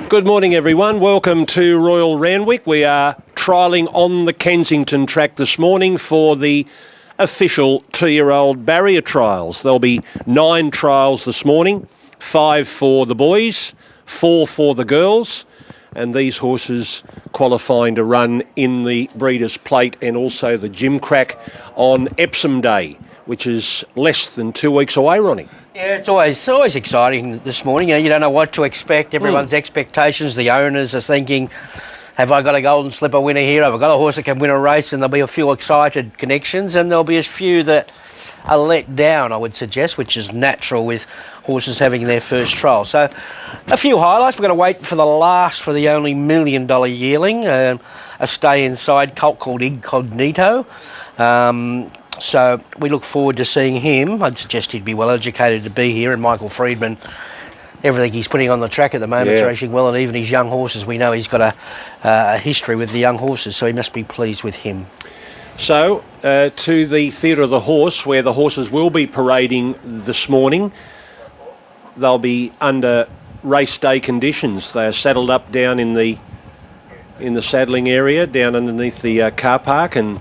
Good morning, everyone. Welcome to Royal Randwick. We are trialling on the Kensington track this morning for the official 2-year-old barrier trials. There'll be 9 trials this morning, 5 for the boys, 4 for the girls, and these horses qualifying to run in the Breeders' Plate and also the Gym Crack on Epsom Day, which is less than 2 weeks away, Ronnie. Yeah, it's always exciting this morning. You don't know what to expect. Everyone's expectations, the owners are thinking, have I got a Golden Slipper winner here? Have I got a horse that can win a race? And there'll be a few excited connections, and there'll be a few that are let down, I would suggest, which is natural with horses having their first trial. So a few highlights. We're going to wait for the last for the only $1 million yearling, a stay inside colt called Incognito. So we look forward to seeing him. I'd suggest he'd be well educated to be here, and Michael Freedman, everything he's putting on the track at the moment is racing well, and even his young horses, we know he's got a history with the young horses, so he must be pleased with him. So to the Theatre of the Horse, where the horses will be parading this morning. They'll be under race day conditions. They are saddled up down in the saddling area, down underneath the car park, and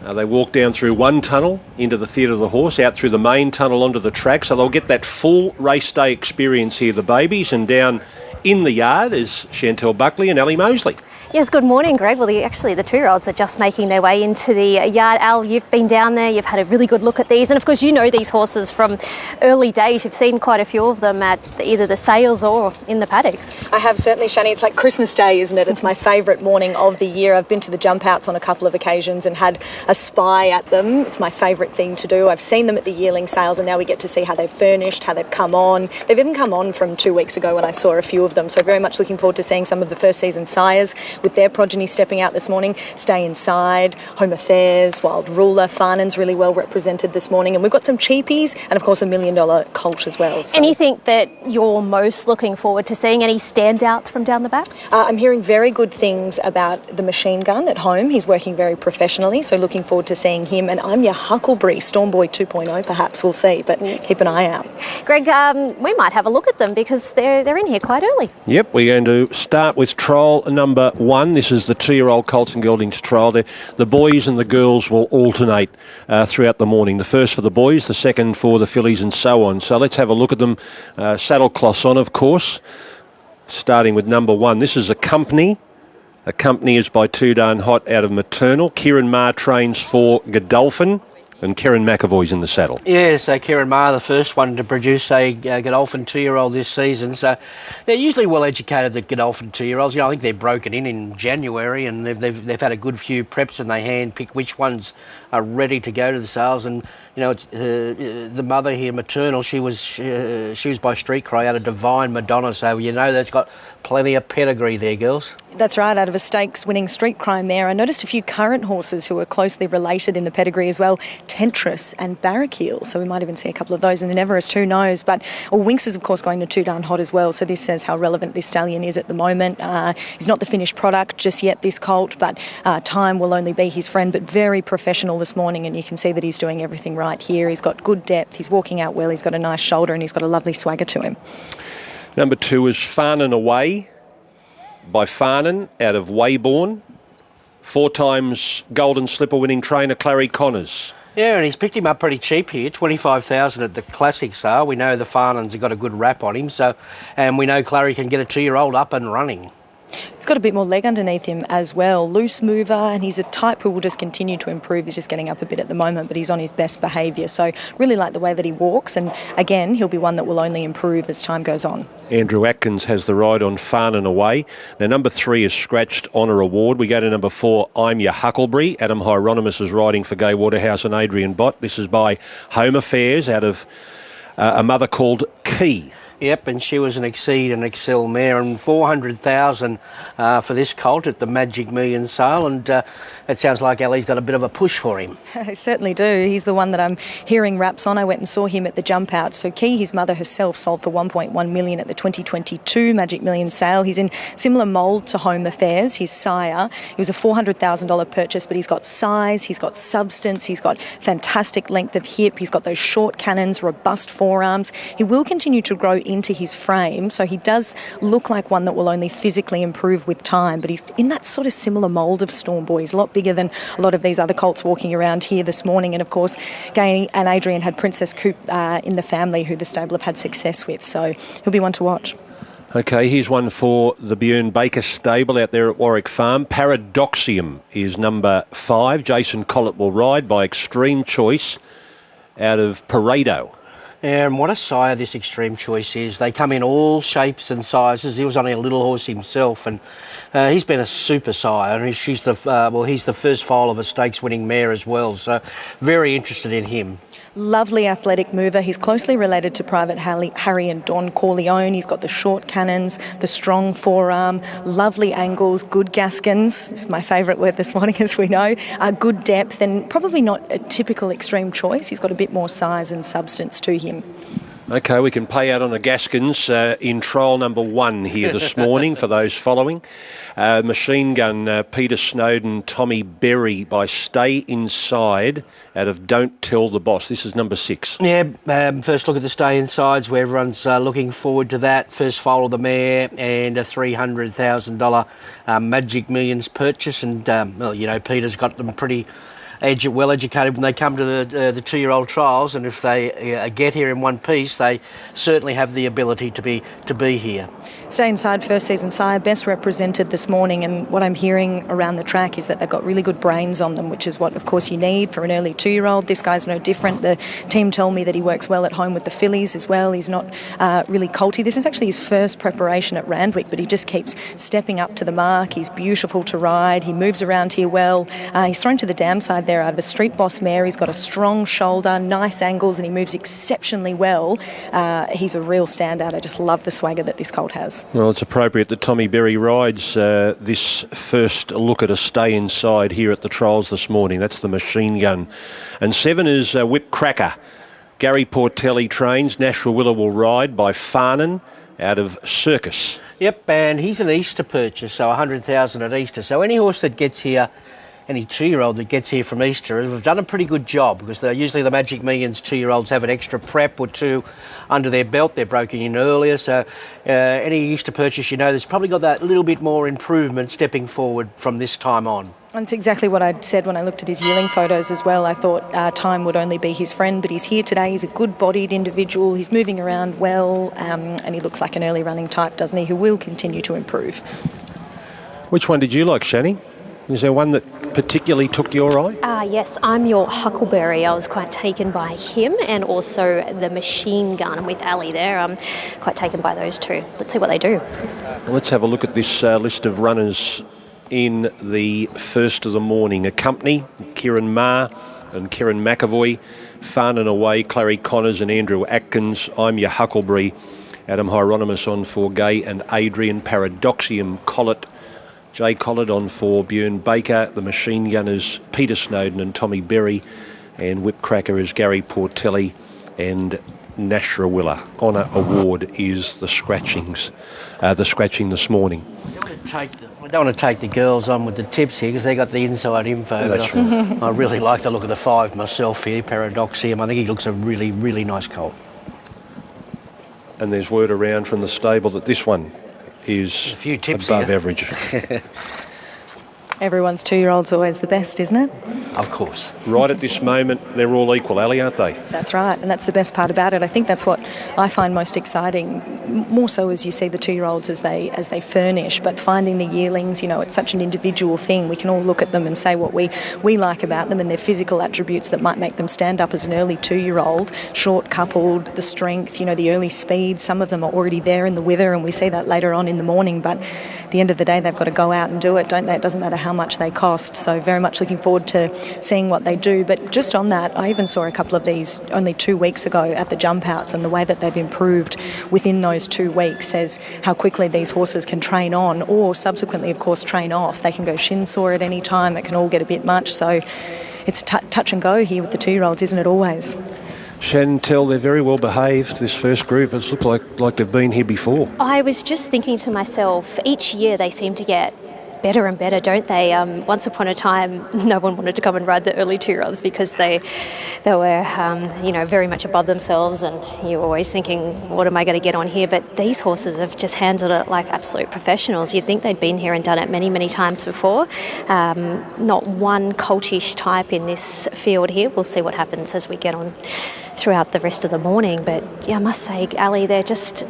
they walk down through one tunnel into the Theatre of the Horse, out through the main tunnel onto the track, so they'll get that full race day experience here, the babies, and down in the yard is Chantelle Buckley and Ali Mosley. Yes, good morning, Greg. Well, the 2-year-olds are just making their way into the yard. Al, you've been down there, you've had a really good look at these, and of course you know these horses from early days. You've seen quite a few of them at either the sales or in the paddocks. I have certainly, Shani. It's like Christmas Day, isn't it? It's my favourite morning of the year. I've been to the jump outs on a couple of occasions and had a spy at them. It's my favourite thing to do. I've seen them at the yearling sales, and now we get to see how they've furnished, how they've come on. They've even come on from 2 weeks ago when I saw a few of them, so very much looking forward to seeing some of the first season sires with their progeny stepping out this morning. Stay Inside, Home Affairs, Wild Ruler, Farnan's really well represented this morning, and we've got some cheapies and of course $1 million colt as well. So. Anything that you're most looking forward to seeing? Any standouts from down the back? I'm hearing very good things about the machine gun at home. He's working very professionally, so looking forward to seeing him. And I'm your Huckleberry, Stormboy 2.0 perhaps, we'll see, but keep an eye out. Greg, We might have a look at them because they're in here quite early. Yep, we're going to start with trial number 1. This is the 2-year-old Colts and Geldings trial. The boys and the girls will alternate throughout the morning. The first for the boys, the second for the fillies, and so on. So let's have a look at them. Saddlecloths on, of course. Starting with number 1. This is a company. A company is by Too Darn Hot out of Maternal. Kieran Maher trains for Godolphin. And Kerrin McAvoy's in the saddle. Yeah, so Kieran Maher, the first one to produce a Godolphin 2-year-old this season. So they're usually well educated, the Godolphin 2-year-olds. I think they're broken in January, and they've had a good few preps, and they hand pick which ones are ready to go to the sales. And it's the mother here, Maternal. She was by Street Cry out of Divine Madonna. So that's got plenty of pedigree there, girls. That's right, out of a stakes-winning Street Crime there. I noticed a few current horses who are closely related in the pedigree as well, Tentris and Barrackeel, so we might even see a couple of those in Everest, who knows. But Winx is, of course, going to Too Darn Hot as well, so this says how relevant this stallion is at the moment. He's not the finished product just yet, this colt, but time will only be his friend, but very professional this morning, and you can see that he's doing everything right here. He's got good depth, he's walking out well, he's got a nice shoulder, and he's got a lovely swagger to him. Number 2 is Farnan Away by Farnan out of Weybourne. 4 times Golden Slipper winning trainer Clary Connors. Yeah, and he's picked him up pretty cheap here, $25,000 at the classic sale. We know the Farnans have got a good rap on him, and we know Clary can get a 2-year-old up and running. He's got a bit more leg underneath him as well. Loose mover, and he's a type who will just continue to improve. He's just getting up a bit at the moment, but he's on his best behaviour. So really like the way that he walks, and again, he'll be one that will only improve as time goes on. Andrew Atkins has the ride on Farnan Away. Now, number 3 is Scratched Honour Award. We go to number 4, I'm Your Huckleberry. Adam Hieronymus is riding for Gay Waterhouse and Adrian Bott. This is by Home Affairs out of a mother called Key. Yep, and she was an Exceed and Excel mare, and $400,000 for this colt at the Magic Million sale, and it sounds like Ali's got a bit of a push for him. I certainly do. He's the one that I'm hearing raps on. I went and saw him at the jump out. So Key, his mother herself, sold for $1.1 million at the 2022 Magic Million sale. He's in similar mould to Home Affairs, his sire. It was a $400,000 purchase, but he's got size, he's got substance, he's got fantastic length of hip, he's got those short cannons, robust forearms. He will continue to grow into his frame. So he does look like one that will only physically improve with time, but he's in that sort of similar mould of Storm Boy. He's a lot bigger than a lot of these other colts walking around here this morning. And of course, Gay and Adrian had Princess Coupe in the family, who the stable have had success with. So he'll be one to watch. Okay, here's one for the Björn Baker stable out there at Warwick Farm. Paradoxium is number 5. Jason Collett will ride by Extreme Choice out of Paredo. And what a sire this Extreme Choice is. They come in all shapes and sizes. He was only a little horse himself, and he's been a super sire. And he's the first foal of a stakes-winning mare as well. So very interested in him. Lovely athletic mover. He's closely related to Private Harry and Don Corleone. He's got the short cannons, the strong forearm, lovely angles, good Gaskins. It's my favourite word this morning, as we know. Good depth, and probably not a typical Extreme Choice. He's got a bit more size and substance to him. Okay, we can pay out on a Gaskins in trial number 1 here this morning for those following. Machine Gun, Peter Snowden, Tommy Berry by Stay Inside out of Don't Tell the Boss. This is number 6. Yeah, first look at the Stay Insides, where everyone's looking forward to that. First foal of the mare and a $300,000 Magic Millions purchase. And, Peter's got them pretty well educated when they come to the 2-year-old trials, and if they get here in one piece, they certainly have the ability to be here. Stay Inside, first season sire, best represented this morning, and what I'm hearing around the track is that they've got really good brains on them, which is what, of course, you need for an early 2-year-old. This guy's no different. The team tell me that he works well at home with the Fillies as well. He's not really colty. This is actually his first preparation at Randwick, but he just keeps stepping up to the mark. He's beautiful to ride. He moves around here well. He's thrown to the dam side there out of a Street Boss mare. He's got a strong shoulder, nice angles, and he moves exceptionally well. He's a real standout. I just love the swagger that this colt has. Well, it's appropriate that Tommy Berry rides this first look at a Stay Inside here at the trials this morning. That's the Machine Gun. And 7 is Whip Cracker. Gary Portelli trains. Nashua Willa will ride by Farnan out of Circus. Yep, and he's an Easter purchase, so $100,000 at Easter. So any horse that gets here, any 2-year-old that gets here from Easter, we've done a pretty good job, because usually the Magic Millions 2-year-olds have an extra prep or 2 under their belt. They're broken in earlier, so any Easter purchase, there's probably got that little bit more improvement stepping forward from this time on. And it's exactly what I said when I looked at his yearling photos as well. I thought time would only be his friend, but he's here today. He's a good-bodied individual. He's moving around well, and he looks like an early running type, doesn't he, who will continue to improve. Which one did you like, Shani? Is there one that particularly took your eye? Yes, I'm your Huckleberry. I was quite taken by him, and also the Machine Gun with Ali there. I'm quite taken by those two. Let's see what they do. Well, let's have a look at this list of runners in the first of the morning. A company, Kieran Maher and Kieran McAvoy, Farnan Away, Clary Connors and Andrew Atkins. I'm your Huckleberry. Adam Hieronymus on for Gay and Adrian. Paradoxium Collett. Jay Collett on for Björn Baker. The Machine Gunners, Peter Snowden and Tommy Berry. And Whip Cracker is Gary Portelli. And Nashua Willa. Honour Award is the scratching this morning. I don't want to take the girls on with the tips here, because they got the inside info. That's right. I really like the look of the 5 myself here, Paradoxium. I think he looks a really, really nice colt. And there's word around from the stable that this one is a few tips above here. average. Everyone's 2-year-old's always the best, isn't it? Of course. Right at this moment, they're all equal, Ali, aren't they? That's right, and that's the best part about it. I think that's what I find most exciting, more so as you see the 2-year-olds as they furnish, but finding the yearlings, it's such an individual thing. We can all look at them and say what we like about them and their physical attributes that might make them stand up as an early 2-year-old, short coupled, the strength, the early speed. Some of them are already there in the wither, and we see that later on in the morning, but at the end of the day, they've got to go out and do it, don't they? It doesn't matter how much they cost, so very much looking forward to seeing what they do. But just on that, I even saw a couple of these only 2 weeks ago at the jump outs, and the way that they've improved within those 2 weeks says how quickly these horses can train on, or subsequently, of course, train off. They can go shin sore at any time. It can all get a bit much, so it's touch and go here with the 2-year-olds, isn't it, always? Chantelle, they're very well behaved, this first group. It's looked like they've been here before. I was just thinking to myself, each year they seem to get better and better, don't they? Once upon a time, no one wanted to come and ride the early 2-year-olds because they were, very much above themselves, and you're always thinking, what am I going to get on here? But these horses have just handled it like absolute professionals. You'd think they'd been here and done it many, many times before. Not one coltish type in this field here. We'll see what happens as we get on throughout the rest of the morning. But yeah, I must say, Ali, they're just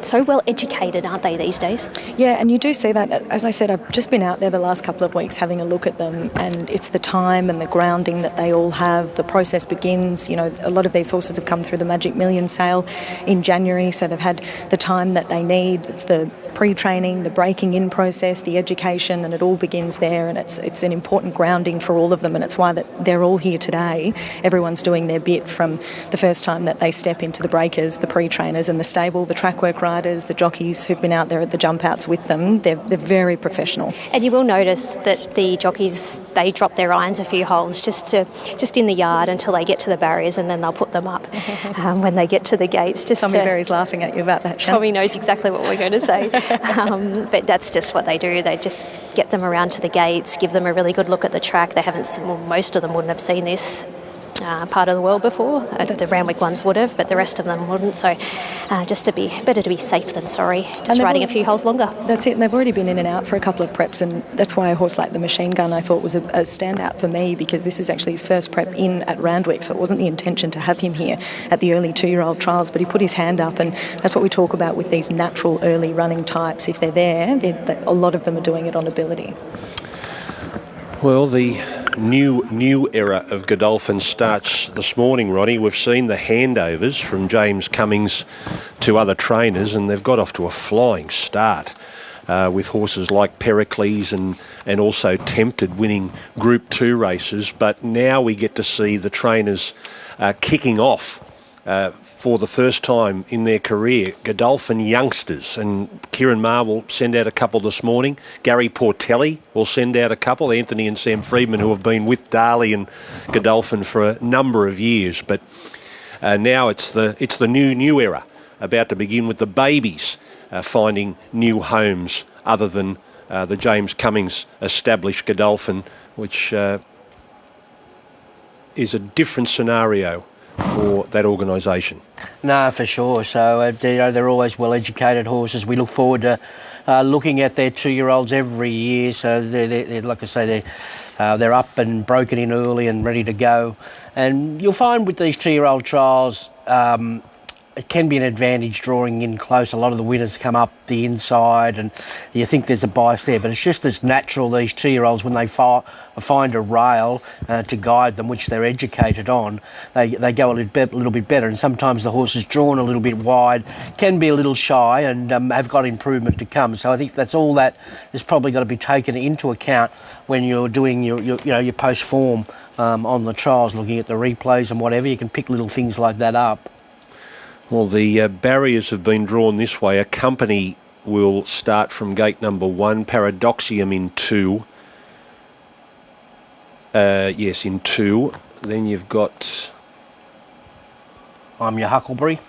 so well educated, aren't they, these days? Yeah, and you do see that. As I said, I've just been out there the last couple of weeks having a look at them, and it's the time and the grounding that they all have. The process begins, a lot of these horses have come through the Magic Million sale in January, so they've had the time that they need. It's the pre-training, the breaking in process, the education, and it all begins there, and it's an important grounding for all of them, and it's why that they're all here today. Everyone's doing their bit from the first time that they step into the breakers, the pre-trainers and the stable, the track work riders, the jockeys who've been out there at the jump outs with them. They're very professional. And you will notice that the jockeys, they drop their irons a few holes just in the yard until they get to the barriers, and then they'll put them up when they get to the gates. Tommy Berry's laughing at you about that, Shan. Tommy knows exactly what we're going to say. But that's just what they do. They just get them around to the gates, give them a really good look at the track. They haven't seen, well, most of them wouldn't have seen this part of the world before. The Randwick ones would have, but the rest of them wouldn't. So better to be safe than sorry. Just riding a few holes longer. That's it. And they've already been in and out for a couple of preps, and that's why a horse like the Machine Gun I thought was a standout for me, because this is actually his first prep in at Randwick, so it wasn't the intention to have him here at the early 2-year-old trials, but he put his hand up, and that's what we talk about with these natural early running types. If they're there, a lot of them are doing it on ability. Well, the new era of Godolphin starts this morning, Ronnie. We've seen the handovers from James Cummings to other trainers, and they've got off to a flying start with horses like Pericles and also Tempted winning Group 2 races. But now we get to see the trainers kicking off for the first time in their career, Godolphin youngsters. And Kieran Maher will send out a couple this morning. Gary Portelli will send out a couple. Anthony and Sam Friedman, who have been with Darley and Godolphin for a number of years. But now it's the new era about to begin, with the babies finding new homes other than the James Cummings established Godolphin, which is a different scenario for that organisation. No, for sure. So they're always well-educated horses. We look forward to looking at their 2-year-olds every year. So they're like I say, they're up and broken in early and ready to go. And you'll find with these 2-year-old trials, it can be an advantage drawing in close. A lot of the winners come up the inside, and you think there's a bias there, but it's just as natural, these 2-year-olds, when they find a rail to guide them, which they're educated on, they go a little bit better. And sometimes the horse is drawn a little bit wide, can be a little shy, and have got improvement to come. So I think that's all that is probably got to be taken into account when you're doing your post form on the trials, looking at the replays and whatever. You can pick little things like that up. Well, the barriers have been drawn this way. A company will start from gate number 1, Paradoxium in 2. In 2. Then you've got... I'm Your Huckleberry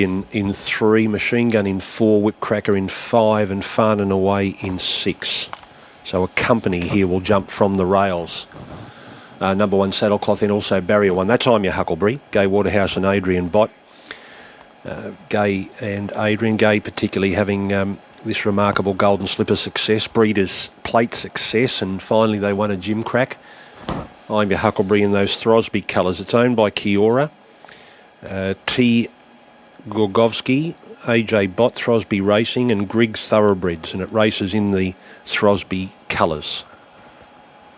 in 3, Machine Gun in 4, Whipcracker in 5, and Farn and Away in 6. So a company here will jump from the rails. Number 1 Saddlecloth, and also Barrier 1. That's I'm Your Huckleberry. Gay Waterhouse and Adrian Bott. Gay and Adrian. Gay particularly having this remarkable Golden Slipper success, Breeders' Plate success, and finally they won a Gym Crack. I'm Your Huckleberry in those Throsby colours. It's owned by Kiora. T. Gorgovsky, AJ Bott, Throsby Racing, and Griggs Thoroughbreds, and it races in the Throsby colours.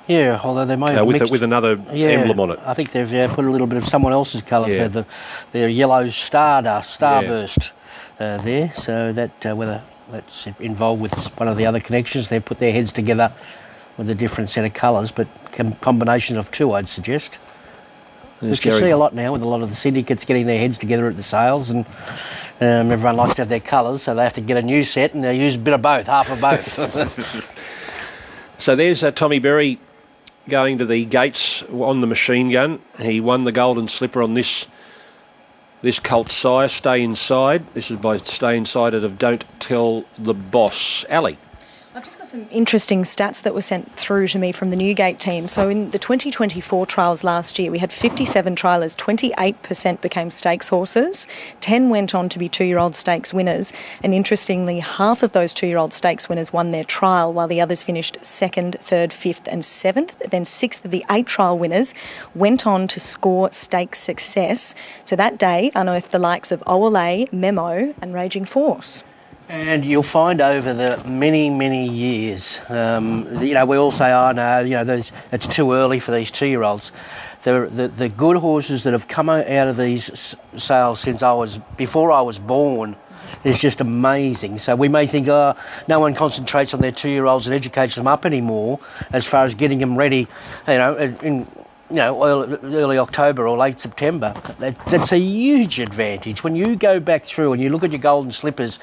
Yeah, although they may have with another emblem on it. I think they've put a little bit of someone else's colours there. Their yellow starburst there. So that whether that's involved with one of the other connections, they've put their heads together with a different set of colours, but combination of 2, I'd suggest. Which you see a lot now with a lot of the syndicates getting their heads together at the sales, and everyone likes to have their colours, so they have to get a new set and they use a bit of both, half of both. So there's Tommy Berry going to the gates on the Machine Gun. He won the Golden Slipper on this this Colts sire, Stay Inside. This is by Stay Inside out of Don't Tell the Boss. Ali. I've just got some interesting stats that were sent through to me from the Newgate team. So in the 2024 trials last year, we had 57 triallers, 28% became stakes horses, 10 went on to be 2-year-old stakes winners, and interestingly, half of those 2-year-old stakes winners won their trial, while the others finished 2nd, 3rd, 5th and 7th. Then 6 of the 8 trial winners went on to score stakes success. So that day unearthed the likes of Olay, Memo and Raging Force. And you'll find over the many, many years, we all say, oh no, it's too early for these 2-year-olds. The good horses that have come out of these sales since before I was born, is just amazing. So we may think, no one concentrates on their 2-year-olds and educates them up anymore as far as getting them ready, early October or late September. That's a huge advantage. When you go back through and you look at your golden slippers,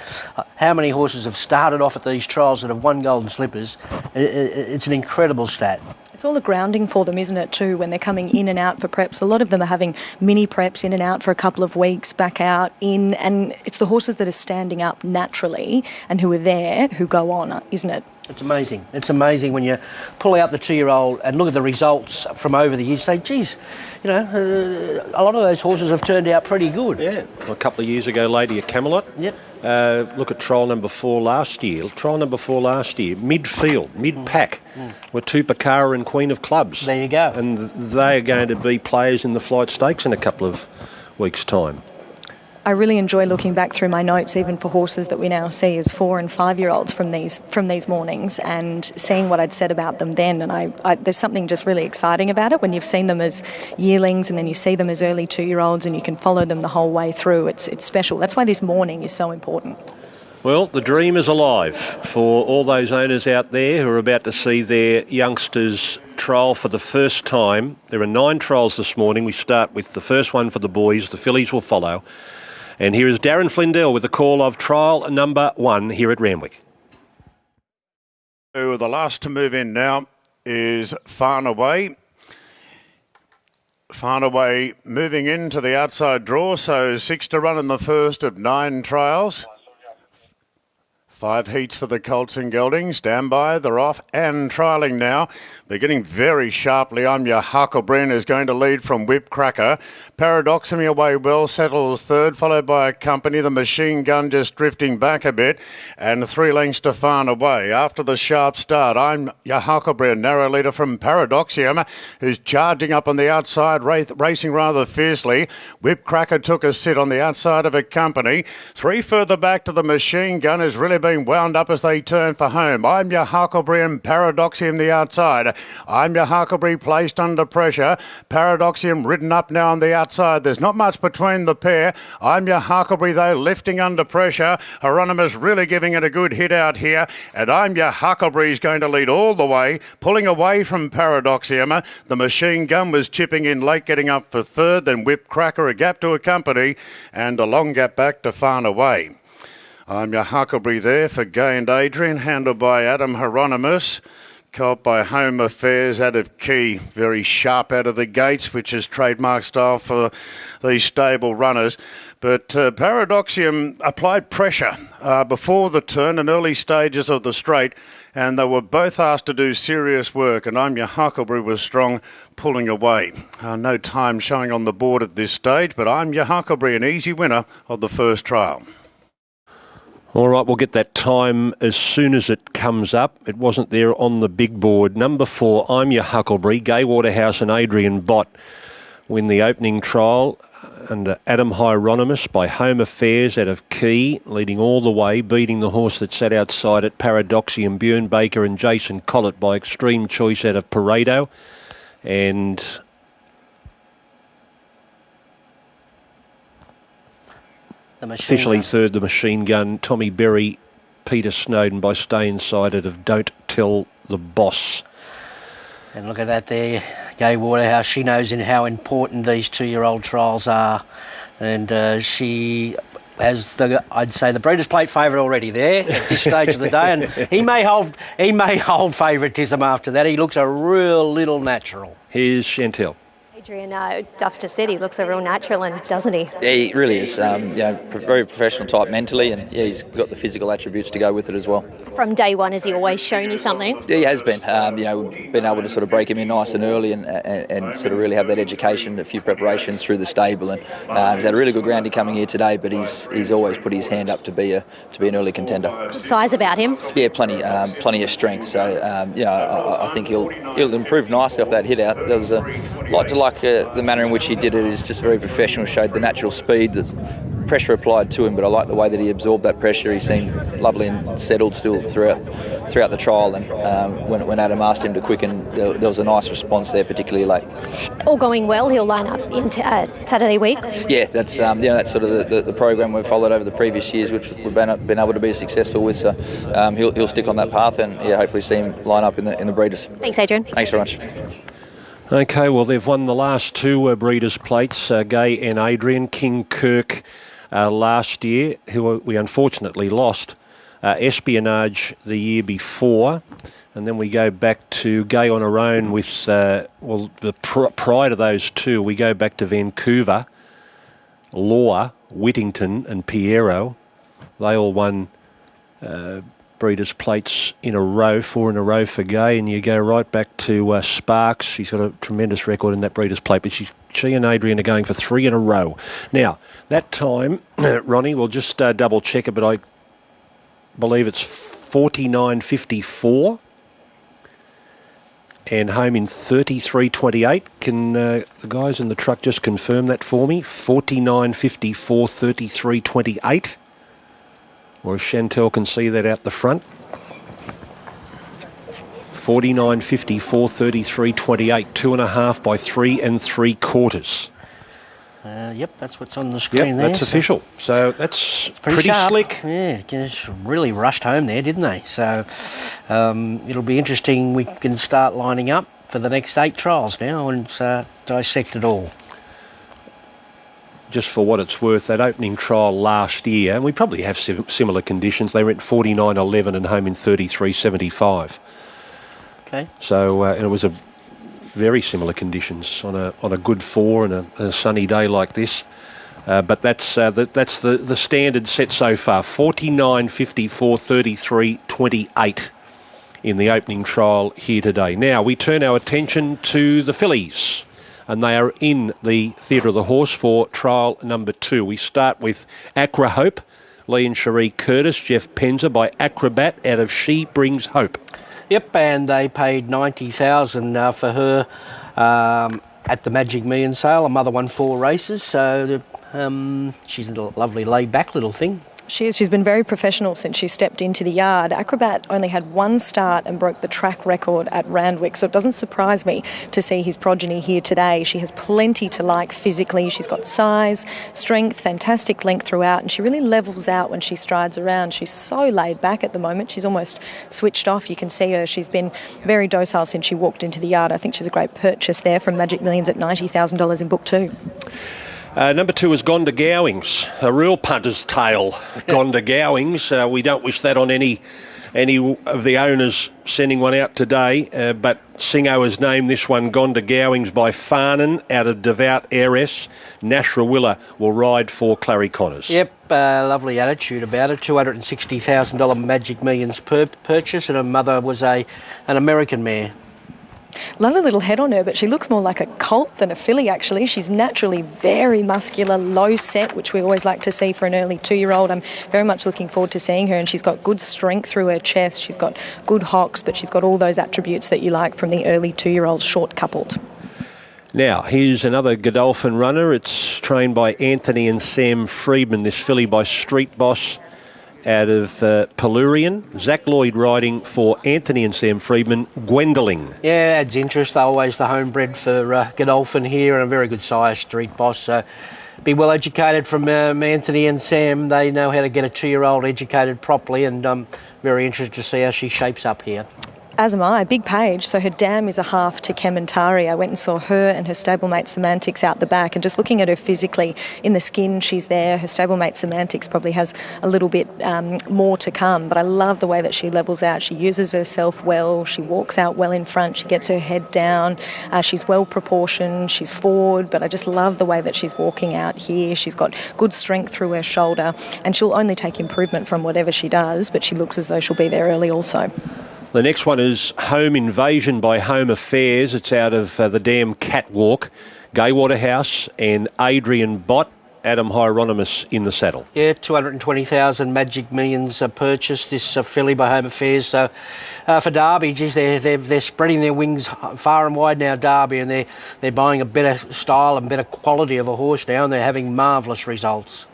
how many horses have started off at these trials that have won golden slippers, it's an incredible stat. It's all the grounding for them, isn't it, too, when they're coming in and out for preps. A lot of them are having mini preps in and out for a couple of weeks, back out, in, and it's the horses that are standing up naturally and who are there who go on, isn't it? It's amazing. It's amazing when you pull out the 2-year-old and look at the results from over the years. Say, geez, a lot of those horses have turned out pretty good. Yeah. Well, a couple of years ago, Lady of Camelot. Yep. Look at trial number 4 last year. Midfield, mid-pack, were Tupacara and Queen of Clubs. There you go. And they are going to be players in the Flight Stakes in a couple of weeks' time. I really enjoy looking back through my notes, even for horses that we now see as 4- and 5-year-olds from these mornings, and seeing what I'd said about them then. And there's something just really exciting about it when you've seen them as yearlings and then you see them as early 2-year-olds and you can follow them the whole way through. It's special. That's why this morning is so important. Well, the dream is alive for all those owners out there who are about to see their youngsters trial for the first time. There are 9 trials this morning. We start with the first one for the boys. The fillies will follow. And here is Darren Flindell with the call of trial number 1 here at Randwick. The last to move in now is Farnaway. Farnaway moving into the outside draw, so 6 to run in the first of 9 trials. 5 heats for the Colts and Geldings. Stand by, they're off and trialling now. Beginning very sharply, I'm Your Hucklebrine is going to lead from Whipcracker. Paradoxing away well, settles third, followed by a company. The Machine Gun just drifting back a bit, and 3 lengths to Farnaway. After the sharp start, I'm Your Hucklebrine, narrow leader from Paradoxium, who's charging up on the outside, racing rather fiercely. Whipcracker took a sit on the outside of a company. 3 further back to the Machine Gun, has really been wound up as they turn for home. I'm Your Hucklebrine, Paradoxium the outside. I'm Your Huckleberry placed under pressure. Paradoxium ridden up now on the outside. There's not much between the pair. I'm Your Huckleberry though lifting under pressure. Hieronymus really giving it a good hit out here. And I'm Your Huckleberry is going to lead all the way, pulling away from Paradoxium. The Machine Gun was chipping in late, getting up for third. Then Whipcracker a gap to a company and a long gap back to Farnaway. I'm Your Huckleberry there for Gay and Adrian, handled by Adam Hieronymus. Caught by Home Affairs out of Key, very sharp out of the gates, which is trademark style for these stable runners. But Paradoxium applied pressure before the turn and early stages of the straight, and they were both asked to do serious work, and I'm Your Huckleberry was strong, pulling away. No time showing on the board at this stage, but I'm Your Huckleberry, an easy winner of the first trial. All right, we'll get that time as soon as it comes up. It wasn't there on the big board. Number 4, I'm Your Huckleberry. Gay Waterhouse and Adrian Bott win the opening trial under Adam Hieronymus by Home Affairs out of Key, leading all the way, beating the horse that sat outside it, Paradoxium, Björn Baker and Jason Collett by Extreme Choice out of Pareto. And officially third, the Machine Gun, Tommy Berry, Peter Snowden by Stay Inside it of Don't Tell the Boss. And look at that there, Gay Waterhouse. She knows how important these 2-year-old trials are. And she has, I'd say, the Breeders' Plate favourite already there at this stage of the day. And he may hold favouritism after that. He looks a real little natural. Here's Chantelle. Adrian, Dufficy looks a real natural, and doesn't he? Yeah, he really is. Very professional type mentally, and yeah, he's got the physical attributes to go with it as well. From day one, has he always shown you something? Yeah, he has been. We've been able to sort of break him in nice and early, and sort of really have that education, a few preparations through the stable, and he's had a really good grounding coming here today. But he's always put his hand up to be an early contender. Good size about him. Yeah, plenty of strength. So I think he'll improve nicely off that hit out. There was a lot to like the manner in which he did it is just very professional. Showed the natural speed, the pressure applied to him. But I like the way that he absorbed that pressure. He seemed lovely and settled still throughout the trial. And when Adam asked him to quicken, there was a nice response there, particularly late. All going well, he'll line up in Saturday week. Yeah, that's sort of the program we've followed over the previous years, which we've been able to be successful with. So he'll stick on that path, and hopefully see him line up in the breeders. Thanks, Adrian. Thanks very much. Okay, well, they've won the last two Breeders' Plates, Gay and Adrian. King Kirk last year, who we unfortunately lost. Espionage the year before. And then we go back to Gay on her own with, prior to those two, we go back to Vancouver, Law, Whittington and Piero. They all won Breeders' Plates in a row, 4 in a row for Gay, and you go right back to Sparks. She's got a tremendous record in that Breeders' Plate, but she and Adrian are going for 3 in a row. Now, that time, Ronnie, we'll just double check it, but I believe it's 49.54 and home in 33.28. Can the guys in the truck just confirm that for me? 49.54, 33.28. Or if Chantelle can see that out the front. 49.54, 33.28, 2.5 by 3 3/4. Yep, that's what's on the screen yep, there. That's official. So that's pretty sharp. Slick. Yeah, just really rushed home there, didn't they? So it'll be interesting. We can start lining up for the next 8 trials now and dissect it all. Just for what it's worth, that opening trial last year, and we probably have similar conditions, they went 49.11 and home in 33.75. Okay. So and it was a very similar conditions on a good 4 and a sunny day like this. But that's the standard set so far. 49.54, 33.28 in the opening trial here today. Now we turn our attention to the Fillies, and they are in the Theatre of the Horse for trial number 2. We start with Acra Hope, Lee and Cherie Curtis, Jeff Penzer by Acrobat out of She Brings Hope. Yep, and they paid $90,000 for her at the Magic Million sale. Her mother won 4 races, so she's a lovely laid-back little thing. She is. She's been very professional since she stepped into the yard. Acrobat only had 1 start and broke the track record at Randwick, so it doesn't surprise me to see his progeny here today. She has plenty to like physically. She's got size, strength, fantastic length throughout, and she really levels out when she strides around. She's so laid back at the moment. She's almost switched off. You can see her. She's been very docile since she walked into the yard. I think she's a great purchase there from Magic Millions at $90,000 in book 2. Number 2 is Gonda Gowings, a real punter's tale. Gonda Gowings. We don't wish that on any of the owners sending one out today, but Singo has named this one Gonda Gowings by Farnan out of Devout Heiress. Nashrawilla will ride for Clary Connors. Yep, lovely attitude about it. $260,000 Magic Millions purchase, and her mother was an American mare. Lovely little head on her, but she looks more like a colt than a filly, actually. She's naturally very muscular, low set, which we always like to see for an early 2-year-old. I'm very much looking forward to seeing her, and she's got good strength through her chest. She's got good hocks, but she's got all those attributes that you like from the early 2-year-old short coupled. Now, here's another Godolphin runner. It's trained by Anthony and Sam Friedman, this filly by Street Boss out of Pelurian. Zach Lloyd riding for Anthony and Sam Friedman, Gwendolyn. Yeah, adds interest. They're always the homebred for Godolphin here, and a very good size Street Boss. So be well educated from Anthony and Sam. They know how to get a 2-year-old educated properly, and I'm very interested to see how she shapes up here. As am I. Big Page. So her dam is a half to Kementari. I went and saw her and her stablemate Semantics out the back, and just looking at her physically in the skin, she's there. Her stablemate Semantics probably has a little bit more to come, but I love the way that she levels out. She uses herself well. She walks out well in front. She gets her head down. She's well proportioned. She's forward, but I just love the way that she's walking out here. She's got good strength through her shoulder, and she'll only take improvement from whatever she does, but she looks as though she'll be there early also. The next one is Home Invasion by Home Affairs. It's out of the Dam Catwalk. Gay Waterhouse and Adrian Bott. Adam Hieronymus in the saddle. Yeah, 220,000 Magic Millions purchased this filly by Home Affairs. So for Derby, geez, they're spreading their wings far and wide now, Derby, and they're buying a better style and better quality of a horse now, and they're having marvellous results.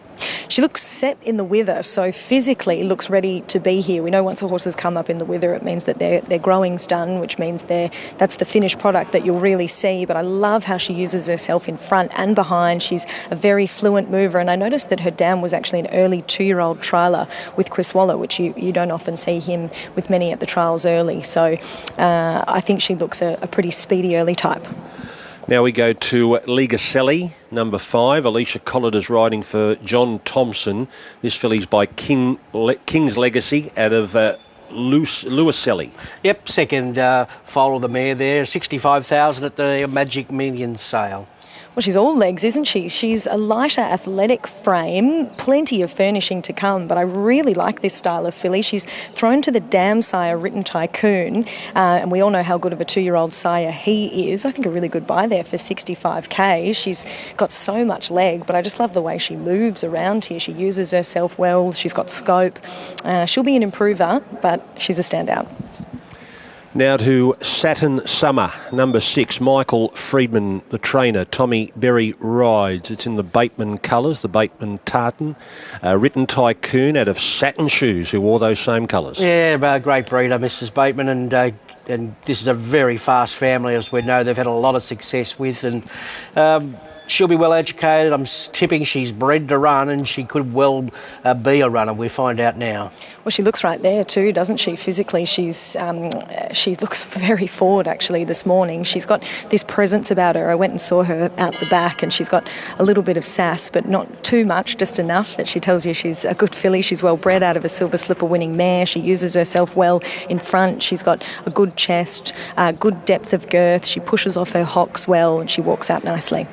She looks set in the wither, so physically looks ready to be here. We know once a horse has come up in the wither, it means that their growing's done, which means that's the finished product that you'll really see. But I love how she uses herself in front and behind. She's a very fluent mover, and I noticed that her dam was actually an early 2-year-old trialer with Chris Waller, which you don't often see him with many at the trials early. So I think she looks a pretty speedy early type. Now we go to Ligaselli, number 5. Alicia Collett is riding for John Thompson. This filly's by King's Legacy out of Lewiselli. Yep, second foal of the mare there. 65,000 at the Magic Millions sale. Well, she's all legs, isn't she? She's a lighter athletic frame, plenty of furnishing to come, but I really like this style of filly. She's thrown to the dam sire, Written Tycoon, and we all know how good of a 2-year-old sire he is. I think a really good buy there for 65k. She's got so much leg, but I just love the way she moves around here. She uses herself well. She's got scope. She'll be an improver, but she's a standout. Now to Saturn Summer, number 6. Michael Friedman, the trainer. Tommy Berry rides. It's in the Bateman colours, the Bateman tartan. Written Tycoon out of Satin Shoes, who wore those same colours. Yeah, great breeder, Mrs. Bateman, and this is a very fast family, as we know. They've had a lot of success with, and she'll be well educated. I'm tipping she's bred to run, and she could well be a runner. We'll find out now. Well, she looks right there too, doesn't she? Physically, she looks very forward actually this morning. She's got this presence about her. I went and saw her out the back, and she's got a little bit of sass, but not too much, just enough that she tells you she's a good filly. She's well bred out of a Silver Slipper winning mare. She uses herself well in front. She's got a good chest, good depth of girth. She pushes off her hocks well, and she walks out nicely.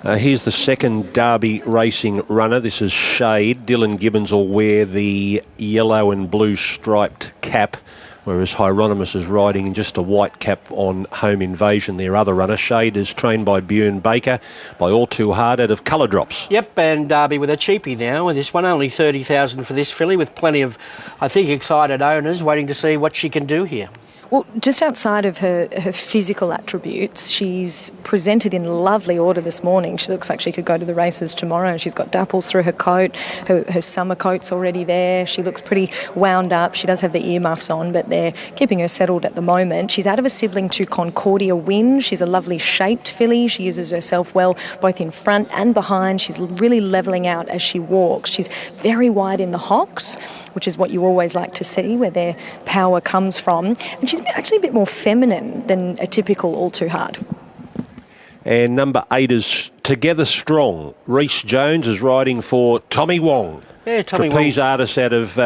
Here's the second Derby racing runner. This is Shade. Dylan Gibbons will wear the yellow and blue striped cap, whereas Hieronymus is riding in just a white cap on Home Invasion, their other runner. Shade is trained by Bjorn Baker, by All Too Hard out of Colour Drops. Yep, and Derby with a cheapie now. With this one, only 30,000 for this filly, with plenty of, I think, excited owners waiting to see what she can do here. Well, just outside of her physical attributes, she's presented in lovely order this morning. She looks like she could go to the races tomorrow. She's got dapples through her coat. Her summer coat's already there. She looks pretty wound up. She does have the earmuffs on, but they're keeping her settled at the moment. She's out of a sibling to Concordia Win. She's a lovely shaped filly. She uses herself well both in front and behind. She's really levelling out as she walks. She's very wide in the hocks, which is what you always like to see, where their power comes from. And she's actually a bit more feminine than a typical All Too Hard. And number 8 is Together Strong. Reece Jones is riding for Tommy Wong. Yeah, Tommy Trapeze Wong. artist out of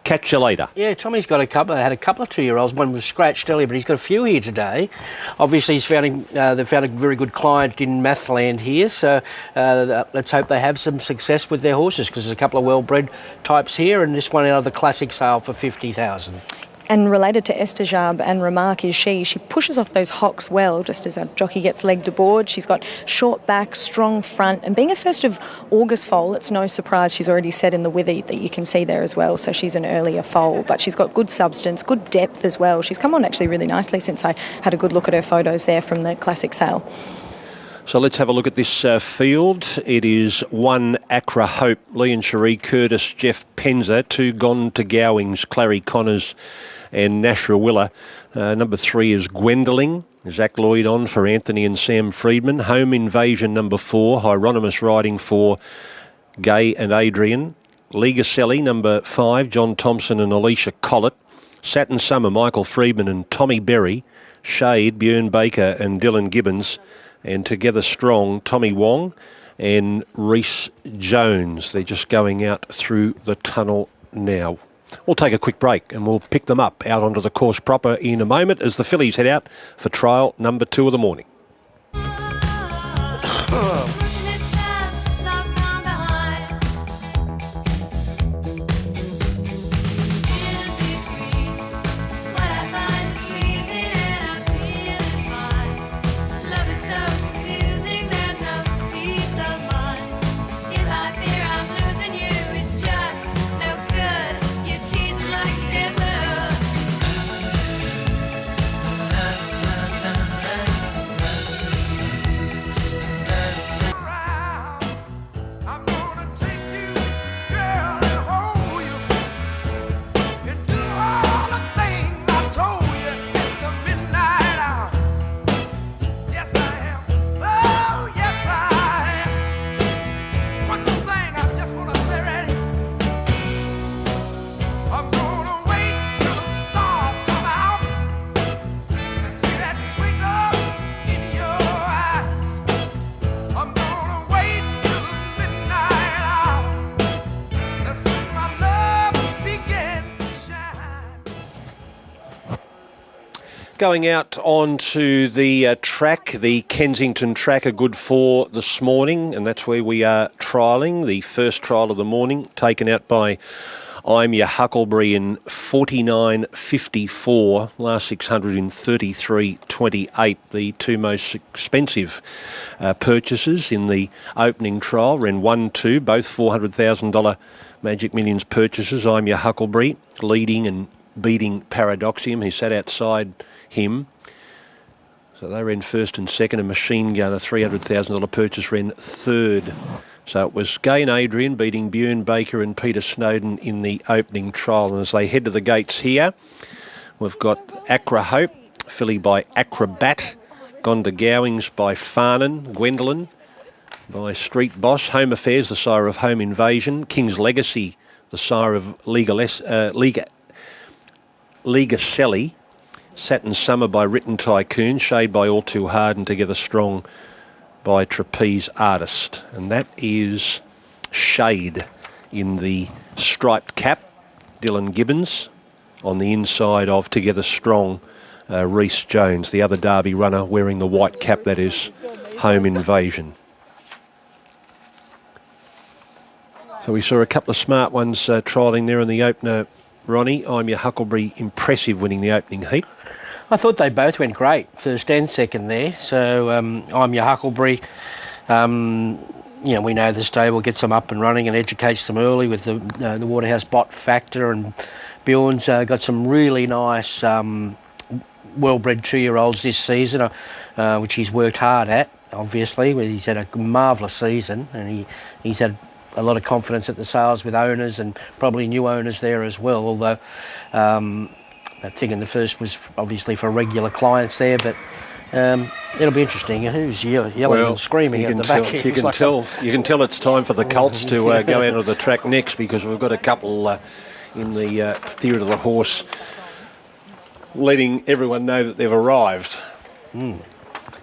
Catch You Later. Yeah, Tommy's got had a couple of 2-year-olds. One was scratched earlier, but he's got a few here today. Obviously, they've found a very good client in Mathland here, so let's hope they have some success with their horses, because there's a couple of well-bred types here, and this one out of the classic sale for 50,000. And related to Estajab and Remark is she pushes off those hocks well, just as our jockey gets legged aboard. She's got short back, strong front, and being a 1st of August foal, it's no surprise she's already set in the wither that you can see there as well, so she's an earlier foal, but she's got good substance, good depth as well. She's come on actually really nicely since I had a good look at her photos there from the classic sale. So let's have a look at this field. It is 1 Accra Hope, Leon Cherie, Curtis, Jeff Penza, 2 Gone to Gowings, Clary Connors and Nashra Willa. Number 3 is Gwendoling. Zach Lloyd on for Anthony and Sam Friedman. Home Invasion, number 4. Hieronymus riding for Gay and Adrian. Ligaselli, number 5. John Thompson and Alicia Collett. Satin Summer, Michael Friedman and Tommy Berry. Shade, Björn Baker and Dylan Gibbons. And Together Strong, Tommy Wong and Reece Jones. They're just going out through the tunnel now. We'll take a quick break and we'll pick them up out onto the course proper in a moment as the Fillies head out for trial number 2 of the morning. Going out onto the track, the Kensington track, a good 4 this morning, and that's where we are trialling. The first trial of the morning, taken out by I'm Your Huckleberry in 49.54, last 600 in 33.28. The two most expensive purchases in the opening trial, ran 1-2, both $400,000 Magic Millions purchases. I'm Your Huckleberry leading and beating Paradoxium, who sat outside him. So they ran first and second, and Machine Gun, a $300,000 purchase, ran third. So it was Gain Adrian beating Björn Baker and Peter Snowden in the opening trial. And as they head to the gates here, we've got Accra Hope, filly by Acrobat, Gonda Gowings by Farnan, Gwendolyn by Street Boss, Home Affairs, the sire of Home Invasion, King's Legacy, the sire of Legacelli, Satin Summer by Written Tycoon, Shade by All Too Hard, and Together Strong by Trapeze Artist. And that is Shade in the striped cap, Dylan Gibbons on the inside of Together Strong, Reece Jones, the other Derby runner wearing the white cap, that is Home Invasion. So we saw a couple of smart ones trialling there in the opener, Ronnie. I'm Your Huckleberry, impressive, winning the opening heat. I thought they both went great, first and second there. So I'm Your Huckleberry. We know the stable gets them up and running and educates them early with the Waterhouse Bot factor, and Bjorn's got some really nice well-bred 2-year-olds this season, which he's worked hard at, obviously. He's had a marvellous season, and he's had a lot of confidence at the sales with owners and probably new owners there as well, although that thing in the first was obviously for regular clients there, but it'll be interesting. Who's yelling and screaming at the back? You can tell it's time for the Colts to go out of the track next, because we've got a couple in the Theatre of the Horse letting everyone know that they've arrived. In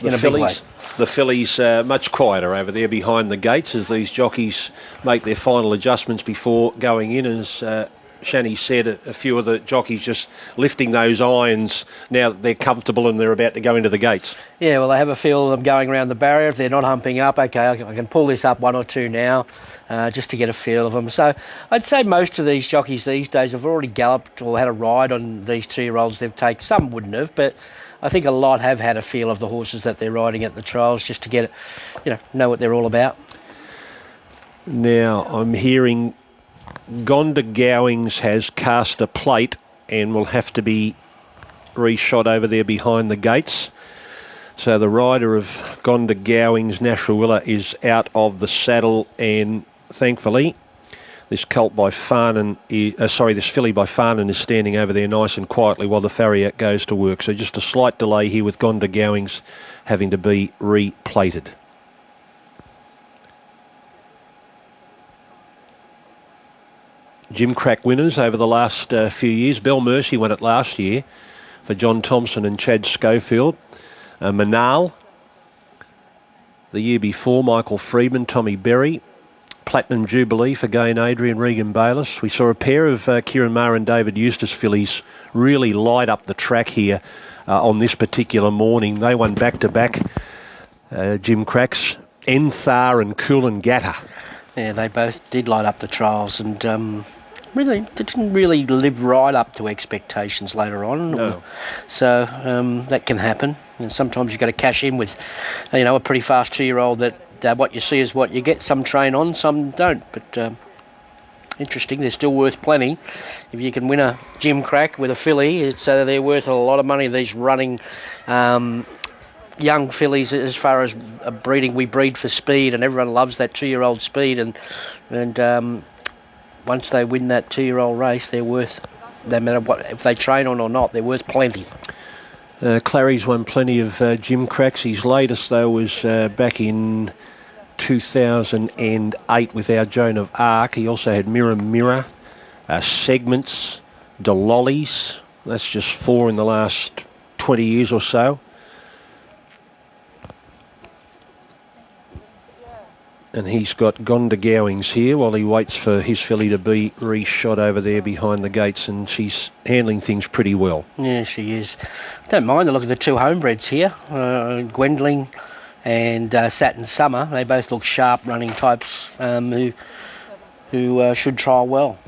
a big way. The Fillies much quieter over there behind the gates as these jockeys make their final adjustments before going in. As Shani said, a few of the jockeys just lifting those irons now that they're comfortable and they're about to go into the gates. Yeah, well, they have a feel of them going around the barrier. If they're not humping up, okay, I can pull this up 1 or 2 now just to get a feel of them. So I'd say most of these jockeys these days have already galloped or had a ride on these 2-year-olds they've taken. Some wouldn't have, but I think a lot have had a feel of the horses that they're riding at the trials just to get it, know what they're all about. Now, I'm hearing Gonda Gowings has cast a plate and will have to be reshot over there behind the gates. So the rider of Gonda Gowings, Nasruilla, is out of the saddle, and thankfully this filly by Farnan is standing over there nice and quietly while the farrier goes to work. So just a slight delay here with Gonda Gowings having to be replated. Jim Crack winners over the last few years. Bell Mercy won it last year for John Thompson and Chad Schofield. Manal, the year before, Michael Freedman, Tommy Berry. Platinum Jubilee for Gain Adrian, Regan Bayliss. We saw a pair of Kieran Maher and David Eustace fillies really light up the track here on this particular morning. They won back-to-back, Jim Cracks, Enthar and Coolangatta. Yeah, they both did light up the trials, and really, they didn't really live right up to expectations later on. No. So that can happen. And sometimes you've got to cash in with, a pretty fast 2-year-old that what you see is what you get. Some train on, some don't. But interesting, they're still worth plenty. If you can win a Jim Crack with a filly, they're worth a lot of money, these running young fillies. As far as breeding, we breed for speed, and everyone loves that 2-year-old speed. And once they win that 2-year-old race, they're worth, no matter what, if they train on or not, they're worth plenty. Clary's won plenty of Jim Cracks. His latest, though, was back in 2008 with our Joan of Arc. He also had Mirror, Segments, Delollies. That's just 4 in the last 20 years or so. And he's got Gonda Gowings here while he waits for his filly to be reshot over there behind the gates, and she's handling things pretty well. Yeah, she is. Don't mind the look of the 2 homebreds here, Gwendolyn and Satin Summer. They both look sharp running types who should trial well.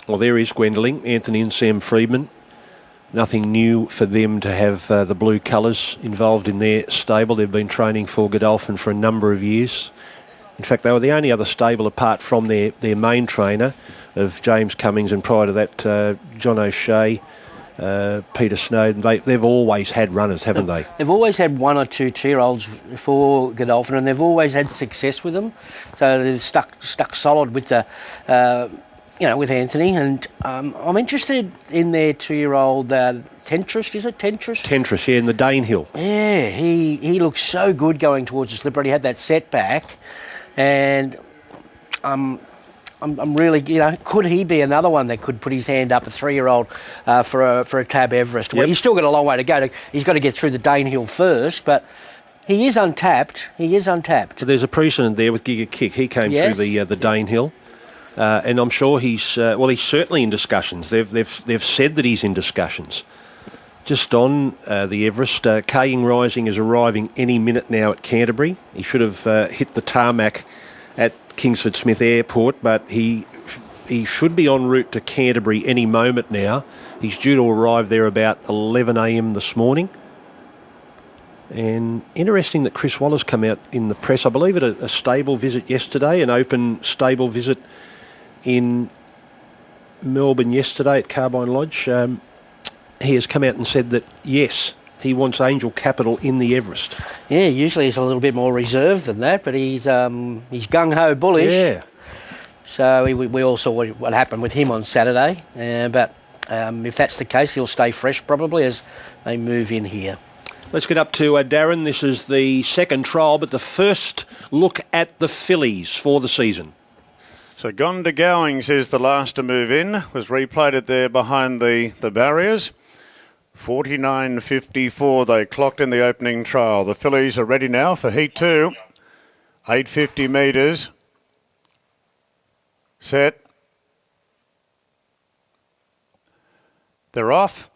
Well, there is Gwendolyn, Anthony and Sam Freedman. Nothing new for them to have the blue colours involved in their stable. They've been training for Godolphin for a number of years. In fact, they were the only other stable apart from their main trainer of James Cummings, and prior to that, John O'Shea, Peter Snowden. They've always had runners, haven't they? They've always had 1 or 2 2-year-olds for Godolphin, and they've always had success with them. So they've stuck solid with the... with Anthony, and I'm interested in their 2-year-old Tentrist, is it? Tentrist, yeah, in the Danehill. Yeah, he looks so good going towards the slipper. He had that setback, and I'm really, could he be another one that could put his hand up, a 3-year-old for a Tab Everest? Well, he's still got a long way to go. He's got to get through the Danehill first, but he is untapped. So there's a precedent there with Giga Kick. He came through the Danehill. And I'm sure he's certainly in discussions. They've said that he's in discussions. Just on the Everest, Kaying Rising is arriving any minute now at Canterbury. He should have hit the tarmac at Kingsford Smith Airport, but he should be en route to Canterbury any moment now. He's due to arrive there about 11 a.m. this morning. And interesting that Chris Waller's come out in the press, I believe, at a stable visit yesterday, an open stable visit in Melbourne yesterday at Carbine Lodge. He has come out and said that, yes, he wants Angel Capital in the Everest. Yeah, usually he's a little bit more reserved than that, but he's gung-ho bullish. Yeah. So we all saw what happened with him on Saturday. But if that's the case, he'll stay fresh probably as they move in here. Let's get up to Darren. This is the second trial, but the first look at the fillies for the season. So Gonda Gowings is the last to move in, was replayed there behind the barriers. 49.54 they clocked in the opening trial. The fillies are ready now for Heat 2. 850 metres. Set. They're off.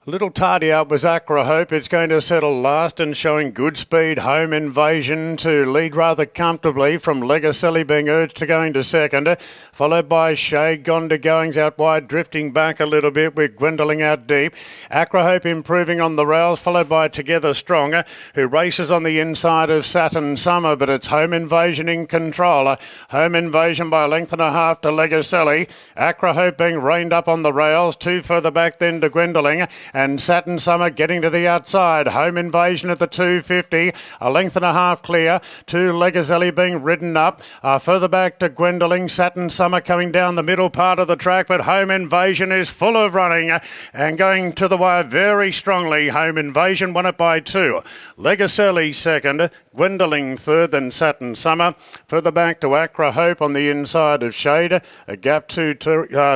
A little tardy up was Accra Hope. It's going to settle last and showing good speed. Home Invasion to lead rather comfortably from Legacelli being urged to going to second. Followed by Shea, Gonda Goings out wide, drifting back a little bit with Gwendolyn out deep. Accra Hope improving on the rails, followed by Together Stronger, who races on the inside of Satin Summer, but it's Home Invasion in control. Home Invasion by a length and a half to Legacelli. Accra Hope being reined up on the rails, 2 further back then to Gwendolyn. and Satin Summer getting to the outside. Home Invasion at the 250, a length and a half clear. 2 Legazelli being ridden up. Further back to Gwendolyn, Satin Summer coming down the middle part of the track, but Home Invasion is full of running and going to the wire very strongly. Home Invasion won it by 2. Legacelli second, Gwendolyn third, then Satin Summer. Further back to Accra Hope on the inside of Shade. A gap 2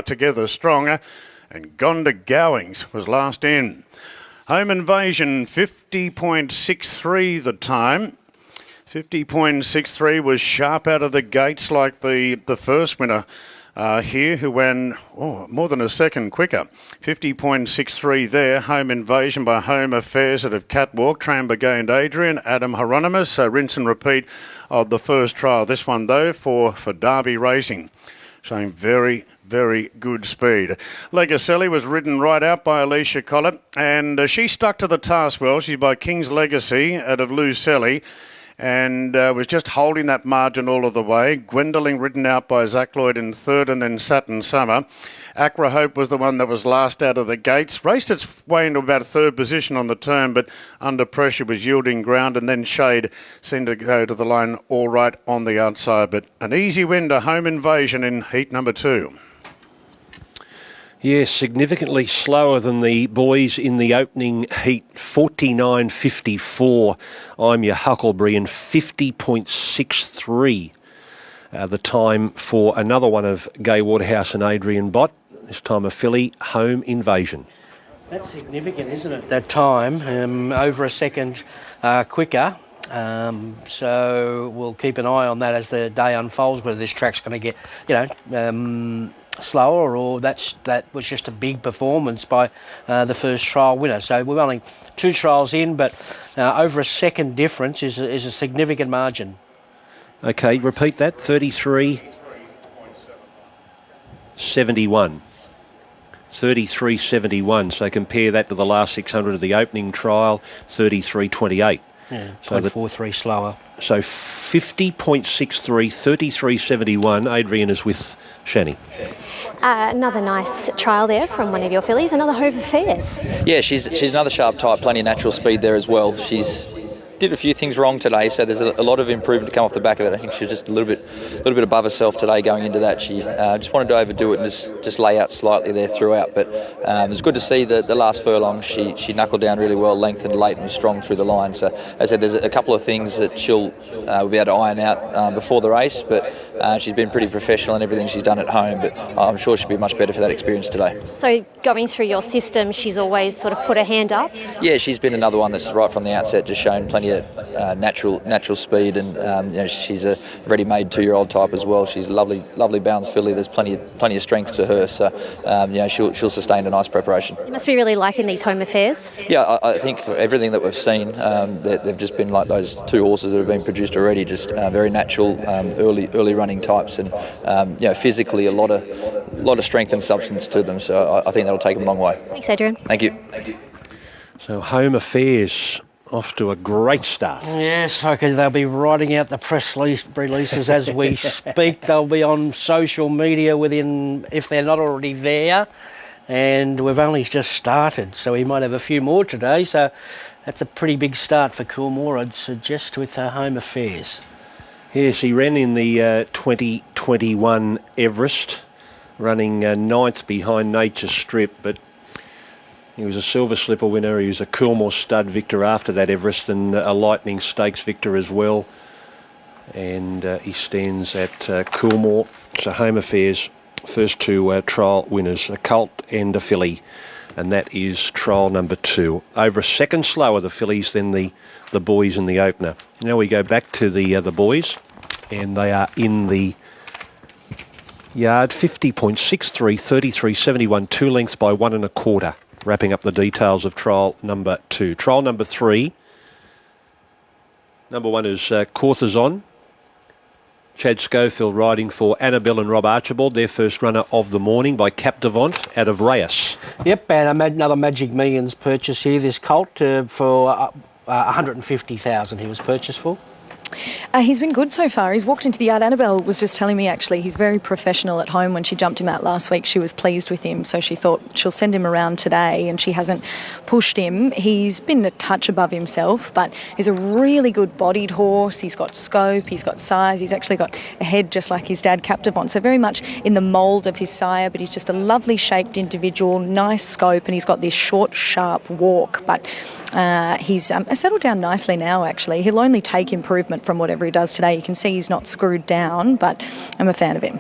together stronger. And Gonda Gowings was last in. Home Invasion 50.63 the time. 50.63 was sharp out of the gates like the first winner here, who ran more than a second quicker. 50.63 there. Home Invasion by Home Affairs out of Catwalk. Tramber gained Adrian. Adam Hieronymus. So rinse and repeat of the first trial. This one, though, for Derby Racing. Showing very, very good speed. Legacelli was ridden right out by Alicia Collett, and she stuck to the task well. She's by King's Legacy out of Lucelli, and was just holding that margin all of the way. Gwendolyn ridden out by Zach Lloyd in third, and then Satin Summer. Accra Hope was the one that was last out of the gates. Raced its way into about a third position on the turn, but under pressure was yielding ground, and then Shade seemed to go to the line all right on the outside. But an easy win to Home Invasion in heat number 2. Yes, significantly slower than the boys in the opening heat. 49.54. I'm your Huckleberry, and 50.63. The time for another one of Gai Waterhouse and Adrian Bott. This time a filly, Home Invasion. That's significant, isn't it, that time? Over a second quicker. So we'll keep an eye on that as the day unfolds, whether this track's going to get, slower, or that was just a big performance by the first trial winner. So we're only 2 trials in, but over a second difference is a significant margin. Okay, repeat that. 33.71. 33.71. So compare that to the last 600 of the opening trial, 33.28. Yeah, so 0.43 slower. So 50.63, 33.71. Adrian is with Shani. Another nice trial there from one of your fillies, another Home Affairs. Yeah, she's another sharp type, plenty of natural speed there as well. She's did a few things wrong today, so there's a lot of improvement to come off the back of it. I think she's just a little bit above herself today going into that. She just wanted to overdo it and just lay out slightly there throughout. But it was good to see the last furlong. She knuckled down really well, lengthened late and was strong through the line. So as I said, there's a couple of things that she'll be able to iron out before the race. But she's been pretty professional in everything she's done at home. But I'm sure she'll be much better for that experience today. So going through your system, she's always sort of put her hand up? Yeah, she's been another one that's right from the outset just shown plenty of natural speed, and she's a ready-made 2-year-old type as well. She's a lovely balanced filly. There's plenty of strength to her, so she'll sustain a nice preparation. You must be really liking these Home Affairs. Yeah, I think everything that we've seen, they've just been like those 2 horses that have been produced already, just very natural, early running types, and physically a lot of strength and substance to them. So I think that'll take them a long way. Thanks, Adrian. Thank you. So Home Affairs off to a great start. Yes, okay, they'll be writing out the press releases as we speak. They'll be on social media if they're not already there. And we've only just started, so we might have a few more today. So that's a pretty big start for Coolmore, I'd suggest, with Home Affairs. Yes, he ran in the 2021 Everest, running 9th behind Nature Strip, but he was a Silver Slipper winner. He was a Coolmore stud victor after that Everest, and a Lightning Stakes victor as well. And he stands at Coolmore. So Home Affairs, first 2 trial winners, a colt and a filly. And that is trial number 2. Over a second slower, the fillies, than the boys in the opener. Now we go back to the boys, and they are in the yard. 50.63, 33.71, 2 lengths by 1 1/4. Wrapping up the details of trial number 2. Trial number 3. Number 1 is Corthazon. Chad Schofield riding for Annabelle and Rob Archibald, their first runner of the morning, by Captivant out of Reyes. Yep, and another Magic Millions purchase here. This colt for 150,000 he was purchased for. He's been good so far. He's walked into the yard. Annabelle was just telling me, actually, he's very professional at home. When she jumped him out last week, she was pleased with him, so she thought she'll send him around today, and she hasn't pushed him. He's been a touch above himself, but he's a really good bodied horse. He's got scope, he's got size, he's actually got a head just like his dad, Captive On, so very much in the mould of his sire, but he's just a lovely shaped individual, nice scope, and he's got this short, sharp walk, but he's settled down nicely now, actually. He'll only take improvement from whatever he does today. You can see he's not screwed down, but I'm a fan of him.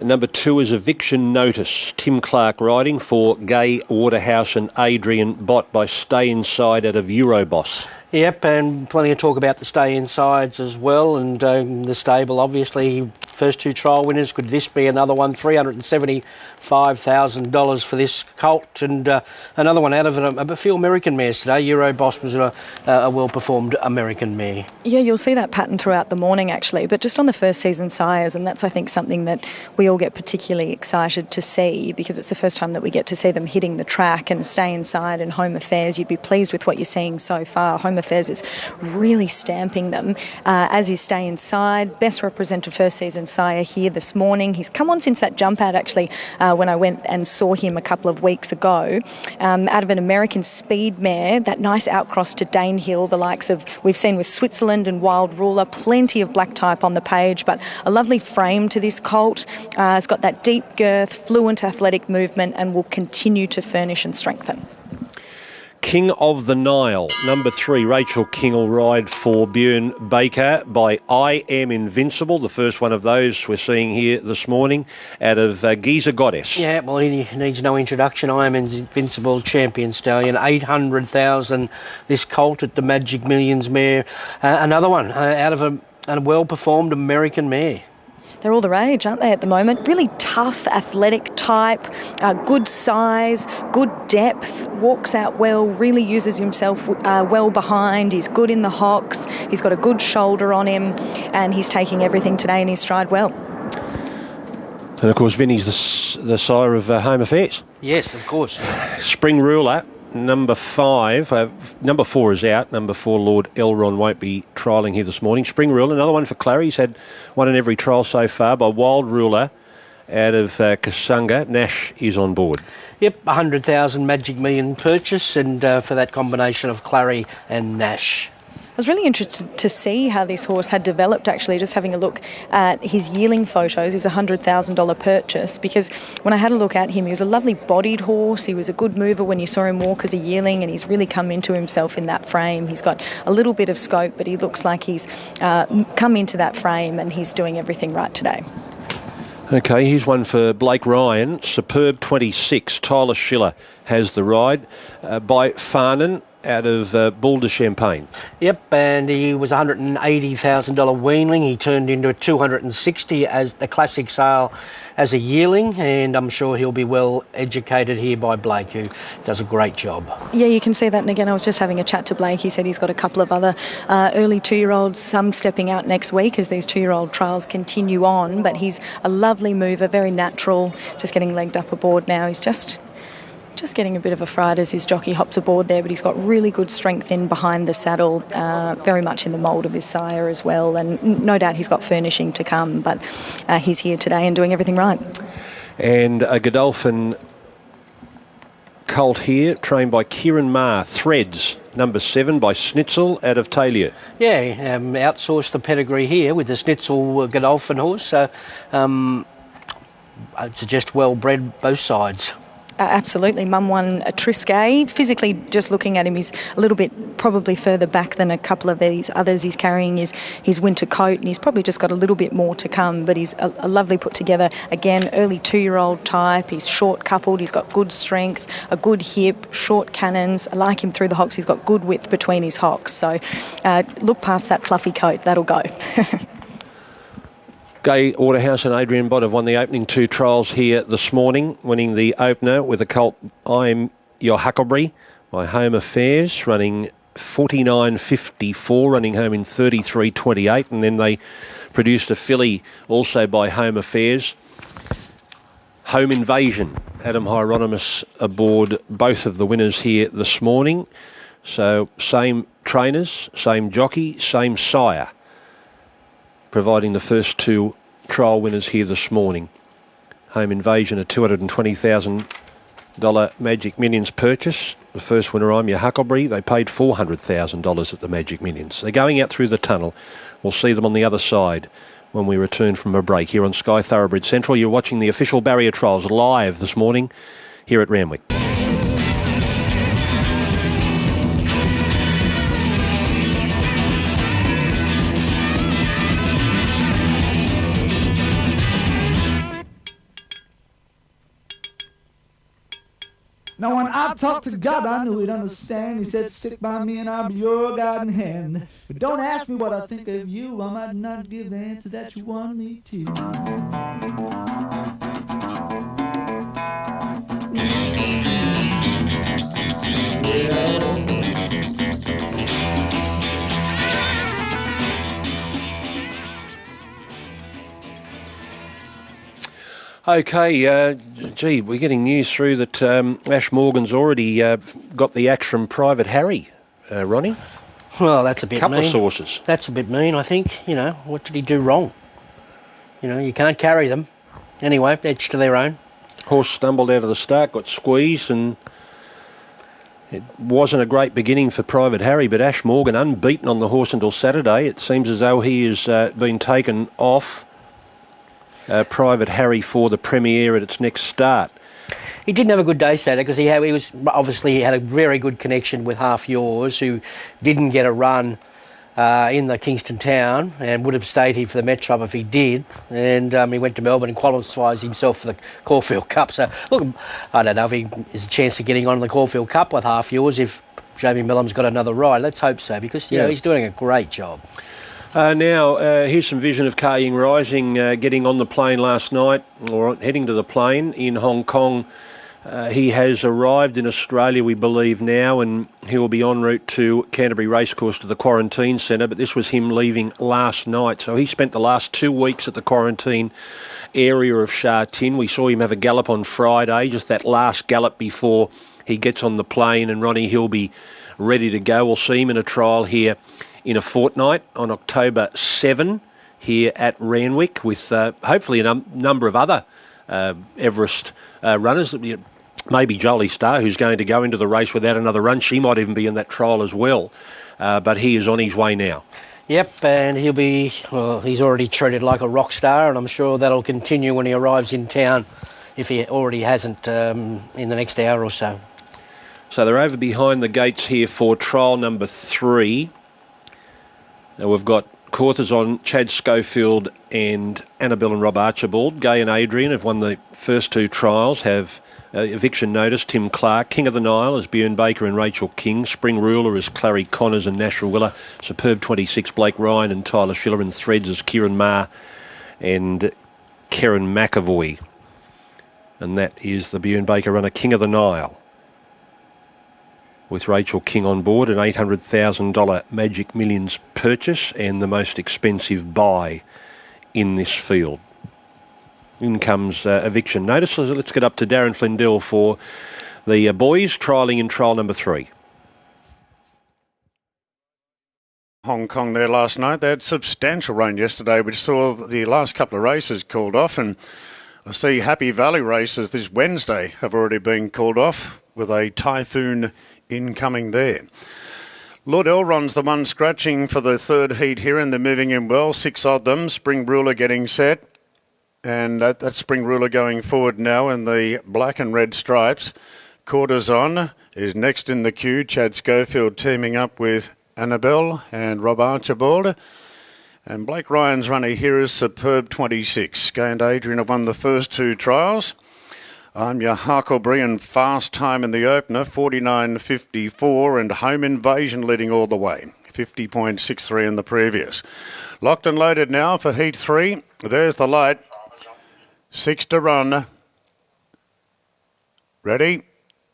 Number 2 is Eviction Notice. Tim Clark riding for Gay Waterhouse and Adrian Bott by Stay Inside out of Euroboss. Yep, and plenty of talk about the stay insides as well, and the stable, obviously, first 2 trial winners. Could this be another one? $375,000 for this colt, and another one out of a few American mares today. Euroboss was a well-performed American mare. Yeah, you'll see that pattern throughout the morning, actually, but just on the first season sires, and that's, I think, something that we all get particularly excited to see, because it's the first time that we get to see them hitting the track. And Stay Inside and Home Affairs, you'd be pleased with what you're seeing so far. Home Affairs is really stamping them, as is Stay Inside. Best represented first season sire here this morning. He's come on since that jump out, actually, when I went and saw him a couple of weeks ago, out of an American speed mare, that nice outcross to Danehill, the likes of we've seen with Switzerland and Wild Ruler. Plenty of black type on the page, but a lovely frame to this colt. It's got that deep girth, fluent athletic movement, and will continue to furnish and strengthen. King of the Nile, number 3, Rachel King will ride for Björn Baker by I Am Invincible, the first one of those we're seeing here this morning, out of Giza Goddess. Yeah, well, he needs no introduction. I Am Invincible, champion stallion, 800,000 this colt at the Magic Millions mare. Another one out of a well-performed American mare. They're all the rage, aren't they, at the moment? Really tough, athletic type, good size, good depth, walks out well, really uses himself well behind. He's good in the hocks. He's got a good shoulder on him, and he's taking everything today in his stride well. And, of course, Vinny's the sire of Home Affairs. Yes, of course. Spring Ruler, number 5. Number 4 is out. Number 4, Lord Elron, won't be trialling here this morning. Spring Ruler, another one for Clary. He's had one in every trial so far by Wild Ruler out of Kasunga. Nash is on board. Yep, 100,000 Magic Million purchase, and for that combination of Clary and Nash. I was really interested to see how this horse had developed, actually, just having a look at his yearling photos. It was a $100,000 purchase, because when I had a look at him, he was a lovely bodied horse. He was a good mover when you saw him walk as a yearling, and he's really come into himself in that frame. He's got a little bit of scope, but he looks like he's come into that frame, and he's doing everything right today. Okay, here's one for Blake Ryan. Superb 26. Tyler Schiller has the ride by Farnan out of Bull de Champagne. Yep, and he was $180,000 weanling. He turned into a $260,000 as the classic sale as a yearling, and I'm sure he'll be well educated here by Blake, who does a great job. Yeah, you can see that. And again, I was just having a chat to Blake. He said he's got a couple of other early 2-year-olds, some stepping out next week as these 2-year-old trials continue on. But he's a lovely mover, very natural, just getting legged up aboard now. He's just getting a bit of a fright as his jockey hops aboard there, but he's got really good strength in behind the saddle, very much in the mould of his sire as well, and no doubt he's got furnishing to come, but he's here today and doing everything right. And a Godolphin colt here, trained by Kieran Marr, Threads, number 7 by Schnitzel out of Talia. Yeah, outsourced the pedigree here with the Schnitzel Godolphin horse, so I'd suggest well bred both sides. Absolutely. Mum won a Triscay. Physically, just looking at him, he's a little bit probably further back than a couple of these others. He's carrying his winter coat, and he's probably just got a little bit more to come, but he's a lovely put together. Again, early 2-year-old type. He's short coupled. He's got good strength, a good hip, short cannons. I like him through the hocks. He's got good width between his hocks. So look past that fluffy coat. That'll go. Gay Waterhouse and Adrian Bott have won the opening 2 trials here this morning, winning the opener with a colt I'm Your Huckleberry by Home Affairs, running 49.54, running home in 33.28, and then they produced a filly also by Home Affairs. Home Invasion, Adam Hieronymus aboard both of the winners here this morning. So same trainers, same jockey, same sire. providing the first two trial winners here this morning. Home Invasion, a $220,000 Magic Millions purchase. The first winner, I'm Your Huckleberry. They paid $400,000 at the Magic Millions. They're going out through the tunnel. We'll see them on the other side when we return from a break here on Sky Thoroughbred Central. You're watching the official barrier trials live this morning here at Randwick. Now when I talked to God, I knew he'd understand. He said, stick by me and I'll be your guiding hand. But don't ask me what I think of you. I might not give the answer that you want me to. Okay, gee, we're getting news through that Ash Morgan's already got the axe from Private Harry, Ronnie. Well, that's a bit Couple mean. of sources. That's a bit mean, I think. You know, what did he do wrong? You know, you can't carry them. Anyway, each to their own. Horse stumbled out of the start, got squeezed, and it wasn't a great beginning for Private Harry, but Ash Morgan unbeaten on the horse until Saturday. It seems as though he has been taken off Private Harry for the premiere at its next start. He didn't have a good day Saturday because he had a very good connection with Half Yours, who didn't get a run in the Kingston town and would have stayed here for the Metro if he did. And he went to Melbourne and qualifies himself for the Caulfield Cup. So, look, I don't know if he has a chance of getting on in the Caulfield Cup with Half Yours if Jamie Millam's got another ride. Let's hope so, because you know he's doing a great job. Now, here's some vision of Ka Ying Rising getting on the plane last night, or heading to the plane in Hong Kong. He has arrived in Australia, we believe now, and he will be en route to Canterbury Racecourse to the quarantine centre, but this was him leaving last night. So he spent the last 2 weeks at the quarantine area of Sha Tin. We saw him have a gallop on Friday, just that last gallop before he gets on the plane, and Ronnie, he'll be ready to go. We'll see him in a trial here in a fortnight on October 7 here at Randwick with hopefully a number of other Everest runners. Maybe Jolie Starr, who's going to go into the race without another run. She might even be in that trial as well. But he is on his way now. Yep, and he's already treated like a rock star, and I'm sure that'll continue when he arrives in town, if he already hasn't in the next hour or so. So they're over behind the gates here for trial number 3. Now we've got Quarters on Chad Schofield and Annabelle and Rob Archibald. Gay and Adrian have won the first 2 trials, have eviction notice. Tim Clark, King of the Nile is Bjorn Baker and Rachel King. Spring Ruler is Clary Connors and Nashra Willer. Superb 26, Blake Ryan and Tyler Schiller. And Threads is Kieran Maher and Karen McAvoy. And that is the Bjorn Baker runner, King of the Nile, with Rachel King on board, an $800,000 Magic Millions purchase and the most expensive buy in this field. In comes eviction notice. So let's get up to Darren Flindell for the boys trialling in trial number 3. Hong Kong there last night. They had substantial rain yesterday, which saw the last couple of races called off, and I see Happy Valley races this Wednesday have already been called off with a typhoon incoming there. Lord Elron's the one scratching for the third heat here, and they're moving in well. 6 of them. Spring Ruler getting set. And that Spring Ruler going forward now in the black and red stripes. Quarters on is next in the queue. Chad Schofield teaming up with Annabelle and Rob Archibald. And Blake Ryan's runner here is Superb 26. Gay and Adrian have won the first 2 trials. I'm Your Huckleberry and fast time in the opener, 49.54, and Home Invasion leading all the way, 50.63 in the previous. Locked and loaded now for Heat 3. There's the light. 6 to run. Ready?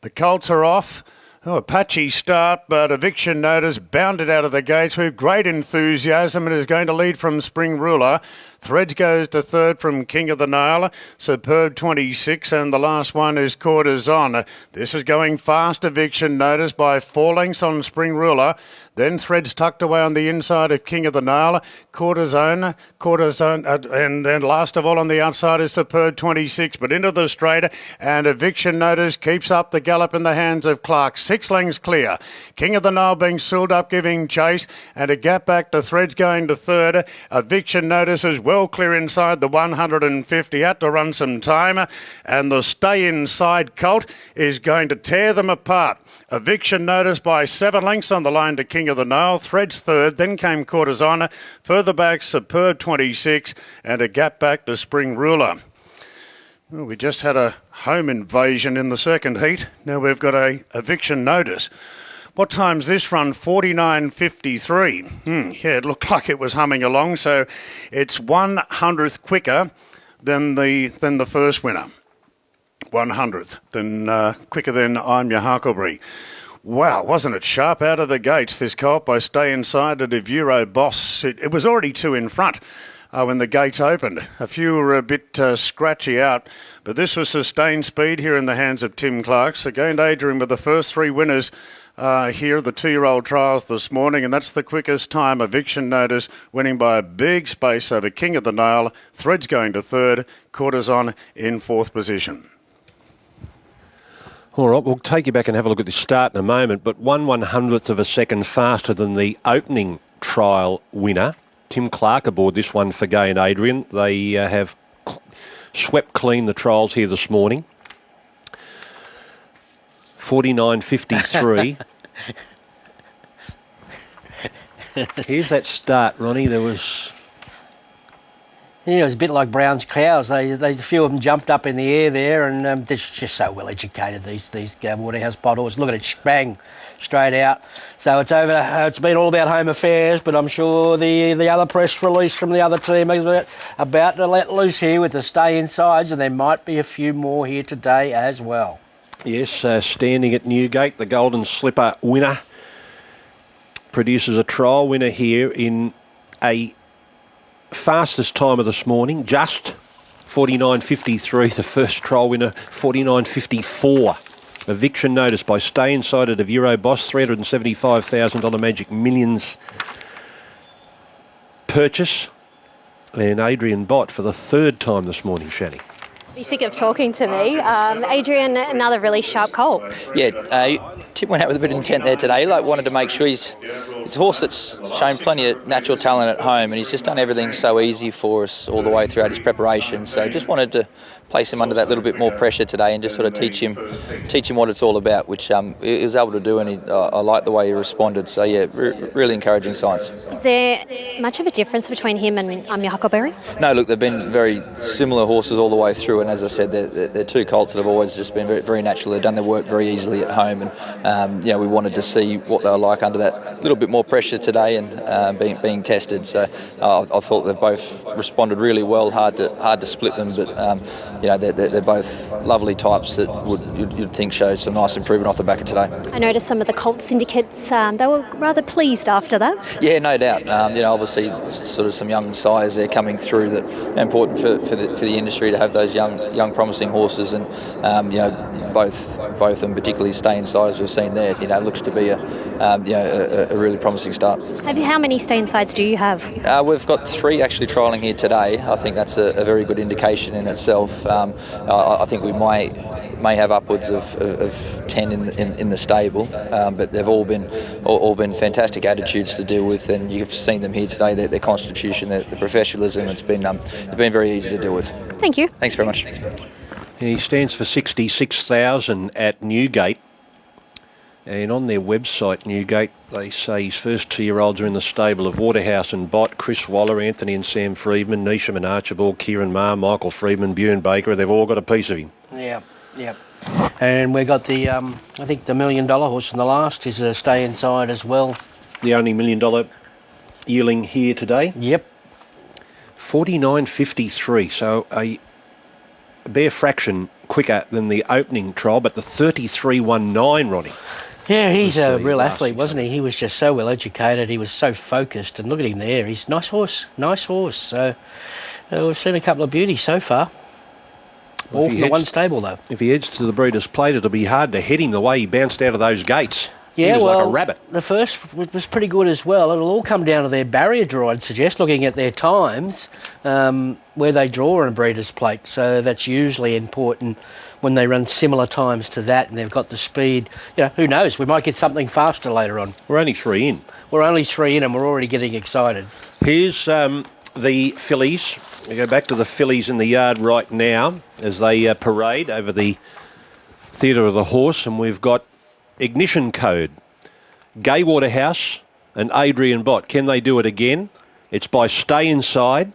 The Colts are off. Oh, a patchy start, but eviction notice bounded out of the gates with great enthusiasm and is going to lead from Spring Ruler. Threads goes to third from King of the Nile, Superb 26, and the last one is Quarters on. This is going fast, eviction notice by 4 lengths on Spring Ruler. Then Threads tucked away on the inside of King of the Nile, Cortisone, and then last of all on the outside is Superb 26, but into the straight, and Eviction Notice keeps up the gallop in the hands of Clark. 6 lengths clear. King of the Nile being sooled up, giving chase, and a gap back to Threads going to third. Eviction Notice is well clear inside the 150, had to run some time, and the stay inside Colt is going to tear them apart. Eviction Notice by 7 lengths on the line to King of the Nile. Threads third, then came Cortisone. Further back, Superb 26, and a gap back to Spring Ruler. Well, we just had a home invasion in the second heat. Now we've got a Eviction Notice. What time's this run? 49.53. Yeah, it looked like it was humming along, so it's 1/100th quicker than the first winner. 1/100th, quicker than I'm Your Huckleberry. Wow, wasn't it sharp out of the gates, this colt, by Stay Inside to Devuro Boss. It was already 2 in front when the gates opened. A few were a bit scratchy out, but this was sustained speed here in the hands of Tim Clark. So gained Adrian with the first 3 winners here at the 2-year-old trials this morning, and that's the quickest time. Eviction Notice winning by a big space over King of the Nile. Threads going to third, Cortisone in 4th position. All right, we'll take you back and have a look at this start in a moment, but 1/100th of a second faster than the opening trial winner. Tim Clark aboard this one for Gay and Adrian. They have swept clean the trials here this morning. 49.53. Here's that start, Ronnie. There was... Yeah, it was a bit like Brown's cows. A few of them jumped up in the air there, and they're just so well educated, these Waterhouse pot horses. Look at it, bang, straight out. So it's over. It's been all about home affairs, but I'm sure the other press release from the other team is about to let loose here with the Stay Insides, and there might be a few more here today as well. Yes, standing at Newgate, the Golden Slipper winner produces a trial winner here in a fastest time of this morning, just 49.53. The first trial winner, 49.54. Eviction Notice by Stay Inside of Euro Boss, $375,000 Magic Millions purchase. And Adrian Bott for the 3rd time this morning, Shani. You're sick of talking to me. Adrian, another really sharp colt. Yeah, Tim went out with a bit of intent there today. Wanted to make sure he's a horse that's shown plenty of natural talent at home, and he's just done everything so easy for us all the way throughout his preparation. So just wanted to place him under that little bit more pressure today and just sort of teach him what it's all about, which he was able to do, and I like the way he responded. So yeah, really encouraging signs. Is there much of a difference between him and I'm Your Huckleberry? No, look, they've been very similar horses all the way through, and as I said, they're 2 colts that have always just been very, very natural. They've done their work very easily at home, and we wanted to see what they were like under that little bit more pressure today and being tested. So I thought they've both responded really well. Hard to split them, but they're both lovely types that you'd think show some nice improvement off the back of today. I noticed some of the Colts syndicates, they were rather pleased after that. Yeah, no doubt. Obviously, sort of some young sires there coming through that are important for the industry to have those young promising horses, and both of them, particularly Stay Inside, as we've seen there, looks to be a really promising start. How many Stay Insides do you have? We've got 3 actually trialling here today. I think that's a very good indication in itself. I think we may have upwards of 10 in the stable, but they've all been fantastic attitudes to deal with, and you've seen them here today. Their constitution, their professionalism. It's been very easy to deal with. Thank you. Thanks very much. He stands for 66,000 at Newgate, and on their website, Newgate, they say his first 2-year-olds are in the stable of Waterhouse and Bott, Chris Waller, Anthony and Sam Freedman, Neesham and Archibald, Kieran Maher, Michael Freedman, Bjorn Baker. They've all got a piece of him. Yeah. And we got the, I think the $1 million horse in the last is a Stay Inside as well. The only $1 million yearling here today. Yep. 49.53, so a bare fraction quicker than the opening trial, but the 33.19, Ronnie. Yeah, he's a real athlete, wasn't he? He was just so well educated. He was so focused, and look at him there. He's nice horse. So we've seen a couple of beauties so far. All from the one stable, though. If he heads to the Breeders' Plate, it'll be hard to head him the way he bounced out of those gates. Yeah, he was well, like a rabbit. the first was pretty good as well. It'll all come down to their barrier draw, I'd suggest, looking at their times, where they draw on a breeder's plate. So that's usually important when they run similar times to that and they've got the speed. You know, who knows? We might get something faster later on. We're only 3 in. We're only 3 in and we're already getting excited. Here's the fillies. We go back to the fillies in the yard right now as they parade over the Theatre of the Horse, and we've got Ignition Code, Gay Waterhouse and Adrian Bott. Can they do it again? It's by Stay Inside.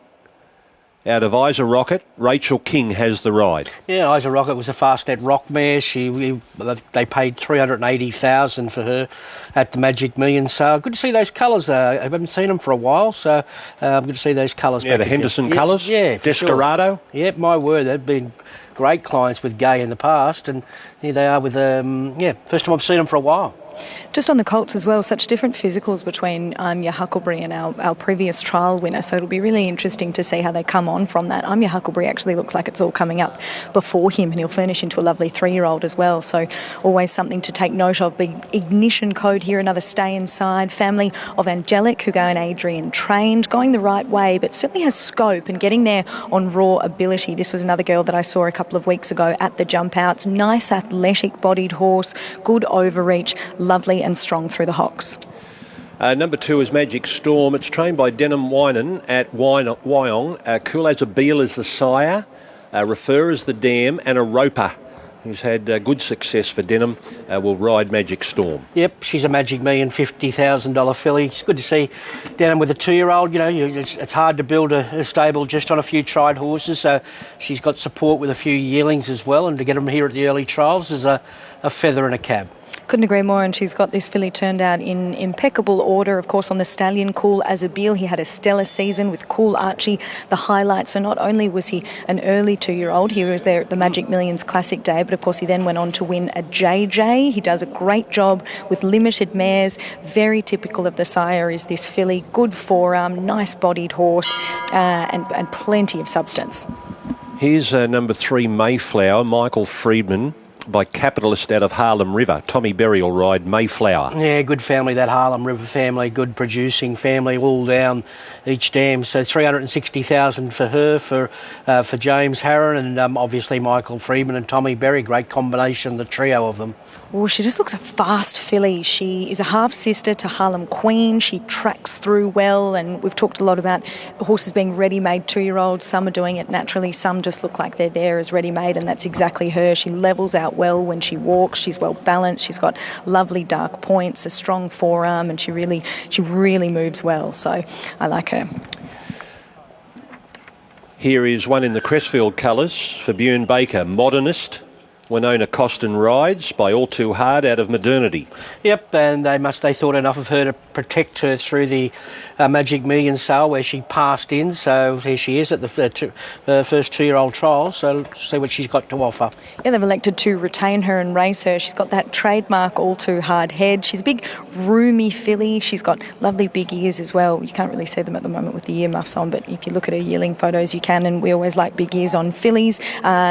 Out of Isa Rocket, Rachel King has the ride. Yeah, Isa Rocket was a Fastnet rock mare. They paid $380,000 for her at the Magic Million sale. Good to see those colours. I haven't seen them for a while, so good to see those colours. Yeah, the Henderson colours. Yeah, Desperado. Sure. Yep, my word, they've been great clients with Gay in the past, and here they are with first time I've seen them for a while. Just on the Colts as well, such different physicals between your Huckleberry and our previous trial winner, so it'll be really interesting to see how they come on from that. Your Huckleberry actually looks like it's all coming up before him, and he'll furnish into a lovely 3-year-old as well, so always something to take note of. Big Ignition Code here, another Stay Inside, family of Angelic, who go and Adrian trained, going the right way, but certainly has scope and getting there on raw ability. This was another girl that I saw a couple of weeks ago at the jump outs. Nice athletic bodied horse, good overreach, lovely and strong through the hocks. Number 2 is Magic Storm. It's trained by Denham Winan at Wyong. Cool as a Beal is the sire. Refer is the dam, and a Roper, who's had good success for Denham, will ride Magic Storm. Yep, she's a Magic Million, $50,000 filly. It's good to see Denham with a 2-year-old. You know, it's hard to build a stable just on a few tried horses, so she's got support with a few yearlings as well, and to get them here at the early trials is a feather in a cap. Couldn't agree more, and she's got this filly turned out in impeccable order. Of course, on the stallion, Cool as a Beal, he had a stellar season with Cool Archie, the highlight. So not only was he an early 2-year-old, he was there at the Magic Millions Classic Day, but of course he then went on to win a JJ. He does a great job with limited mares. Very typical of the sire is this filly. Good forearm, nice-bodied horse, and plenty of substance. Here's number 3, Mayflower, Michael Friedman, by Capitalist out of Harlem River. Tommy Berry will ride Mayflower. Yeah, good family, that Harlem River family, good producing family, all down each dam. So $360,000 for her, for James Harron, and obviously Michael Friedman and Tommy Berry. Great combination, the trio of them. Oh, she just looks a fast filly. She is a half-sister to Harlem Queen. She tracks through well, and we've talked a lot about horses being ready-made 2-year-olds. Some are doing it naturally, some just look like they're there as ready-made, and that's exactly her. She levels out well when she walks. She's well balanced. She's got lovely dark points, a strong forearm, and she really moves well. So I like her. Here is one in the Crestfield colours for Bjorn Baker, Modernist. Winona Costin rides by All Too Hard out of Modernity. Yep, and they thought enough of her to protect her through the Magic Million sale where she passed in. So here she is at the first 2-year-old trial. So let's see what she's got to offer. Yeah, they've elected to retain her and race her. She's got that trademark All Too Hard head. She's a big, roomy filly. She's got lovely big ears as well. You can't really see them at the moment with the earmuffs on, but if you look at her yearling photos, you can, and we always like big ears on fillies.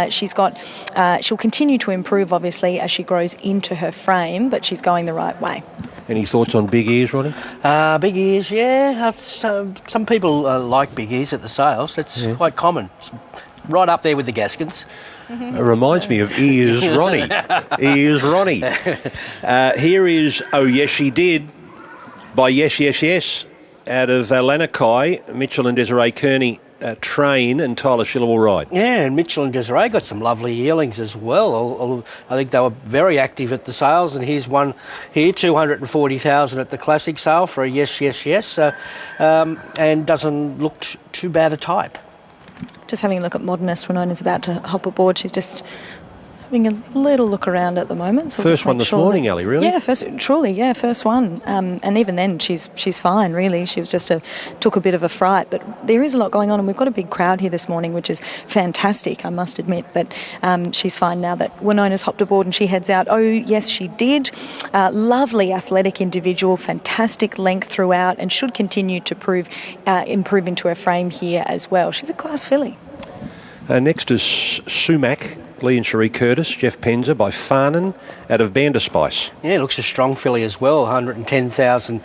She'll continue to improve, obviously, as she grows into her frame, but she's going the right way. Any thoughts on big ears, Ronnie? Big ears, yeah. Some people like big ears at the sales. That's quite common. It's right up there with the Gaskins. It reminds me of Ears Ronnie. Ears Ronnie. Here is Oh Yes She Did by Yes Yes Yes out of Lanakai. Mitchell and Desiree Kearney train, and Tyler Schiller will ride. Yeah, and Mitchell and Desiree got some lovely yearlings as well. I think they were very active at the sales, and here's one here, $240,000 at the classic sale for a Yes Yes Yes, and doesn't look too bad a type. Just having a look at Modernist. Winona's about to hop aboard. She's just having a little look around at the moment. So first one this morning, Ellie, really? Yeah, first one. And even then, she's fine, really. She was took a bit of a fright. But there is a lot going on, and we've got a big crowd here this morning, which is fantastic, I must admit. But she's fine now that Winona's hopped aboard and she heads out. Oh, yes, she did. Lovely athletic individual, fantastic length throughout, and should continue to improve into her frame here as well. She's a class filly. Next is Sumac. Lee and Cherie Curtis, Jeff Penzer by Farnan out of Banderspice. Yeah, looks a strong filly as well, 110,000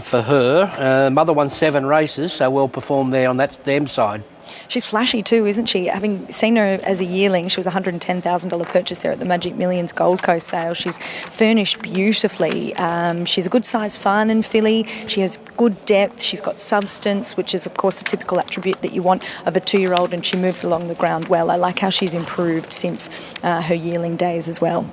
for her. Mother won 7 races, so well performed there on that dam side. She's flashy too, isn't she? Having seen her as a yearling, she was a $110,000 purchase there at the Magic Millions Gold Coast sale. She's furnished beautifully. She's a good size Farnan filly. She has good depth. She's got substance, which is of course a typical attribute that you want of a 2-year-old, and she moves along the ground well. I like how she's improved since her yearling days as well.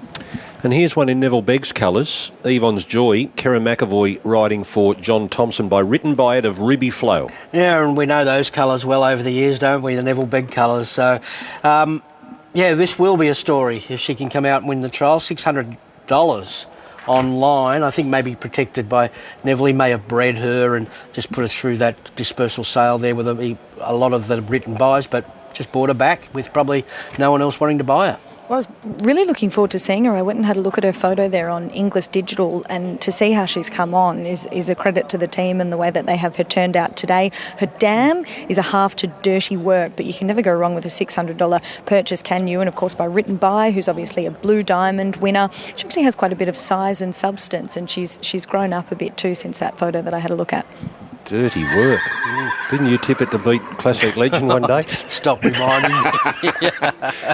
And here's one in Neville Begg's colours, Yvonne's Joy, Kerra McAvoy riding for John Thompson by Written By It of Ruby Flow. Yeah, and we know those colours well over the years, don't we, the Neville Begg colours. So, this will be a story if she can come out and win the trial. $600 online. I think maybe protected by Neville. He may have bred her and just put her through that dispersal sale there with a lot of the written buys, but just bought her back with probably no one else wanting to buy her. Well, I was really looking forward to seeing her. I went and had a look at her photo there on English Digital, and to see how she's come on is a credit to the team and the way that they have her turned out today. Her dam is a half to dirty work, but you can never go wrong with a $600 purchase, can you? And of course by Written By, who's obviously a Blue Diamond winner. She actually has quite a bit of size and substance, and she's grown up a bit too since that photo that I had a look at. Dirty work. Didn't you tip it to beat Classic Legend one day? Stop reminding me.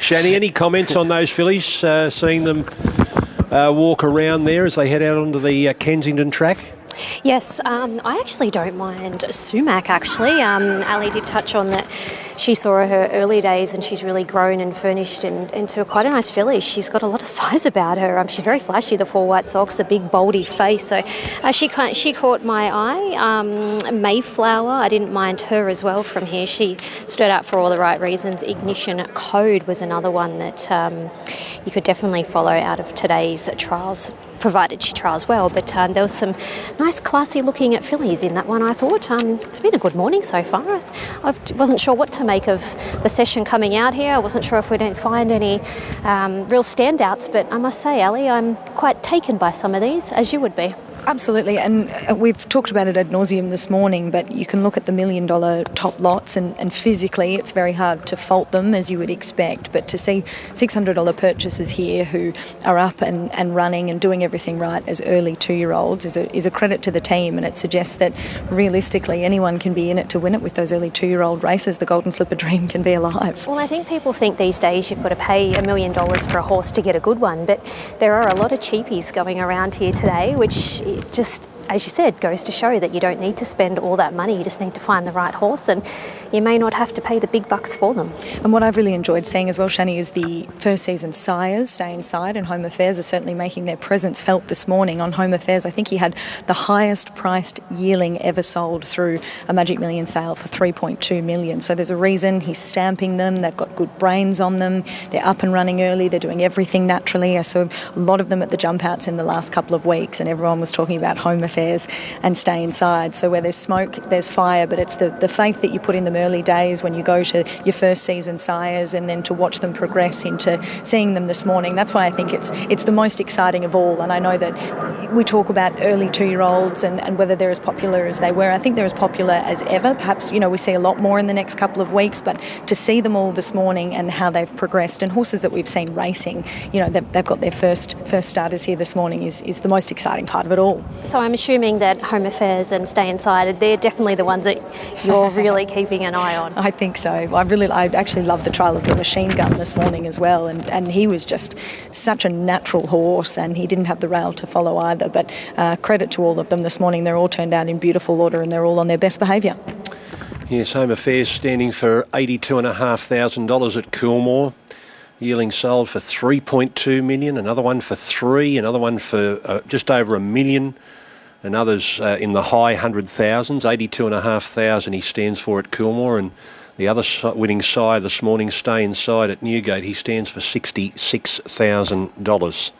Shani, any comments on those fillies, seeing them walk around there as they head out onto the Kensington track? Yes, I actually don't mind Sumac, actually. Ali did touch on that. She saw her early days and she's really grown and furnished into quite a nice filly. She's got a lot of size about her. She's very flashy, the 4 white socks, the big boldy face. So she caught my eye. Mayflower, I didn't mind her as well from here. She stood out for all the right reasons. Ignition Code was another one that you could definitely follow out of today's trials, provided she trials well. But there was some nice classy looking at fillies in that one, I thought. It's been a good morning so far. I wasn't sure what to make of the session coming out here. I wasn't sure if we didn't find any real standouts, but I must say, Ali, I'm quite taken by some of these, as you would be. Absolutely, and we've talked about it ad nauseum this morning, but you can look at the $1 million top lots and physically it's very hard to fault them, as you would expect, but to see $600 purchases here who are up and running and doing everything right as early 2-year-olds is a credit to the team, and it suggests that realistically anyone can be in it to win it with those early 2-year-old races. The Golden Slipper dream can be alive. Well, I think people think these days you've got to pay $1 million for a horse to get a good one, but there are a lot of cheapies going around here today, which just, as you said, goes to show that you don't need to spend all that money. You just need to find the right horse, and you may not have to pay the big bucks for them. And what I've really enjoyed seeing as well, Shani, is the first season sires Stay Inside and Home Affairs are certainly making their presence felt this morning. On Home Affairs, I think he had the highest priced yearling ever sold through a Magic Million sale for $3.2 million. So there's a reason he's stamping them. They've got good brains on them. They're up and running early. They're doing everything naturally. I saw a lot of them at the jump outs in the last couple of weeks, and everyone was talking about Home Affairs and Stay Inside. So where there's smoke, there's fire, but it's the faith that you put in them early days when you go to your first season sires, and then to watch them progress into seeing them this morning. That's why I think it's the most exciting of all. And I know that we talk about early 2-year-olds and whether they're as popular as they were. I think they're as popular as ever. Perhaps, we see a lot more in the next couple of weeks, but to see them all this morning and how they've progressed, and horses that we've seen racing, they've got their first starters here this morning is the most exciting part of it all. So I'm assuming that Home Affairs and Stay Inside, they're definitely the ones that you're really keeping an eye on. I think so. I actually loved the trial of the Machine Gun this morning as well, and he was just such a natural horse, and he didn't have the rail to follow either, but credit to all of them this morning. They're all turned out in beautiful order and they're all on their best behaviour. Yes, Home Affairs standing for $82,500 at Coolmore. Yearling sold for $3.2 million, another one for $3 million, another one for just over $1 million, and others in the high 100,000s. $82,500 he stands for at Coolmore, and the other winning sire this morning, Stay Inside at Newgate, he stands for $66,000.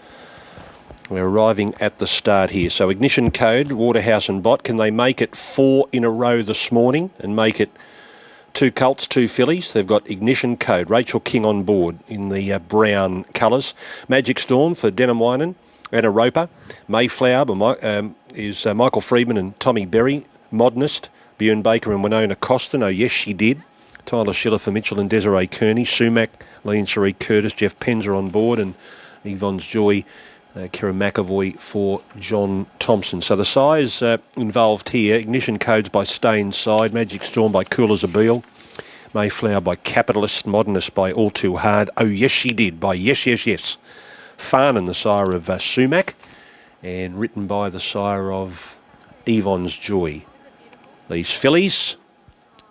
We're arriving at the start here. So Ignition Code, Waterhouse and Bott, can they make it 4 in a row this morning and make it 2 Colts, 2 Fillies? They've got Ignition Code, Rachel King on board in the brown colours. Magic Storm for Denham Winan, Anna Roper. Mayflower is Michael Freedman and Tommy Berry. Modernist, Bjorn Baker and Winona Costin. Oh, yes, she did. Tyler Schiller for Mitchell and Desiree Kearney. Sumac, Lee and Cherie Curtis, Jeff Penzer on board, and Yvonne's Joy, Kira McAvoy for John Thompson. So the size involved here: Ignition Codes by Stay Inside, Magic Storm by Cool as a Beal, Mayflower by Capitalist, Modernist by All Too Hard, Oh Yes She Did by Yes Yes Yes, Farnan, the sire of Sumac, and written by the sire of Yvonne's Joy. These fillies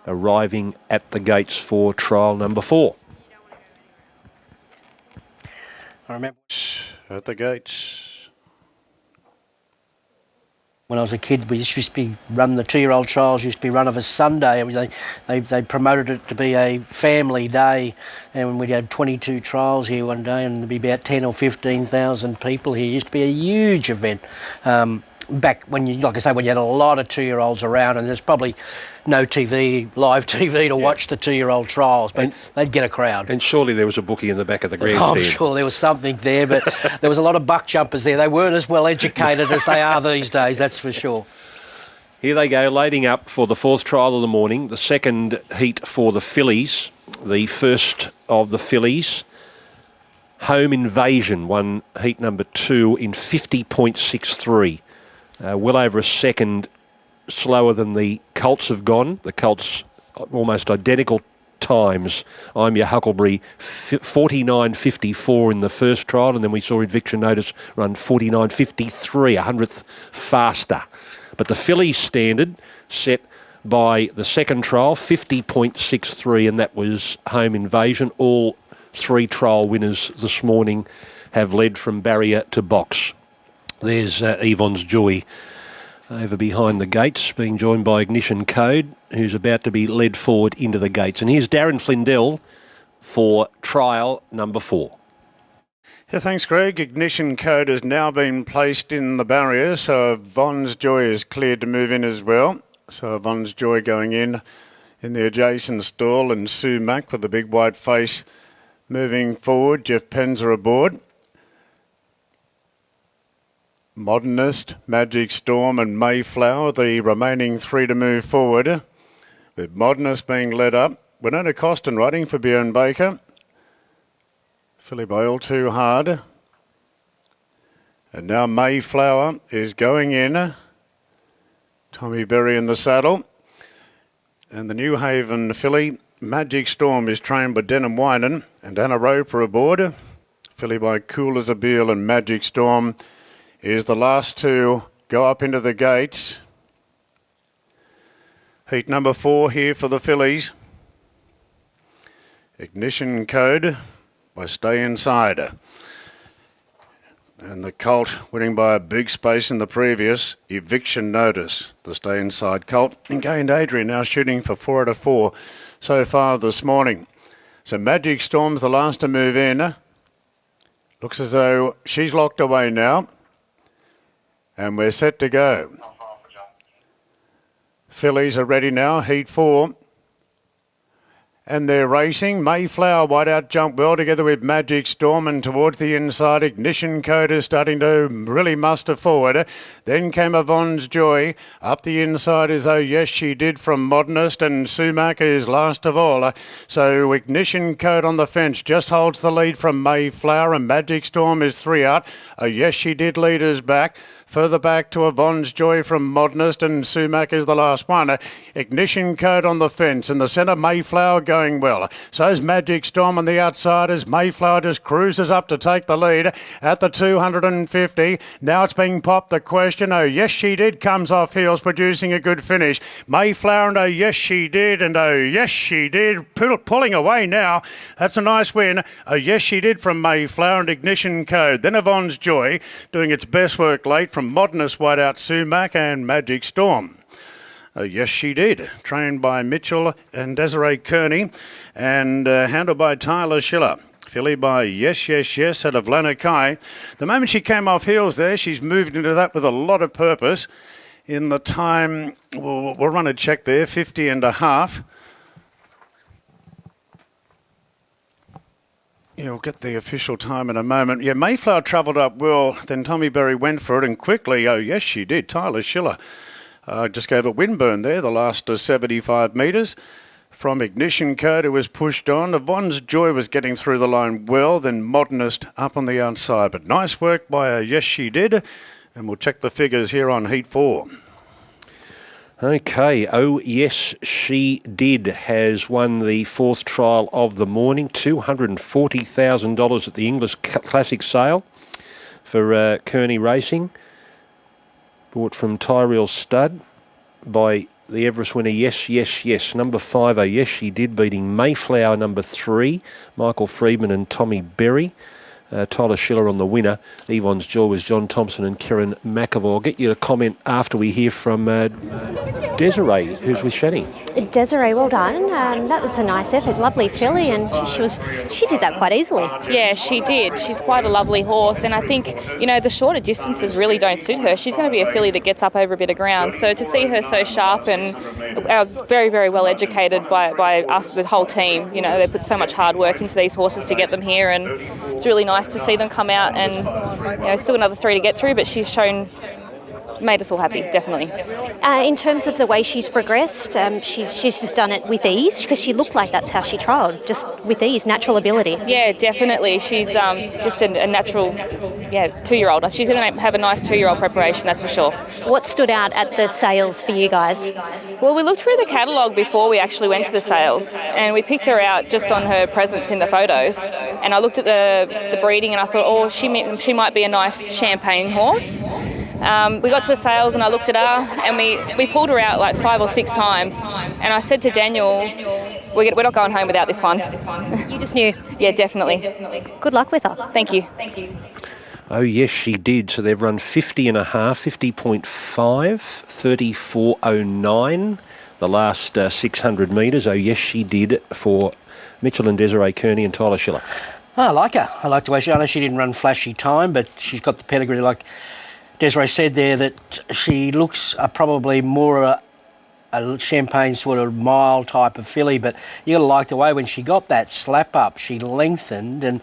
arriving at the gates for trial number 4. I remember At the gates. when I was a kid, we used to be run, the 2-year-old trials used to be run of a Sunday, and they promoted it to be a family day, and we'd have 22 trials here one day, and there'd be about 10 or 15,000 people here. It used to be a huge event. Back when you, like I say, when you had a lot of 2-year-olds around, and there's probably no live TV to watch the 2-year-old trials, but they'd get a crowd. And surely there was a bookie in the back of the grandstand. I'm sure there was something there, but there was a lot of buck jumpers there. They weren't as well educated as they are these days, that's for sure. Here they go, lading up for the 4th trial of the morning, the second heat for the fillies, the first of the fillies. Home Invasion won heat number 2 in 50.63. Well over a second slower than the Colts have gone. The Colts almost identical times. I'm Your Huckleberry 49.54 in the first trial, and then we saw Eviction Notice run 49.53, 100th faster. But the Fillies standard set by the second trial, 50.63, and that was Home Invasion. All 3 trial winners this morning have led from barrier to box. There's Yvonne's Joy over behind the gates, being joined by Ignition Code, who's about to be led forward into the gates. And here's Darren Flindell for trial number 4. Yeah, thanks, Greg. Ignition Code has now been placed in the barrier, so Yvonne's Joy is cleared to move in as well. So Yvonne's Joy going in the adjacent stall, and Sue Mack with the big white face moving forward. Jeff Penzer aboard. Modernist, Magic Storm and Mayflower, the remaining 3 to move forward, with Modernist being led up. Winona Costin riding for Bjorn Baker. Filly by All Too Hard. And now Mayflower is going in. Tommy Berry in the saddle. And the New Haven filly, Magic Storm, is trained by Denham Winan and Anna Roper aboard. Filly by Cool as a Beal and Magic Storm is the last to go up into the gates. Heat number 4 here for the fillies. Ignition Code by Stay Inside. And the Colt winning by a big space in the previous. Eviction Notice, the Stay Inside Colt. And Gained Adrian now shooting for 4 out of 4 so far this morning. So Magic Storm's the last to move in. Looks as though she's locked away now. And we're set to go. Fillies are ready now, heat 4. And they're racing. Mayflower wide out jump well together with Magic Storm, and towards the inside Ignition Code is starting to really muster forward. Then came Yvonne's Joy. Up the inside is Oh Yes She Did from Modernist, and Sumac is last of all. So Ignition Code on the fence just holds the lead from Mayflower, and Magic Storm is 3 out. Oh Yes She Did leaders back. Further back to Yvonne's Joy from Modernist, and Sumac is the last one. Ignition Code on the fence. In the centre, Mayflower going well. So's Magic Storm on the outside as Mayflower just cruises up to take the lead at the 250. Now it's being popped. The question, Oh Yes She Did, comes off heels, producing a good finish. Mayflower and Oh Yes She Did, and Oh Yes She Did pulling away now. That's a nice win. Oh Yes She Did from Mayflower and Ignition Code. Then Yvonne's Joy doing its best work late from Modernist wide out Sumac and Magic Storm. Yes, She Did. Trained by Mitchell and Desiree Kearney, and handled by Tyler Schiller. Filly by Yes, Yes, Yes out of Lanakai. The moment she came off heels there, she's moved into that with a lot of purpose. In the time, we'll run a check there, 50 and a half. Yeah, we'll get the official time in a moment. Yeah, Mayflower travelled up well, then Tommy Berry went for it, and quickly, Oh Yes She Did, Tyler Schiller just gave a windburn there, the last 75 metres. from Ignition Code, who was pushed on. Yvonne's Joy was getting through the line well, then Modernist up on the outside. But nice work by her, Yes She Did. And we'll check the figures here on Heat 4. Okay, Oh Yes She Did has won the fourth trial of the morning, $240,000 at the English Classic sale for Kearney Racing. Bought from Tyrrell Stud by the Everest winner, Yes, Yes, Yes. Number 5, Oh Yes She Did, beating Mayflower, number 3, Michael Friedman and Tommy Berry. Tyler Schiller on the winner. Yvonne's Joy was John Thompson and Kieran McAvoy. I'll get you to comment after we hear from Desiree, who's with Shani. Desiree, well done. That was a nice effort. Lovely filly, and she did that quite easily. Yeah, she did. She's quite a lovely horse, and I think, you know, the shorter distances really don't suit her. She's going to be a filly that gets up over a bit of ground. So to see her so sharp and very, very well educated by us, the whole team, you know, they put so much hard work into these horses to get them here, and it's really nice to see them come out, and you know, still another 3 to get through, but she's made us all happy, definitely. In terms of the way she's progressed, she's just done it with ease, because she looked like that's how she trialled, just with ease, natural ability. Yeah, definitely. She's just a natural, 2-year-old. She's going to have a nice 2-year-old preparation, that's for sure. What stood out at the sales for you guys? Well, we looked through the catalogue before we actually went to the sales, and we picked her out just on her presence in the photos. And I looked at the breeding, and I thought, oh, she might be a nice champagne horse. We got to the sales and I looked at her, and we pulled her out like 5 or 6 times, and I said to Daniel, we're not going home without this one. You just knew? Yeah, definitely. Good luck with her. Thank you. Oh Yes She Did. So they've run 50.5, 50.5, 34.09 the last 600 metres. Oh Yes She Did for Mitchell and Desiree Kearney and Tyler Schiller. I like her. I like the way I know she didn't run flashy time, but she's got the pedigree, like Desiree said there, that she looks probably more a champagne sort of mild type of filly, but you got to like the way when she got that slap up, she lengthened, and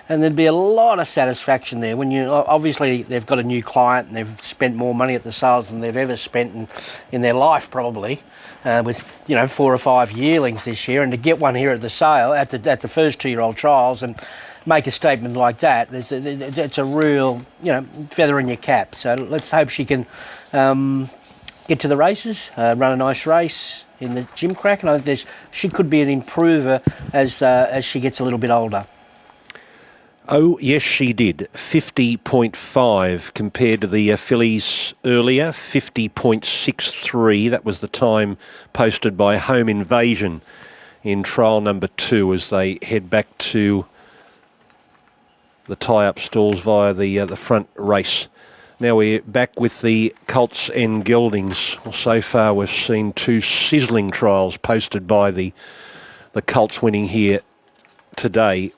there'd be a lot of satisfaction there when you obviously they've got a new client and they've spent more money at the sales than they've ever spent in their life probably, with 4 or 5 yearlings this year, and to get one here at the sale at the first 2-year-old trials and make a statement like that, it's a real feather in your cap. So let's hope she can get to the races, run a nice race in the Gimcrack, and I think she could be an improver as she gets a little bit older. Oh Yes She Did, 50.5 compared to the Fillies earlier, 50.63. That was the time posted by Home Invasion in trial number 2 as they head back to the tie-up stalls via the front race. Now we're back with the Colts and geldings. Well, so far we've seen 2 sizzling trials posted by the Colts winning here today.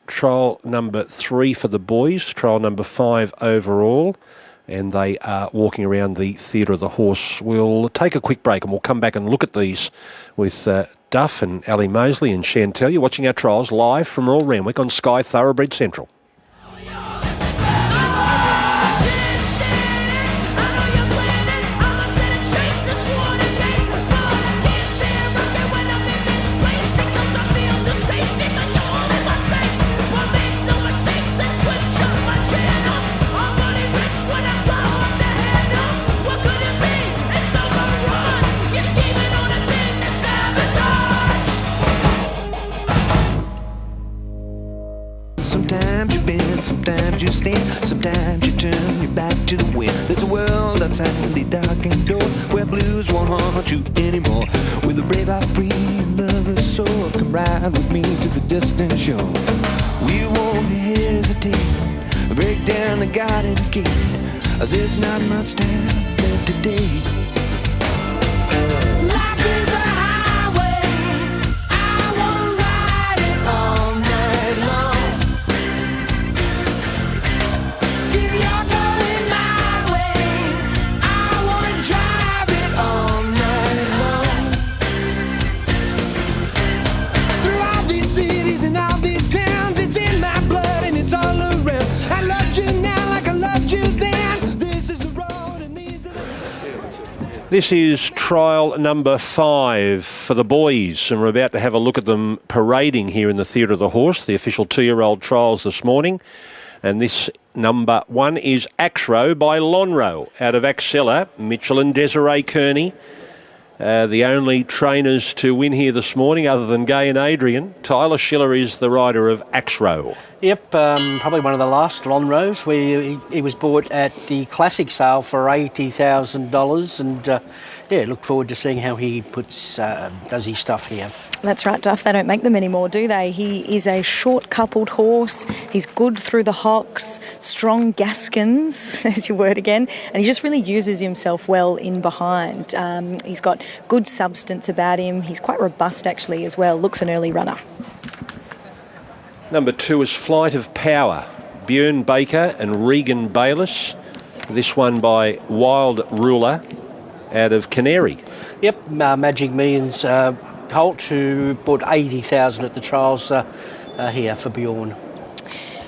Trial number 3 for the boys, trial number 5 overall, and they are walking around the Theatre of the Horse. We'll take a quick break and we'll come back and look at these with Duff and Ali Mosley and Chantelle. You're watching our trials live from Royal Randwick on Sky Thoroughbred Central. Sometimes you bend, sometimes you stand, sometimes you turn your back to the wind. There's a world outside the darkened door where blues won't haunt you anymore. With a brave heart free and lover's soul, come ride with me to the distant shore. We won't hesitate, break down the garden gate. There's not much time left today. Life is a highway, I wanna ride it all night long. If you're going my way, I wanna drive it all night long. Through all these cities and all these towns, it's in my blood and it's all around. I loved you now like I loved you then. This is the road and these are the... This is trial number 5 for the boys, and we're about to have a look at them parading here in the Theatre of the Horse, the official 2-year-old trials this morning. And this number 1 is Axrow by Lonro out of Axella, Mitchell and Desiree Kearney. The only trainers to win here this morning other than Gay and Adrian. Tyler Schiller is the rider of Axrow. Yep, probably one of the last Lonros where he was bought at the classic sale for $80,000 and look forward to seeing how he does his stuff here. That's right, Duff. They don't make them anymore, do they? He is a short-coupled horse. He's good through the hocks, strong Gaskins, as your word again, and he just really uses himself well in behind. He's got good substance about him. He's quite robust, actually, as well. Looks an early runner. Number 2 is Flight of Power, Björn Baker and Regan Bayliss. This one by Wild Ruler out of Canary. Yep, Magic Millions colt who bought $80,000 at the trials here for Bjorn.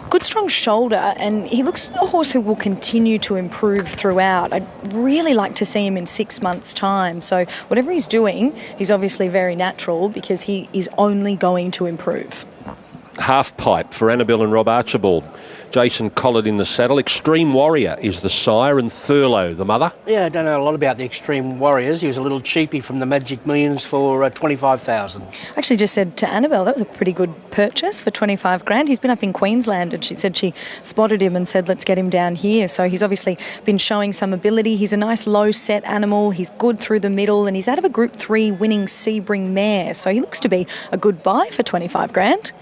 Good strong shoulder, and he looks a horse who will continue to improve throughout. I'd really like to see him in 6 months' time. So whatever he's doing, he's obviously very natural because he is only going to improve. Half Pipe for Annabelle and Rob Archibald. Jason Collard in the saddle. Extreme Warrior is the sire and Thurlow the mother. Yeah, I don't know a lot about the Extreme Warriors. He was a little cheapy from the Magic Millions for $25,000. I actually just said to Annabelle that was a pretty good purchase for $25,000. He's been up in Queensland and she said she spotted him and said let's get him down here. So he's obviously been showing some ability. He's a nice low set animal. He's good through the middle and he's out of a Group 3 winning Sebring mare. So he looks to be a good buy for $25,000.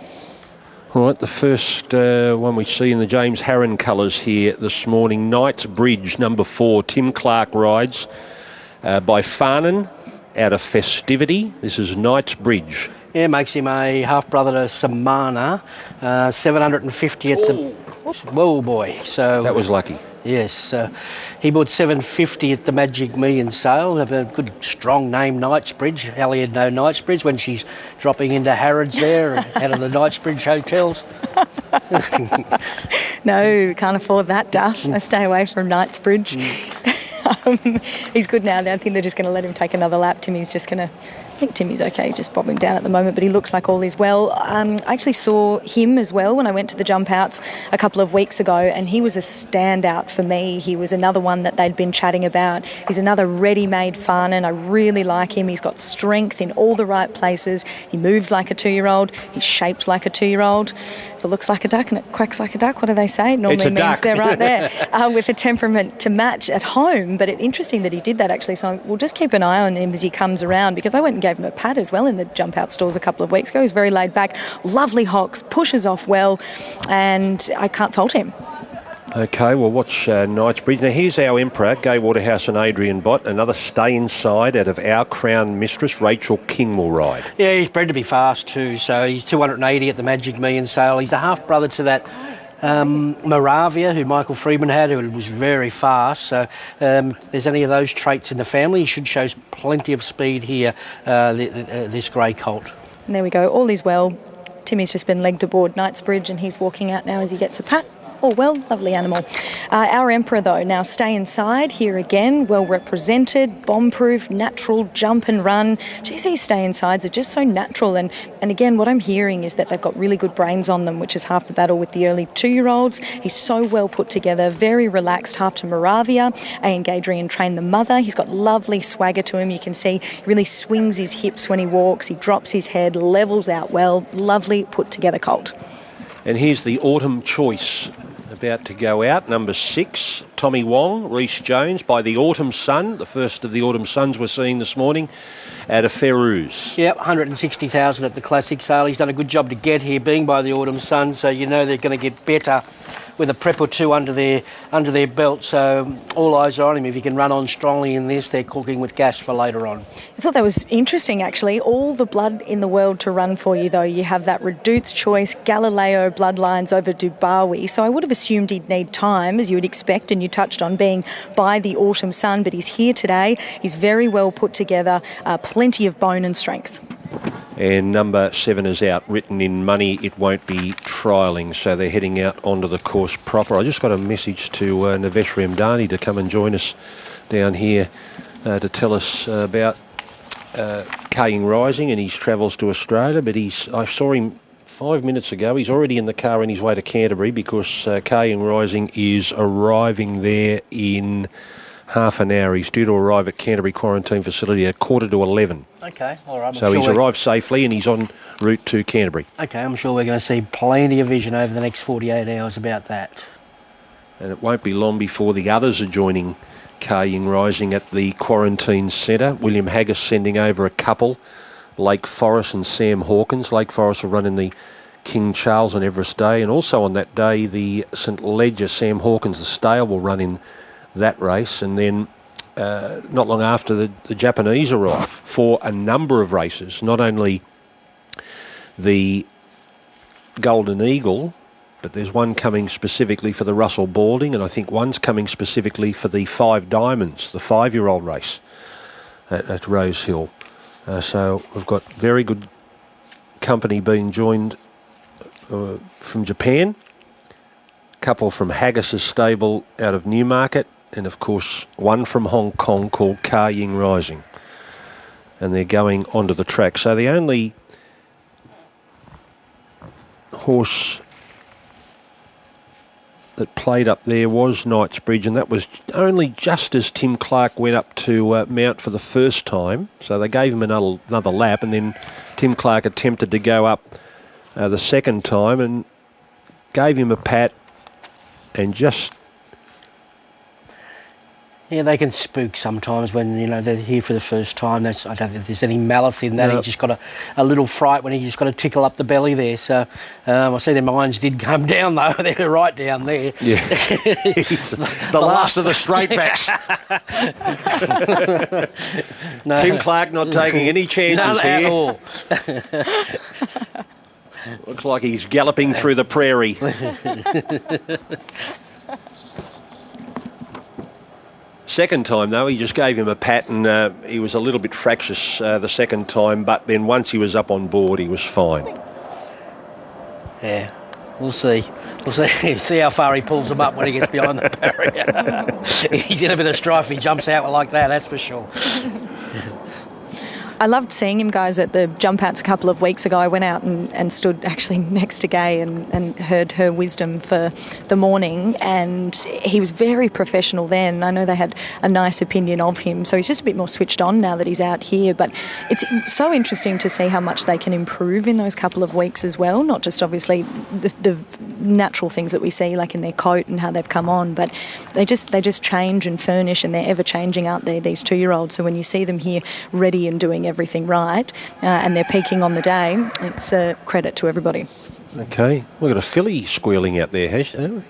All right, the first one we see in the James Harron colours here this morning, Knight's Bridge, number 4, Tim Clark rides by Farnan out of Festivity. This is Knight's Bridge. Yeah, makes him a half-brother to Samana, 750 at the... Whoa, boy. So that was lucky. Yes, he bought $750 at the Magic Millions sale. Have a good, strong name, Knightsbridge. Elliot know Knightsbridge when she's dropping into Harrods there out of the Knightsbridge hotels. No, can't afford that, Duff. I stay away from Knightsbridge. He's good now. I think they're just going to let him take another lap. Timmy's just going to... I think Timmy's okay. He's just bobbing down at the moment, but he looks like all is well. I actually saw him as well when I went to the jump outs a couple of weeks ago, and he was a standout for me. He was another one that they'd been chatting about. He's another ready-made Farnan. I really like him. He's got strength in all the right places. He moves like a 2-year-old. He's shaped like a 2-year-old. If it looks like a duck and it quacks like a duck, what do they say? It normally means they're right there with a temperament to match at home. But it's interesting that he did that, actually. So we'll just keep an eye on him as he comes around, because I went and gave him a pat as well in the jump out stalls a couple of weeks ago. He's very laid back, lovely hocks, pushes off well, and I can't fault him. Okay, well, watch Knightsbridge. Now, here's our Emperor, Gay Waterhouse and Adrian Bott. Another stay inside out of Our Crown Mistress, Rachel King will ride. Yeah, he's bred to be fast too, so he's 280 at the Magic Millions sale. He's a half-brother to that Moravia, who Michael Freeman had, who was very fast. So there's any of those traits in the family. He should show plenty of speed here, this grey colt. And there we go. All is well. Timmy's just been legged aboard Knightsbridge and he's walking out now as he gets a pat. Oh, well, lovely animal. Our Emperor, though, now stay inside here again, well represented, bomb-proof, natural, jump and run. Geez, these stay insides are just so natural. And again, what I'm hearing is that they've got really good brains on them, which is half the battle with the early 2-year-olds. He's so well put together, very relaxed, half to Moravia. Ian Gadrian trained the mother. He's got lovely swagger to him. You can see he really swings his hips when he walks. He drops his head, levels out well. Lovely put together colt. And here's the autumn choice about to go out. Number 6, Tommy Wong, Rhys Jones by the Autumn Sun, the first of the Autumn Suns we're seeing this morning, out of Ferrous. Yep, $160,000 at the classic sale. He's done a good job to get here, being by the Autumn Sun, so you know they're going to get better with a prep or two under their belt. So all eyes are on him. If he can run on strongly in this, they're cooking with gas for later on. I thought that was interesting, actually. All the blood in the world to run for you, though. You have that Redute's Choice, Galileo bloodlines over Dubawi. So I would have assumed he'd need time, as you would expect, and you touched on being by the Autumn Sun, but he's here today. He's very well put together, plenty of bone and strength. And number 7 is out, written in money. It won't be trialling, so they're heading out onto the course proper. I just got a message to Navesh Ramdani to come and join us down here to tell us about Kaying Rising and his travels to Australia. But I saw him 5 minutes ago. He's already in the car on his way to Canterbury because Kaying Rising is arriving there in half an hour. He's due to arrive at Canterbury Quarantine Facility at 11:15. Okay, all right. So he's arrived safely and he's en route to Canterbury. Okay, I'm sure we're going to see plenty of vision over the next 48 hours about that. And it won't be long before the others are joining Kaying Rising at the quarantine centre. William Haggis sending over a couple, Lake Forest and Sam Hawkins. Lake Forest will run in the King Charles and Everest Day, and also on that day the St Ledger, Sam Hawkins, the Stale, will run in that race. And then not long after, the Japanese arrive for a number of races, not only the Golden Eagle, but there's one coming specifically for the Russell Balding, and I think one's coming specifically for the Five Diamonds, the 5-year-old race at Rose Hill. So we've got very good company being joined from Japan, a couple from Haggis's stable out of Newmarket, and of course one from Hong Kong called Kaying Rising. And they're going onto the track. So the only horse that played up there was Knightsbridge, and that was only just as Tim Clark went up to mount for the first time. So they gave him another lap, and then Tim Clark attempted to go up the second time and gave him a pat and just... Yeah, they can spook sometimes when, they're here for the first time. I don't think there's any malice in that. No. He just got a little fright when he just got to tickle up the belly there. So I see their minds did come down, though. They're right down there. Yeah. He's the last of the straight backs. No. Tim Clark not taking any chances here. At all. Looks like he's galloping through the prairie. Second time, though, he just gave him a pat, and he was a little bit fractious the second time, but then once he was up on board, he was fine. Yeah, we'll see. We'll see how far he pulls them up when he gets behind the barrier. He's in a bit of strife. He jumps out like that, that's for sure. I loved seeing him, guys, at the jump outs a couple of weeks ago. I went out and stood actually next to Gay and heard her wisdom for the morning, and he was very professional then. I know they had a nice opinion of him, so he's just a bit more switched on now that he's out here. But it's so interesting to see how much they can improve in those couple of weeks as well, not just obviously the natural things that we see, like in their coat and how they've come on, but they just change and furnish, and they're ever changing, aren't they, these 2-year-olds? So when you see them here ready and doing everything right, and they're peaking on the day, it's a credit to everybody. Okay, we've got a filly squealing out there, haven't we?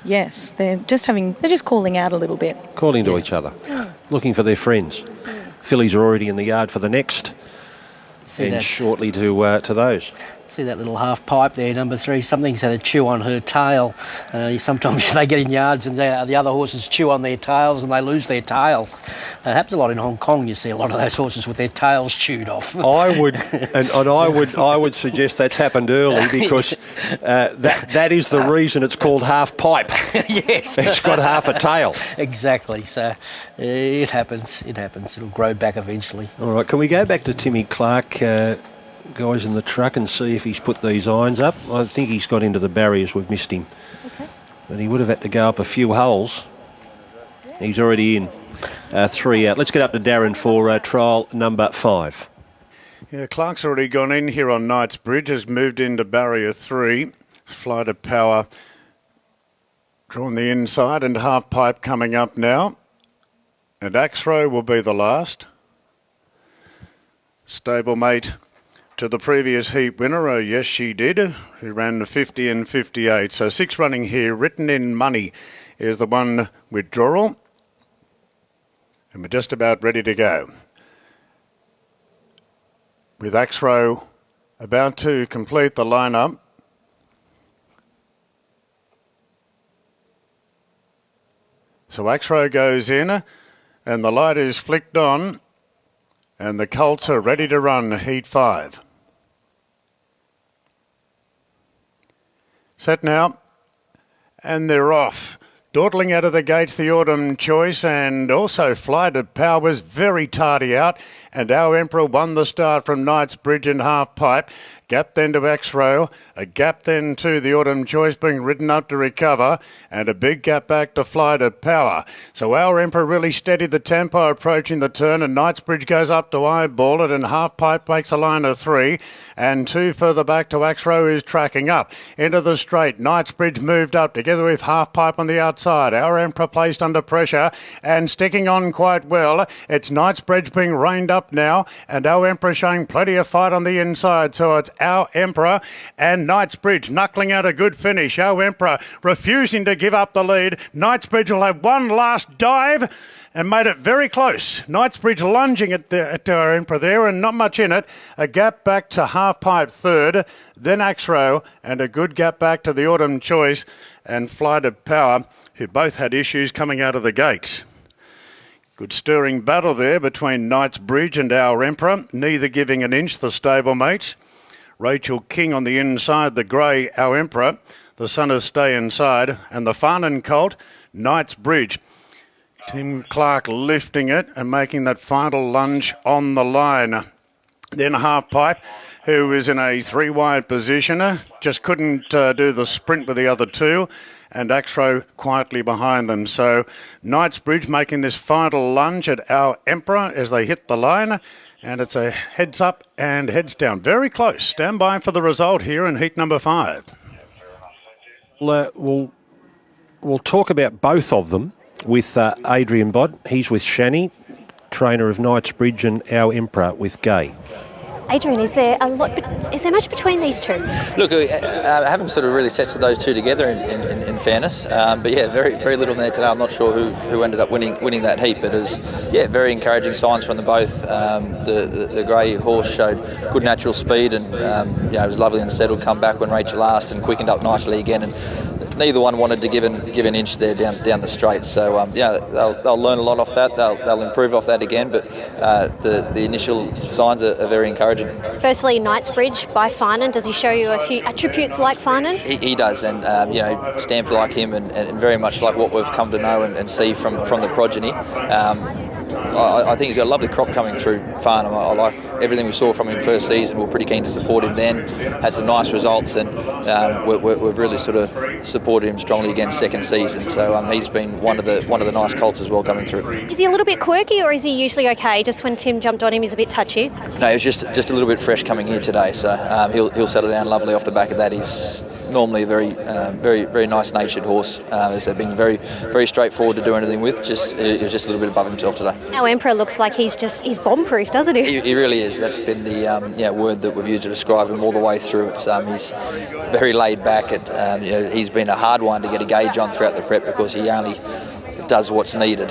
Yes, they're just calling out a little bit. Calling to each other, looking for their friends. Fillies are already in the yard for the next, and shortly to those. See that little half pipe there, number 3. Something's had a chew on her tail. Sometimes they get in yards and the other horses chew on their tails and they lose their tails. It happens a lot in Hong Kong. You see a lot of those horses with their tails chewed off. I would suggest that's happened early because that is the reason it's called half pipe. Yes, it's got half a tail. Exactly. So it happens. It'll grow back eventually. All right. Can we go back to Timmy Clark? Guys in the truck, and see if he's put these irons up. I think he's got into the barriers. We've missed him. Okay. But he would have had to go up a few holes. He's already in. 3 out. Let's get up to Darren for trial number 5. Yeah, Clark's already gone in here on Knightsbridge, has moved into barrier 3. Flight of Power drawn the inside, and half pipe coming up now. And Axrow will be the last. Stablemate to the previous heat winner, oh yes she did, who ran the 50 and 58. So 6 running here, Written in Money is the one withdrawal. And we're just about ready to go. With Axrow about to complete the lineup. So Axrow goes in and the light is flicked on and the Colts are ready to run heat 5. Set now, and they're off Dawdling out of the gates, the Autumn Choice, and also Flight of Power was very tardy out. And Our Emperor won the start from Knightsbridge and Half Pipe. Gap then to X-Row, a gap then to the Autumn Choice being ridden up to recover, and a big gap back to Flight of Power. So Our Emperor really steadied the tempo approaching the turn, and Knightsbridge goes up to eyeball it, and Half Pipe makes a line of 3, and 2 further back to X-Row, who's tracking up. Into the straight, Knightsbridge moved up together with Half Pipe on the outside. Our Emperor placed under pressure and sticking on quite well. It's Knightsbridge being reined up now, and Our Emperor showing plenty of fight on the inside, so it's Our Emperor and Knightsbridge knuckling out a good finish. Our Emperor refusing to give up the lead. Knightsbridge will have one last dive and made it very close. Knightsbridge lunging at Our Emperor there, and not much in it. A gap back to Half Pipe third, then X-Row, and a good gap back to the Autumn Choice and Flight of Power, who both had issues coming out of the gates. Good stirring battle there between Knightsbridge and Our Emperor, neither giving an inch, the stablemates. Rachel King on the inside, the grey Our Emperor, the son of Stay Inside, and the Farnan colt, Knightsbridge. Tim Clark lifting it and making that final lunge on the line. Then Half Pipe, who is in a 3-wide position, just couldn't do the sprint with the other two, and X-Row quietly behind them. So Knightsbridge making this final lunge at Our Emperor as they hit the line, and it's a heads up and heads down. Very close. Stand by for the result here in heat number 5. We'll talk about both of them with Adrian Bod. He's with Shani, trainer of Knightsbridge, and Our Emperor with Gay. Adrian, is there much between these two? Look, I haven't sort of really tested those two together in fairness, but yeah, very little there today. I'm not sure who ended up winning that heat, but it was very encouraging signs from them both. The grey horse showed good natural speed, and it was lovely and settled. Come back when Rachel asked and quickened up nicely again, and neither one wanted to give an inch there down the straight. So they'll learn a lot off that. They'll improve off that again, but the initial signs are very encouraging. Firstly, Knightsbridge by Farnan. Does he show you a few attributes like Farnan? He does, and stamped like him, and very much like what we've come to know and see from the progeny. I think he's got a lovely crop coming through Farnham. I like everything we saw from him first season. We're pretty keen to support him then. Had some nice results, and we've really sort of supported him strongly again second season. So he's been one of the nice colts as well coming through. Is he a little bit quirky, or is he usually okay? Just when Tim jumped on him, he's a bit touchy. No, he was just a little bit fresh coming here today. So he'll settle down lovely off the back of that. He's normally a very nice natured horse. As they've been very straightforward to do anything with. He was just a little bit above himself today. Our Emperor looks like he's bomb-proof, doesn't he? He really is. That's been the word that we've used to describe him all the way through. It's he's very laid back. He's been a hard one to get a gauge on throughout the prep because he only does what's needed.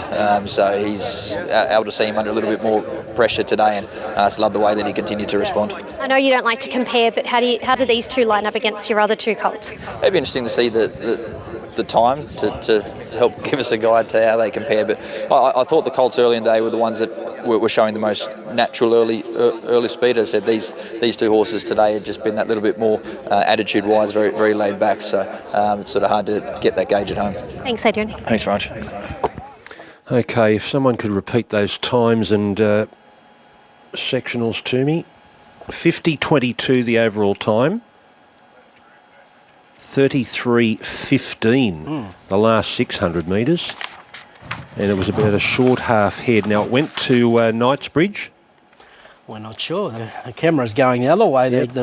So he's able to see him under a little bit more pressure today, and I just love the way that he continued to respond. I know you don't like to compare, but how do these two line up against your other two colts? It'd be interesting to see the time to help give us a guide to how they compare. But I thought the colts early in the day were the ones that were showing the most natural early speed. As I said, these two horses today had just been that little bit more attitude-wise, very laid back. So it's sort of hard to get that gauge at home. Thanks, Adrian. Thanks, Raj. Okay, if someone could repeat those times and sectionals to me. 50.22 the overall time. 33.15 the last 600 metres, and it was about a short half head. Now it went to Knightsbridge. We're not sure. The camera's going the other way. Yep.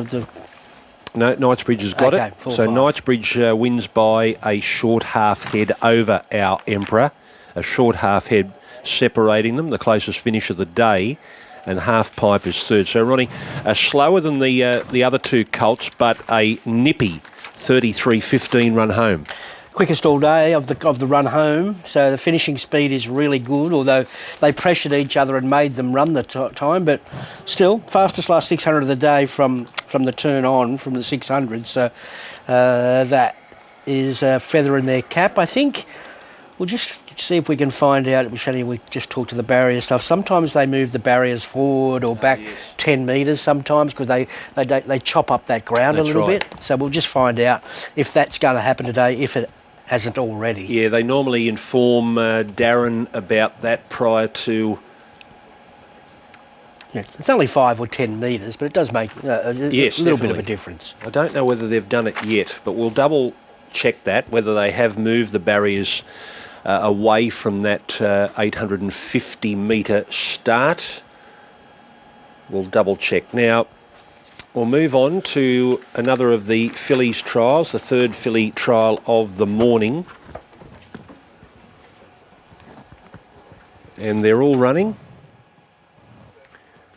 No, Knightsbridge has got it. So 4-5. Knightsbridge wins by a short half head over Our Emperor. A short half head separating them, the closest finish of the day, and Half Pipe is third. So Ronnie, slower than the other two colts, but a nippy 33.15 run home. Quickest all day of the run home, so the finishing speed is really good, although they pressured each other and made them run the time, but still, fastest last 600 of the day from the turn on, from the 600, so that is a feather in their cap. I think we'll just see if we can find out. We just talked to the barrier stuff. Sometimes they move the barriers forward or back 10 metres sometimes because they chop up that ground a little bit. So we'll just find out if that's going to happen today, if it hasn't already. Yeah, they normally inform Darren about that prior to... Yeah, it's only 5 or 10 metres, but it does make a little bit of a difference. I don't know whether they've done it yet, but we'll double check that, whether they have moved the barriers away from that 850 metre start. We'll double check. Now, we'll move on to another of the Fillies trials, the third filly trial of the morning. And they're all running.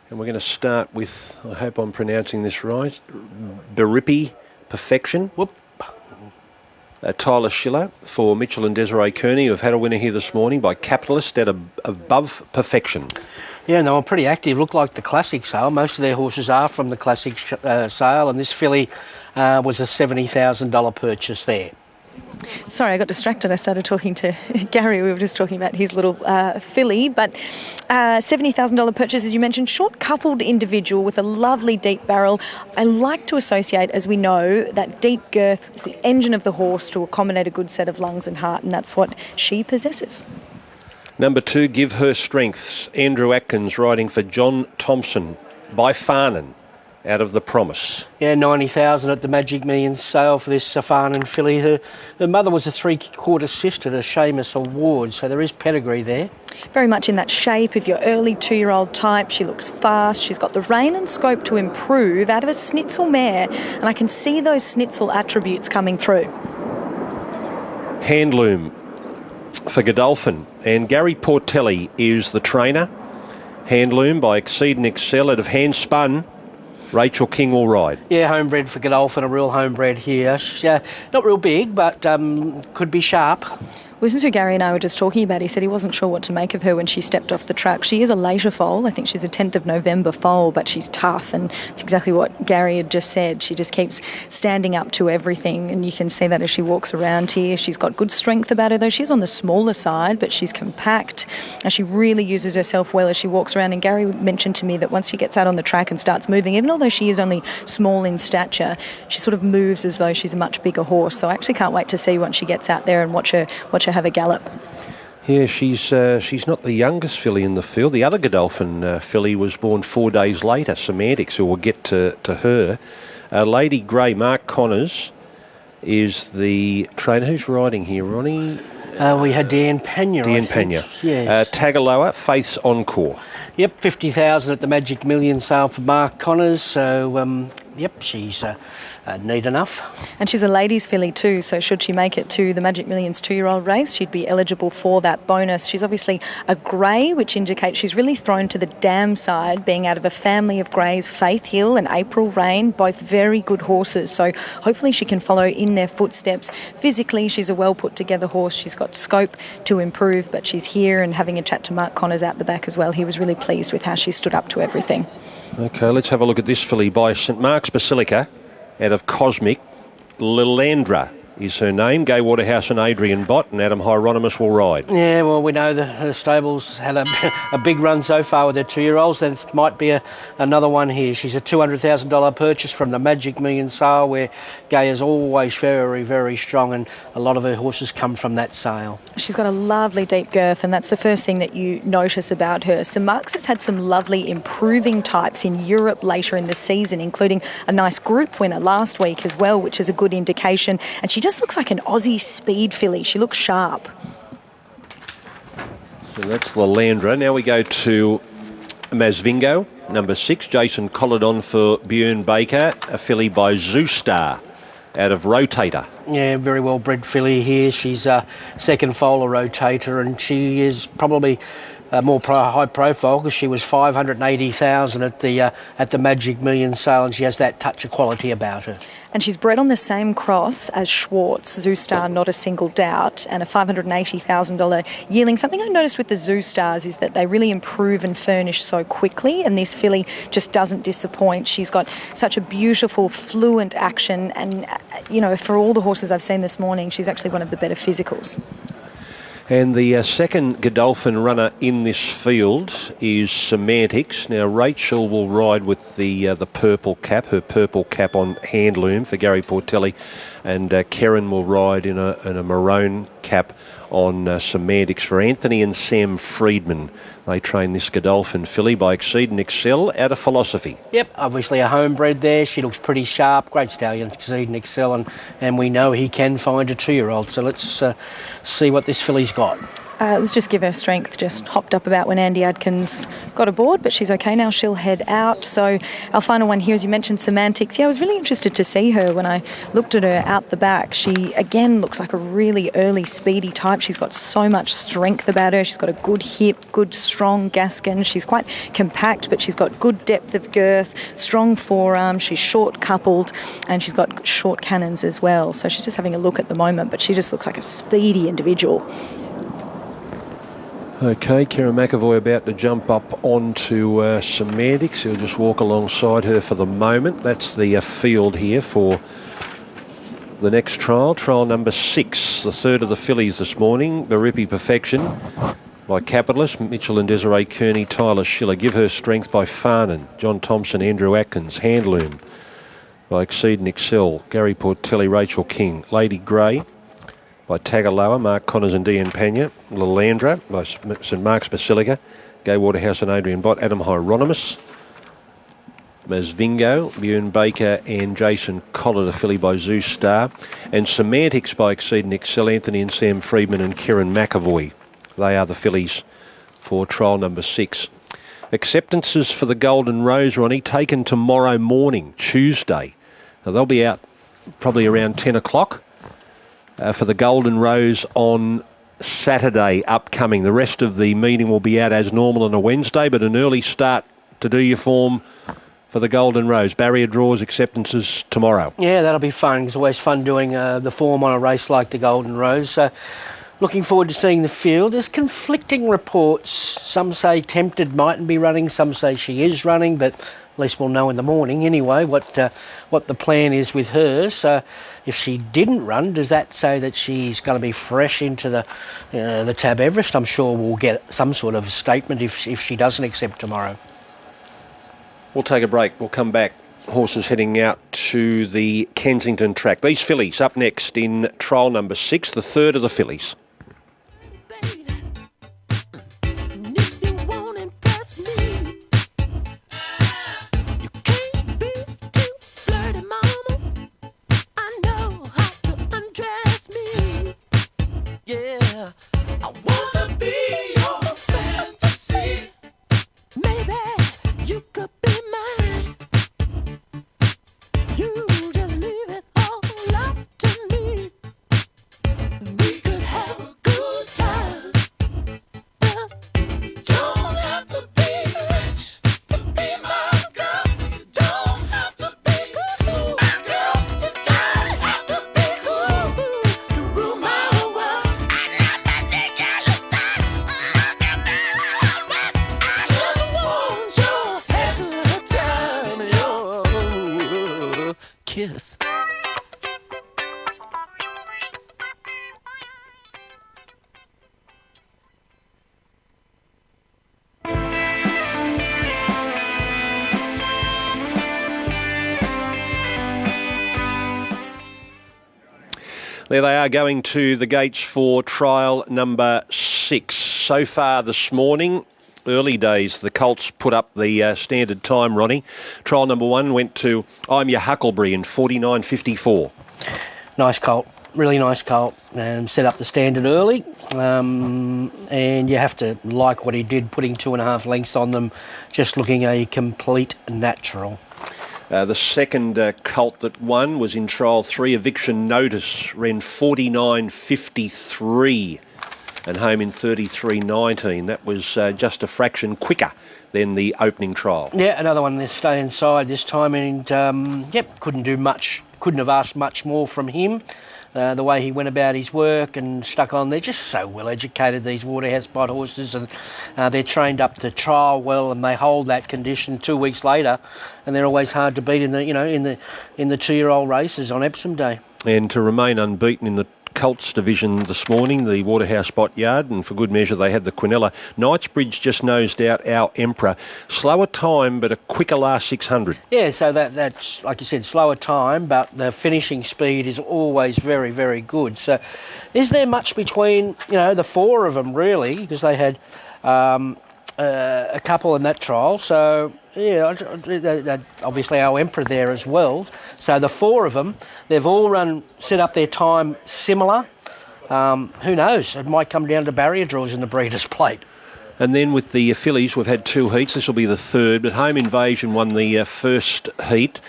And we're going to start with, I hope I'm pronouncing this right, Biripi Perfection. Whoop. Tyler Schiller for Mitchell and Desiree Kearney, who have had a winner here this morning by Capitalist at Above Perfection. Yeah, and they were pretty active. Looked like the Classic sale. Most of their horses are from the Classic sale, and this filly was a $70,000 purchase there. Sorry, I got distracted. I started talking to Gary. We were just talking about his little filly, but $70,000 purchase, as you mentioned, short-coupled individual with a lovely deep barrel. I like to associate, as we know, that deep girth is the engine of the horse to accommodate a good set of lungs and heart, and that's what she possesses. Number 2, Give Her Strengths. Andrew Atkins riding for John Thompson by Farnan out of The Promise. Yeah, $90,000 at the Magic Millions sale for this Farnan filly. Her mother was a 3/4 sister to Seamus Award, so there is pedigree there. Very much in that shape of your early 2-year-old type. She looks fast. She's got the rein and scope to improve out of a Schnitzel mare, and I can see those Schnitzel attributes coming through. Handloom for Godolphin, and Gary Portelli is the trainer. Handloom by Exceed and Excel out of Handspun. Rachel King will ride. Yeah, homebred for Godolphin, a real homebred here. She's, not real big, but could be sharp. Well, this is who Gary and I were just talking about. He said he wasn't sure what to make of her when she stepped off the track. She is a later foal. I think she's a 10th of November foal, but she's tough, and it's exactly what Gary had just said. She just keeps standing up to everything, and you can see that as she walks around here. She's got good strength about her, though. She's on the smaller side, but she's compact, and she really uses herself well as she walks around. And Gary mentioned to me that once she gets out on the track and starts moving, even although she is only small in stature, she sort of moves as though she's a much bigger horse. So I actually can't wait to see once she gets out there and watch her have a gallop. Yeah, she's not the youngest filly in the field. The other Godolphin filly was born 4 days later, Semantics, who we'll get to her. Lady Grey, Mark Connors, is the trainer. Who's riding here, Ronnie? We had Dan Pena. Dan Pena. Yes. Tagaloa, Faith's Encore. Yep, $50,000 at the Magic Million sale for Mark Connors. So, she's neat enough. And she's a ladies' filly too, so should she make it to the Magic Millions 2-year-old race, she'd be eligible for that bonus. She's obviously a grey, which indicates she's really thrown to the dam side, being out of a family of greys, Faith Hill and April Rain, both very good horses. So hopefully she can follow in their footsteps. Physically, she's a well put together horse. She's got scope to improve, but she's here and having a chat to Mark Connors out the back as well. He was really pleased with how she stood up to everything. Okay, let's have a look at this filly by St Mark's Basilica out of Cosmic. Lilandra is her name. Gay Waterhouse and Adrian Bott, and Adam Hieronymus will ride. Yeah, well, we know the stables had a big run so far with their 2-year-olds. There might be another one here. She's a $200,000 purchase from the Magic Million sale, where Gay is always very, very strong, and a lot of her horses come from that sale. She's got a lovely deep girth, and that's the first thing that you notice about her. St Mark's has had some lovely improving types in Europe later in the season, including a nice group winner last week as well, which is a good indication. And she just looks like an Aussie speed filly. She looks sharp. So that's Lilandra. Now we go to Masvingo, number 6. Jason Colladon for Björn Baker, a filly by Zoostar out of Rotator. Yeah, very well bred filly here. She's a second foal, a Rotator, and she is probably more high profile because she was $580,000 at the Magic Million sale, and she has that touch of quality about her. And she's bred on the same cross as Schwartz, Zoostar, not a single doubt, and a $580,000 yearling. Something I noticed with the Zoostars is that they really improve and furnish so quickly, and this filly just doesn't disappoint. She's got such a beautiful, fluent action, and, for all the horses I've seen this morning, she's actually one of the better physicals. And the second Godolphin runner in this field is Semantics. Now, Rachel will ride with the purple cap, her purple cap on Handloom for Gary Portelli, and Karen will ride in a maroon cap on Semantics for Anthony and Sam Friedman. They train this Godolphin filly by Exceed and Excel out of Philosophy. Yep, obviously a homebred there. She looks pretty sharp. Great stallion, Exceed and Excel, and we know he can find a 2-year-old. So let's see what this filly's got. Let's just give her strength. Just hopped up about when Andy Adkins got aboard, but she's okay now. She'll head out. So our final one here, as you mentioned, Semantics. Yeah, I was really interested to see her when I looked at her out the back. She, again, looks like a really early, speedy type. She's got so much strength about her. She's got a good hip, good, strong gaskin. She's quite compact, but she's got good depth of girth, strong forearm. She's short-coupled, and she's got short cannons as well. So she's just having a look at the moment, but she just looks like a speedy individual. Okay, Kieran McAvoy about to jump up onto Semantics. He'll just walk alongside her for the moment. That's the field here for the next trial number 6, the third of the fillies this morning. Barippi Perfection by Capitalist, Mitchell and Desiree Kearney, Tyler Schiller. Give Her Strength by Farnan, John Thompson, Andrew Atkins. Handloom by Exceed and Excel, Gary Portelli, Rachel King. Lady Grey by Tagaloa, Mark Connors and Dean Pena. Lalandra by St Mark's Basilica, Gay Waterhouse and Adrian Bott. Adam Hieronymus, Masvingo, Bjorn Baker and Jason Collett, a filly by Zeus Star. And Semantics by Exceed and Excel, Anthony and Sam Friedman and Kieran McAvoy. They are the fillies for trial number 6. Acceptances for the Golden Rose, Ronnie, taken tomorrow morning, Tuesday. Now they'll be out probably around 10 o'clock. For the Golden Rose on Saturday upcoming. The rest of the meeting will be out as normal on a Wednesday, but an early start to do your form for the Golden Rose. Barrier draws, acceptances tomorrow. Yeah, that'll be fun. It's always fun doing the form on a race like the Golden Rose. Looking forward to seeing the field. There's conflicting reports. Some say Tempted mightn't be running, some say she is running, but at least we'll know in the morning anyway what the plan is with her. So if she didn't run, does that say that she's going to be fresh into the Tab Everest? I'm sure we'll get some sort of statement if she doesn't accept tomorrow. We'll take a break. We'll come back. Horses heading out to the Kensington track. These fillies up next in trial number 6, the third of the fillies. Kiss. There they are going to the gates for trial number 6. So far this morning, early days, the Colts put up the standard time, Ronnie. Trial number 1 went to I'm Your Huckleberry in 49.54. Nice colt, really nice colt. Set up the standard early, and you have to like what he did, putting 2.5 lengths on them, just looking a complete natural. The second colt that won was in trial 3, Eviction Notice, ran 49.53 and home in 33.19. That was just a fraction quicker than the opening trial. Yeah, another one that's stay inside this time, and couldn't do much, couldn't have asked much more from him. The way he went about his work and stuck on, they're just so well educated, these Waterhouse Spot horses, and they're trained up to trial well, and they hold that condition 2 weeks later, and they're always hard to beat in the 2-year-old races on Epsom Day. And to remain unbeaten in the Colts division this morning, the Waterhouse Bot Yard, and for good measure they had the Quinella. Knightsbridge just nosed out Our Emperor. Slower time, but a quicker last 600. Yeah, so that's, like you said, slower time, but the finishing speed is always very, very good. So is there much between, the four of them, really? Because they had a couple in that trial. So, yeah, obviously Our Emperor there as well. So the four of them, they've all set up their time similar. Who knows? It might come down to barrier draws in the Breeders' Plate. And then with the Fillies, we've had 2 heats. This will be the third, but Home Invasion won the first heat,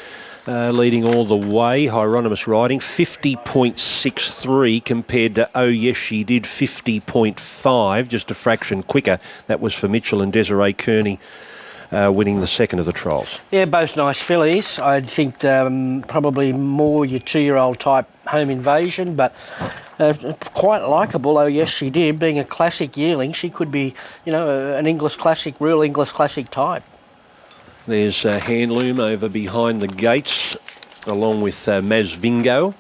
leading all the way. Hieronymus riding 50.63 compared to Oh Yes She Did 50.5, just a fraction quicker. That was for Mitchell and Desiree Kearney. Winning the second of the trials. Yeah, both nice fillies. I think probably more your 2-year-old type Home Invasion, but quite likeable. Oh Yes She Did, being a classic yearling, she could be, an English classic, real English classic type. There's Handloom over behind the gates, along with Masvingo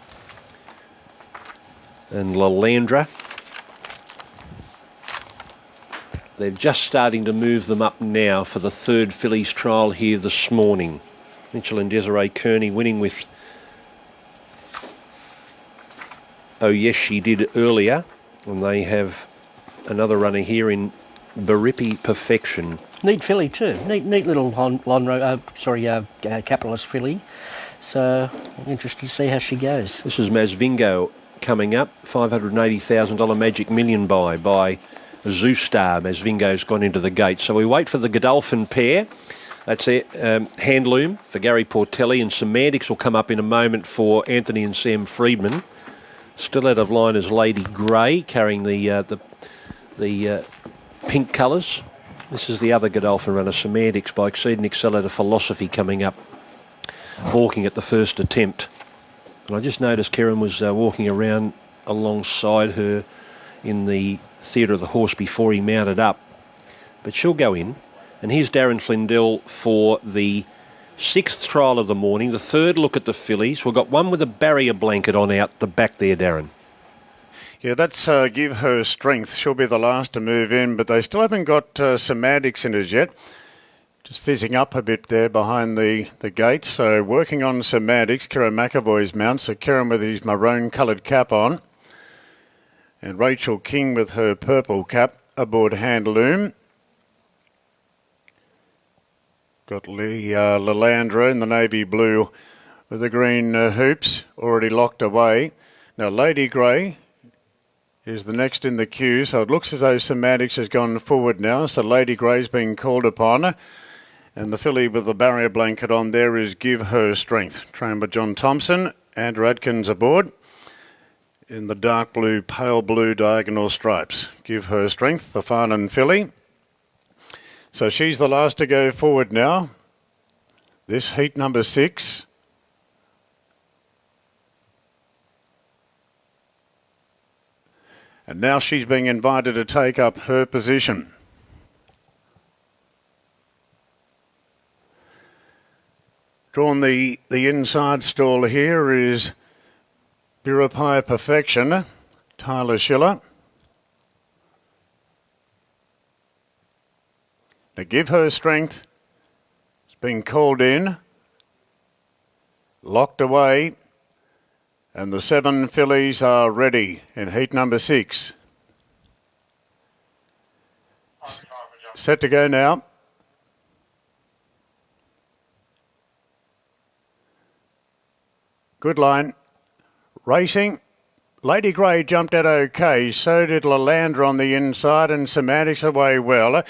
and Lalandra. They're just starting to move them up now for the third Fillies trial here this morning. Mitchell and Desiree Kearney winning with Oh Yes She Did earlier. And they have another runner here in Barippi Perfection. Neat filly too. Neat little capitalist filly. So interesting to see how she goes. This is Masvingo coming up. $580,000 Magic Million by Zoostar. Masvingo's gone into the gate. So we wait for the Godolphin pair. That's it. Handloom for Gary Portelli, and Semantics will come up in a moment for Anthony and Sam Friedman. Still out of line is Lady Grey, carrying the pink colours. This is the other Godolphin runner, Semantics, by Exceed and Accelerator Philosophy, coming up, walking at the first attempt. And I just noticed Karen was walking around alongside her in the Theatre of the Horse before he mounted up. But she'll go in. And here's Darren Flindell for the 6th trial of the morning, the third look at the fillies. We've got one with a barrier blanket on out the back there, Darren. Yeah, that's Give Her Strength. She'll be the last to move in, but they still haven't got Semantics in as yet. Just fizzing up a bit there behind the gate. So working on Semantics, Kieran McAvoy's mount. So Kieran with his maroon-coloured cap on. And Rachel King with her purple cap aboard Handloom. Got Lalandra in the navy blue with the green hoops already locked away. Now Lady Grey is the next in the queue, so it looks as though Semantics has gone forward now. So Lady Grey's being called upon. And the filly with the barrier blanket on there is Give Her Strength. Trained by John Thompson. Andrew Adkins aboard in the dark blue, pale blue diagonal stripes. Give Her Strength, the Farnan filly. So she's the last to go forward now. This heat number 6. And now she's being invited to take up her position. Drawn the inside stall here is Birapai Perfection, Tyler Schiller. Now Give Her Strength. It's been called in, locked away, and the 7 fillies are ready in heat number 6. Set to go now. Good line. Racing. Lady Grey jumped out okay. So did Lalandra on the inside, and Semantics away well.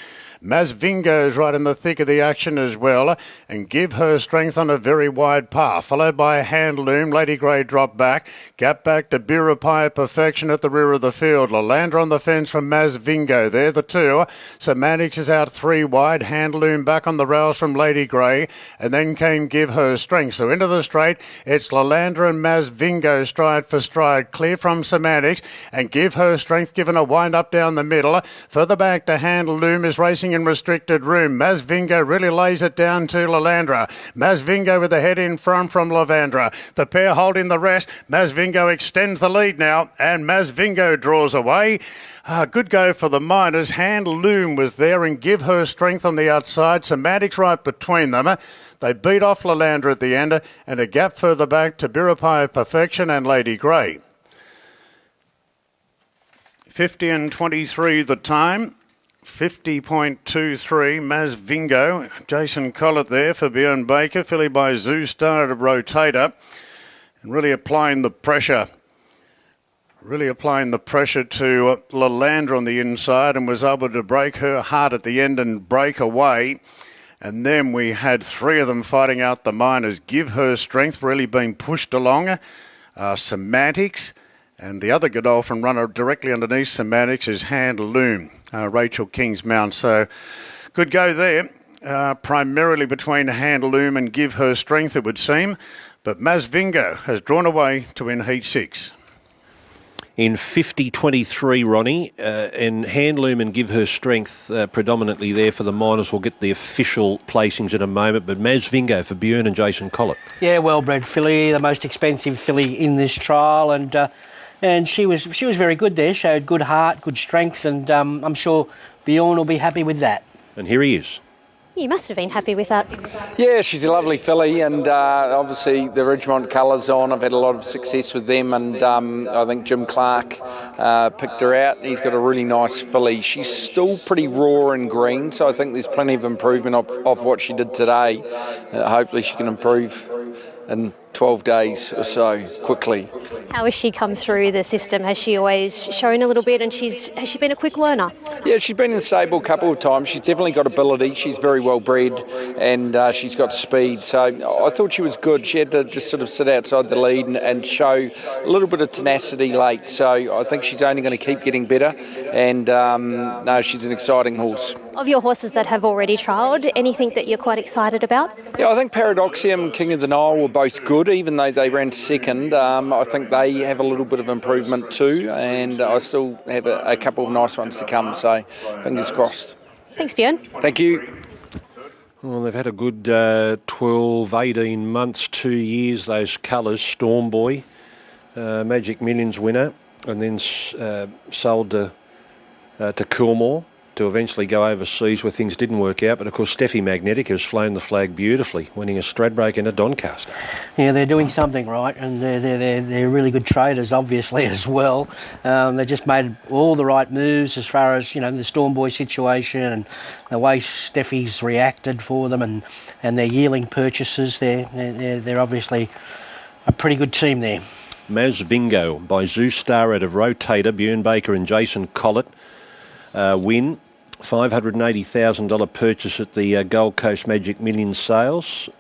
Masvingo's right in the thick of the action as well, and Give Her Strength on a very wide path, followed by Handloom. Lady Grey dropped back, gap back to Birapai Perfection at the rear of the field. Lalandra on the fence from Masvingo. They're the two. Semantics is out 3 wide. Handloom back on the rails from Lady Grey, and then came Give Her Strength. So into the straight, it's Lalandra and Masvingo stride for stride, clear from Semantics, and Give Her Strength given a wind up down the middle. Further back to Handloom is racing leading in restricted room. Masvingo really lays it down to Lalandra. Masvingo with the head in front from Lavandra. The pair holding the rest. Masvingo extends the lead now, and Masvingo draws away. Good go for the Miners. Hand Loom was there and Give Her Strength on the outside. Semantics right between them. They beat off Lalandra at the end, and a gap further back to Biripai of Perfection and Lady Grey. 50 and 23 the time. 50.23 Masvingo. Jason Collett there for Bjorn Baker. Filly by Zoo Star to Rotator. And really applying the pressure. Really applying the pressure to Lalandra on the inside, and was able to break her heart at the end and break away. And then we had three of them fighting out the Miners. Give Her Strength really being pushed along. Semantics. And the other Godolphin runner directly underneath Semantics is Hand Loom, Rachel King's mount. So good go there. Primarily between Hand Loom and Give Her Strength, it would seem. But Masvingo has drawn away to win Heat 6. In 50-23, Ronnie, and Handloom and Give Her Strength predominantly there for the Miners. Will get the official placings in a moment, but Masvingo for Bjorn and Jason Collett. Yeah, well-bred filly, the most expensive filly in this trial, and she was very good there. Showed good heart, good strength, and I'm sure Bjorn will be happy with that. And here he is. You must have been happy with that. Yeah, she's a lovely filly, and obviously the Ridgemont colours on. I've had a lot of success with them, and I think Jim Clark picked her out. He's got a really nice filly. She's still pretty raw and green, so I think there's plenty of improvement of what she did today. Hopefully she can improve in 12 days or so, quickly. How has she come through the system? Has she always shown a little bit, and has she been a quick learner? Yeah, she's been in the stable a couple of times. She's definitely got ability. She's very well bred, and she's got speed. So I thought she was good. She had to just sort of sit outside the lead and show a little bit of tenacity late. So I think she's only going to keep getting better, and no, she's an exciting horse. Of your horses that have already trialled, anything that you're quite excited about? Yeah, I think Paradoxium and King of the Nile were both good, even though they ran second. I think they have a little bit of improvement too, and I still have a couple of nice ones to come, so fingers crossed. Thanks, Bjorn. Thank you. Well, they've had a good 12, 18 months, 2 years, those colours. Storm Boy, Magic Millions winner, and then sold to Coolmore to eventually go overseas where things didn't work out. But of course, Steffi Magnetic has flown the flag beautifully, winning a Stradbroke and a Doncaster. Yeah, they're doing something right, and they're really good traders, obviously, as well. They just made all the right moves as far as, the Storm Boy situation and the way Steffi's reacted for them, and their yearling purchases. They're obviously a pretty good team there. Masvingo by Zoo Star out of Rotator, Bjorn Baker and Jason Collett. Win, $580,000 purchase at the Gold Coast Magic Millions sales.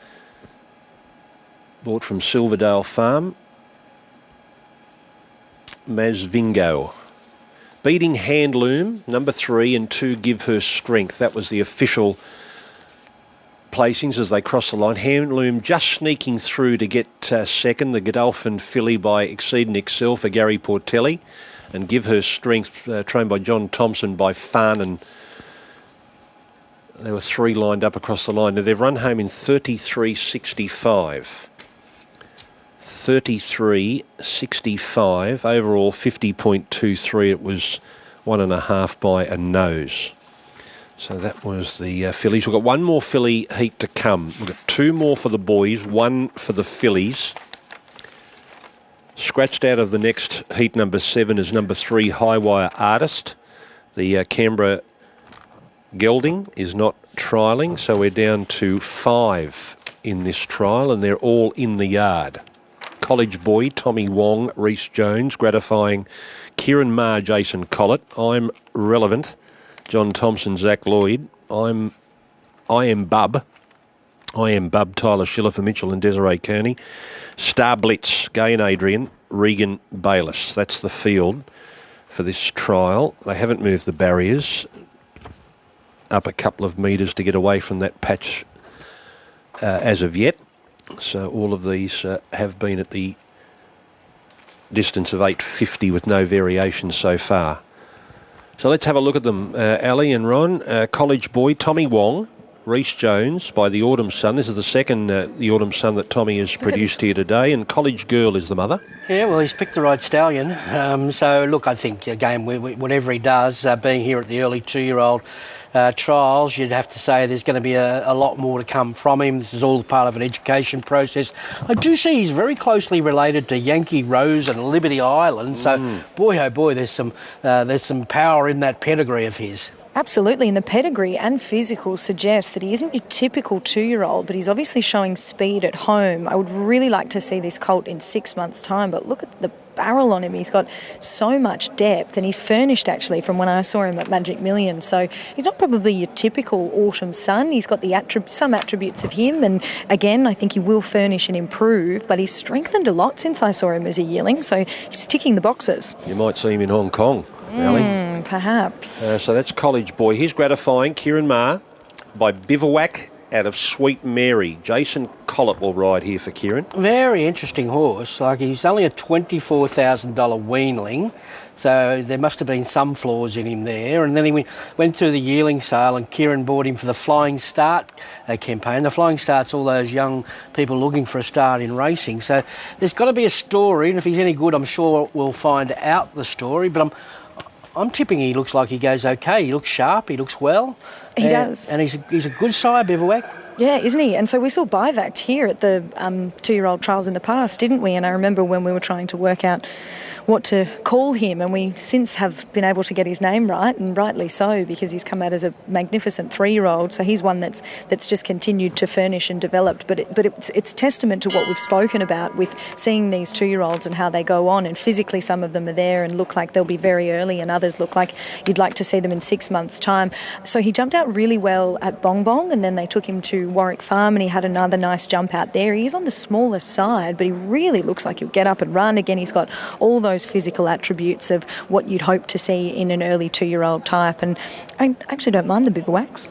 Bought from Silverdale Farm. Masvingo. Beating Handloom, number 3, and 2 Give Her Strength. That was the official placings as they cross the line. Handloom just sneaking through to get second. The Godolphin filly by Exceed and Excel for Gary Portelli. And Give Her Strength, trained by John Thompson by Farnan. There were 3 lined up across the line. Now they've run home in 33.65. 33.65. Overall 50.23. It was 1.5 by a nose. So that was the fillies. We've got one more filly heat to come. We've got 2 more for the boys, 1 for the fillies. Scratched out of the next heat, number 7, is number 3, Highwire Artist. The Canberra gelding is not trialling, so we're down to 5 in this trial, and they're all in the yard. College Boy, Tommy Wong, Reece Jones, Gratifying, Kieran Marr, Jason Collett. I'm Relevant, John Thompson, Zach Lloyd. I am Bub, Tyler Schiller for Mitchell and Desiree Kearney. Star Blitz, Gay and Adrian, Regan Bayliss. That's the field for this trial. They haven't moved the barriers up a couple of metres to get away from that patch as of yet. So all of these have been at the distance of 850 with no variation so far. So let's have a look at them, Ali and Ron. College boy, Tommy Wong, Reece Jones by the Autumn Sun. This is the second the Autumn Sun that Tommy has produced here today, and College Girl is the mother. Yeah, well, he's picked the right stallion. So, look, I think, again, whatever he does, being here at the early 2-year-old trials, you'd have to say there's going to be a lot more to come from him. This is all part of an education process. I do see he's very closely related to Yankee Rose and Liberty Island. So, boy, oh boy, there's some power in that pedigree of his. Absolutely, and the pedigree and physical suggests that he isn't your typical 2-year-old, but he's obviously showing speed at home. I would really like to see this colt in 6 months' time, but look at the barrel on him. He's got so much depth, and he's furnished actually from when I saw him at Magic Million. So he's not probably your typical Autumn Sun. He's got the some attributes of him, and again, I think he will furnish and improve, but he's strengthened a lot since I saw him as a yearling, so he's ticking the boxes. You might see him in Hong Kong. Perhaps. So that's College Boy. Here's Gratifying, Kieran Maher by Bivouac out of Sweet Mary. Jason Collett will ride here for Kieran. Very interesting horse. Like, he's only a $24,000 weanling, so there must have been some flaws in him there. And then he went through the yearling sale, and Kieran bought him for the Flying Start campaign. The Flying Start's all those young people looking for a start in racing. So there's got to be a story, and if he's any good, I'm sure we'll find out the story. But I'm tipping he looks like he goes okay. He looks sharp. He looks well. He does. And he's a good sire, Bivouac. Yeah, isn't he? And so we saw Bivac here at the 2-year-old trials in the past, didn't we? And I remember when we were trying to work out what to call him, and we since have been able to get his name right, and rightly so, because he's come out as a magnificent 3-year-old. So he's one that's just continued to furnish and developed. But it's testament to what we've spoken about with seeing these 2-year-olds and how they go on. And physically, some of them are there and look like they'll be very early, and others look like you'd like to see them in 6 months' time. So he jumped out really well at Bong Bong, and then they took him to Warwick Farm, and he had another nice jump out there. He is on the smaller side, but he really looks like he'll get up and run. Again, he's got all those physical attributes of what you'd hope to see in an early 2-year-old type, and I actually don't mind the Bivouacs.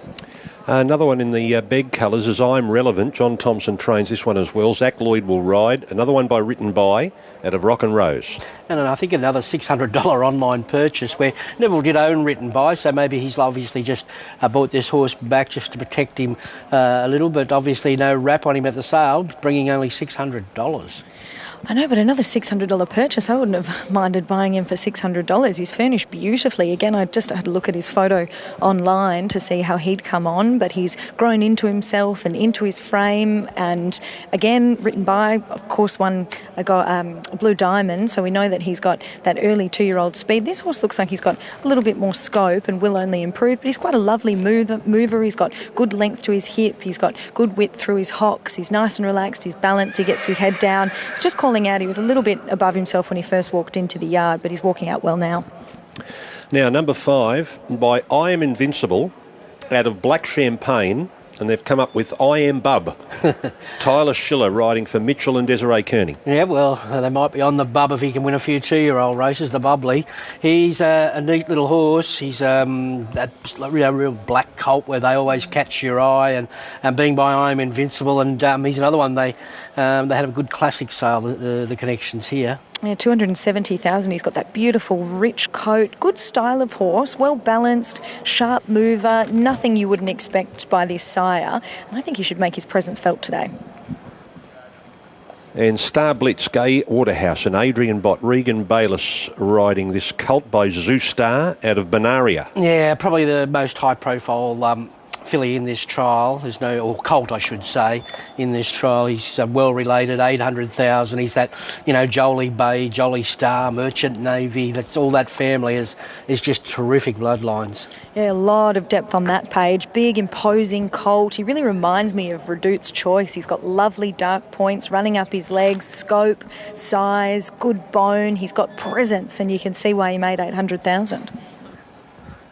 Another one in the beg colours is I'm Relevant. John Thompson trains this one as well. Zach Lloyd will ride. Another one by Written By out of Rock and Rose. And I think another $600 online purchase where Neville did own Written By, so maybe he's obviously just bought this horse back just to protect him a little, but obviously no wrap on him at the sale, bringing only $600. I know, but another $600 purchase, I wouldn't have minded buying him for $600. He's furnished beautifully. Again, I just had to look at his photo online to see how he'd come on, but he's grown into himself and into his frame. And again, Written By, of course, won a Blue Diamond, so we know that he's got that early 2-year-old speed. This horse looks like he's got a little bit more scope and will only improve, but he's quite a lovely mover. He's got good length to his hip. He's got good width through his hocks. He's nice and relaxed. He's balanced. He gets his head down. It's just calling out. He was a little bit above himself when he first walked into the yard, but he's walking out well now. Now, number 5 by I Am Invincible out of Black Champagne, and they've come up with I Am Bub. Tyler Schiller riding for Mitchell and Desiree Kearney. Yeah, well, they might be on the bub if he can win a few 2-year-old races, the Bubbly. He's a neat little horse. He's that real black colt where they always catch your eye, and being by I Am Invincible, and he's another one they had a good classic sale, the connections here. Yeah, $270,000. He's got that beautiful, rich coat, good style of horse, well balanced, sharp mover, nothing you wouldn't expect by this sire. And I think he should make his presence felt today. And Star Blitz, Gay Waterhouse and Adrian Bott, Regan Bayliss riding this colt by Zoustar out of Benaria. Yeah, probably the most high-profile filly in this trial. Or colt, I should say, in this trial. He's well-related, 800,000. He's that, Jolie Bay, Jolie Star, Merchant Navy. That's all that family is just terrific bloodlines. Yeah, a lot of depth on that page. Big, imposing colt. He really reminds me of Redout's Choice. He's got lovely dark points running up his legs, scope, size, good bone. He's got presence, and you can see why he made 800,000.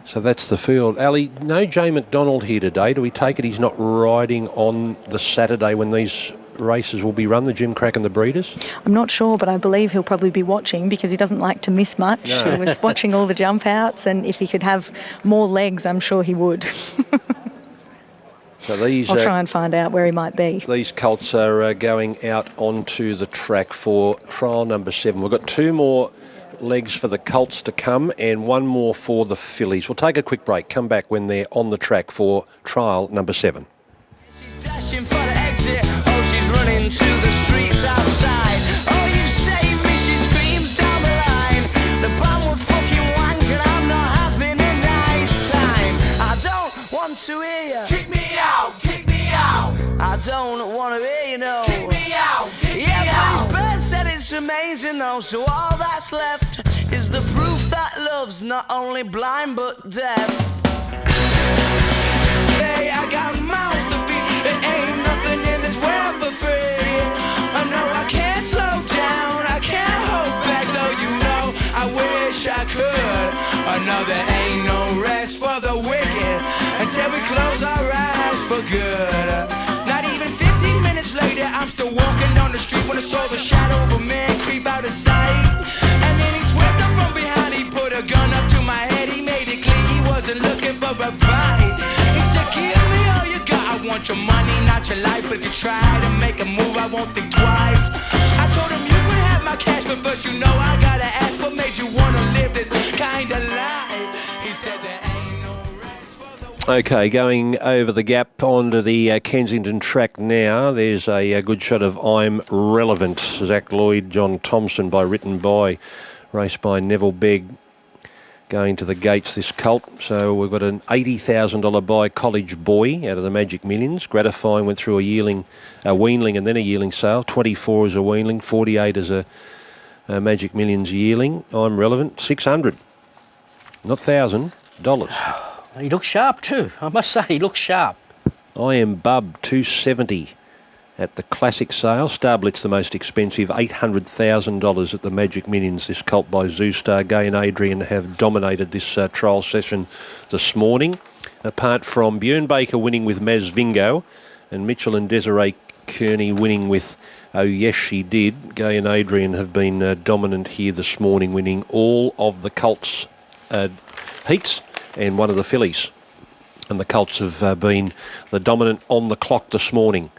So that's the field. Ali, no Jay McDonald here today. Do we take it he's not riding on the Saturday when these races will be run, the Jim Crack and the Breeders? I'm not sure, but I believe he'll probably be watching because he doesn't like to miss much. No. He was watching all the jump outs, and if he could have more legs, I'm sure he would. So these, I'll try and find out where he might be. These colts are going out onto the track for trial number 7. We've got 2 more legs for the Colts to come and one more for the Fillies. We'll take a quick break, come back when they're on the track for trial number 7. She's dashing for the exit. Oh, she's running to the streets outside. Oh, you save me, she screams down the line. The bum would fucking wank and I'm not having a nice time. I don't want to hear you. Kick me out, kick me out. I don't want to hear you, no. Kick me out, kick me out. But his bird said it's amazing though, so all that's left is the proof that love's not only blind but deaf. Hey, I got mouths to feed. There ain't nothing in this world for free. I know I can't slow down, I can't hold back, though you know I wish I could. I know there ain't no rest for the wicked until we close our eyes for good. Not even 15 minutes later, I'm still walking down the street when I saw the shadow of a man creep out of sight. And then he swept up from behind, he put a gun up to my head, he made it clear he wasn't looking for a fight. He said, give me all you got, I want your money, not your life, but if you try to make a move, I won't think twice. I told him you could have my cash, but first you know I gotta ask what made you wanna live this kind of life. He said there ain't no rest for the... Okay, going over the gap onto the Kensington track now. There's a good shot of I'm Relevant. Zach Lloyd, John Thompson written by, raced by Neville Begg. Going to the gates, this colt. So we've got an $80,000 buy, College Boy, out of the Magic Millions. Gratifying, went through a weanling and then a yearling sale. 24 as a weanling, 48 as a Magic Millions yearling. I'm Relevant, 600, not $1,000. He looks sharp too, I must say, he looks sharp. I Am Bub, 270 at the classic sale. Starblitz, the most expensive, $800,000 at the Magic Millions. This colt by Zoostar. Gay and Adrian have dominated this trial session this morning. Apart from Björn Baker winning with Maz Vingo and Mitchell and Desiree Kearney winning with Oh Yes She Did, Gay and Adrian have been dominant here this morning, winning all of the Colts heats and one of the Fillies. And the Colts have been the dominant on the clock this morning.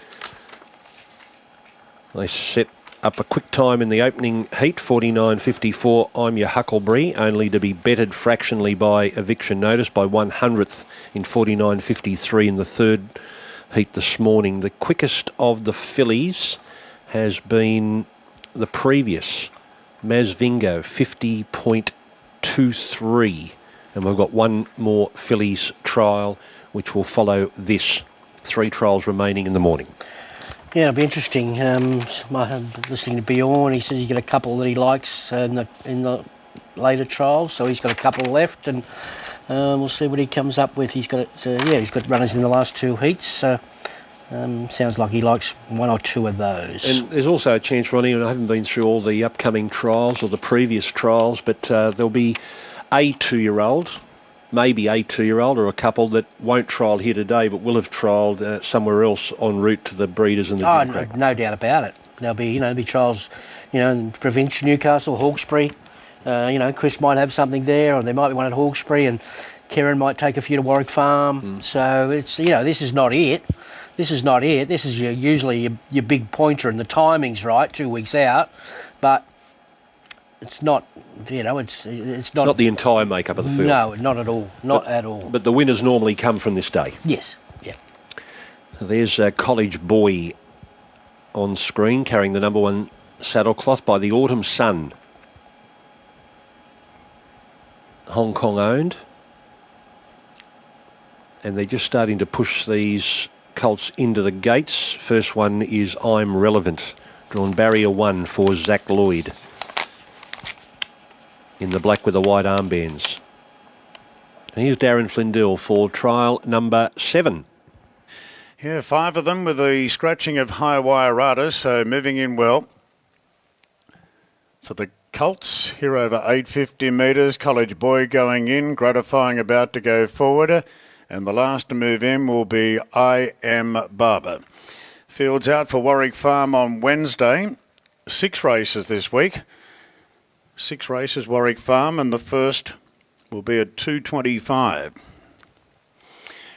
They set up a quick time in the opening heat, 49.54. I'm Your Huckleberry, only to be bettered fractionally by eviction notice by 100th in 49.53 in the third heat this morning. The quickest of the Fillies has been the previous, Maz Vingo, 50.23. And we've got one more Fillies trial, which will follow this. 3 trials remaining in the morning. Yeah, it'll be interesting. Listening to Bjorn, he says he's got a couple that he likes in the later trials, so he's got a couple left, and we'll see what he comes up with. He's got he's got runners in the last 2 heats, so sounds like he likes 1 or 2 of those. And there's also a chance, Ronnie, and I haven't been through all the upcoming trials or the previous trials, but there'll be a 2-year-old. Maybe a 2-year-old or a couple that won't trial here today but will have trialled somewhere else en route to the breeders and the gym crack. No doubt about it. There'll be, be trials, in Province, Newcastle, Hawkesbury. Chris might have something there, or there might be one at Hawkesbury, and Karen might take a few to Warwick Farm. So it's, this is not it. This is not it. This is usually your big pointer, and the timing's right, 2 weeks out, but it's not. It's not the entire makeup of the field. No, not at all. At all. But the winners normally come from this day. Yes, yeah. There's College Boy on screen carrying the number 1 saddlecloth by the Autumn Sun. Hong Kong owned. And they're just starting to push these colts into the gates. First one is I'm Relevant, drawn barrier 1 for Zach Lloyd, in the black with the white armbands. Here's Darren Flindell for trial number 7. Yeah, 5 of them with the scratching of high wire rudder, so moving in well. For the Colts, here over 850 metres, College Boy going in, Gratifying about to go forward, and the last to move in will be I Am Barber. Fields out for Warwick Farm on Wednesday. 6 races this week. 6 races, Warwick Farm, and the first will be at 2:25.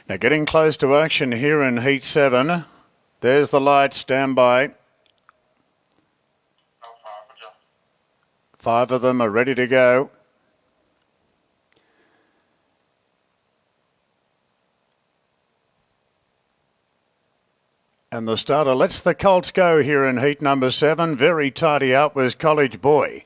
Now getting close to action here in Heat 7. There's the light, stand by. 5 of them are ready to go. And the starter lets the Colts go here in heat number 7. Very tidy out was College Boy.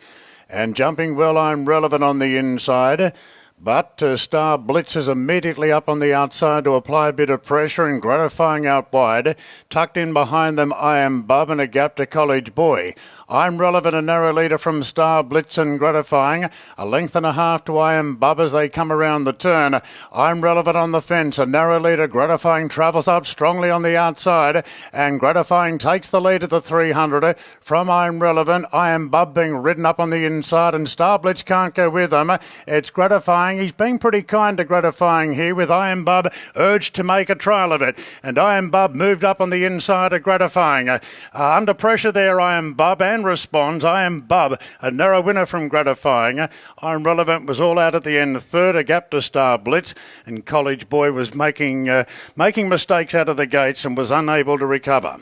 And jumping well, I'm Relevant on the inside. But Star Blitz is immediately up on the outside to apply a bit of pressure and Gratifying out wide. Tucked in behind them, I Am Bub, and a gap to College Boy. I'm Relevant, a narrow leader from Star Blitz and Gratifying. A length and a half to I Am Bub as they come around the turn. I'm Relevant on the fence. A narrow leader, Gratifying, travels up strongly on the outside. And Gratifying takes the lead at the 300 from I'm Relevant. I Am Bub being ridden up on the inside and Star Blitz can't go with them. It's Gratifying. He's been pretty kind to Gratifying here with I Am Bub urged to make a trial of it. And I Am Bub moved up on the inside of Gratifying. Under pressure there, I Am Bub and responds. I Am Bub, a narrow winner from Gratifying. I'm Relevant was all out at the end. Third, a gap to Star Blitz, and College Boy was making mistakes out of the gates and was unable to recover.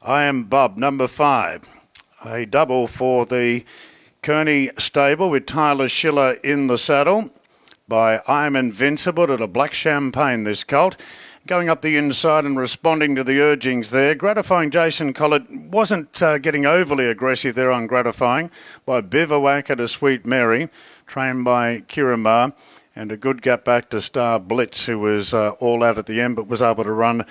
I Am Bub, number 5. A double for the Kearney stable with Tyler Schiller in the saddle by I Am Invincible at a black champagne, this colt. Going up the inside and responding to the urgings there. Gratifying Jason Collett wasn't getting overly aggressive there on Gratifying by Bivouac at a Sweet Mary, trained by Kiramar, and a good gap back to Star Blitz, who was all out at the end but was able to run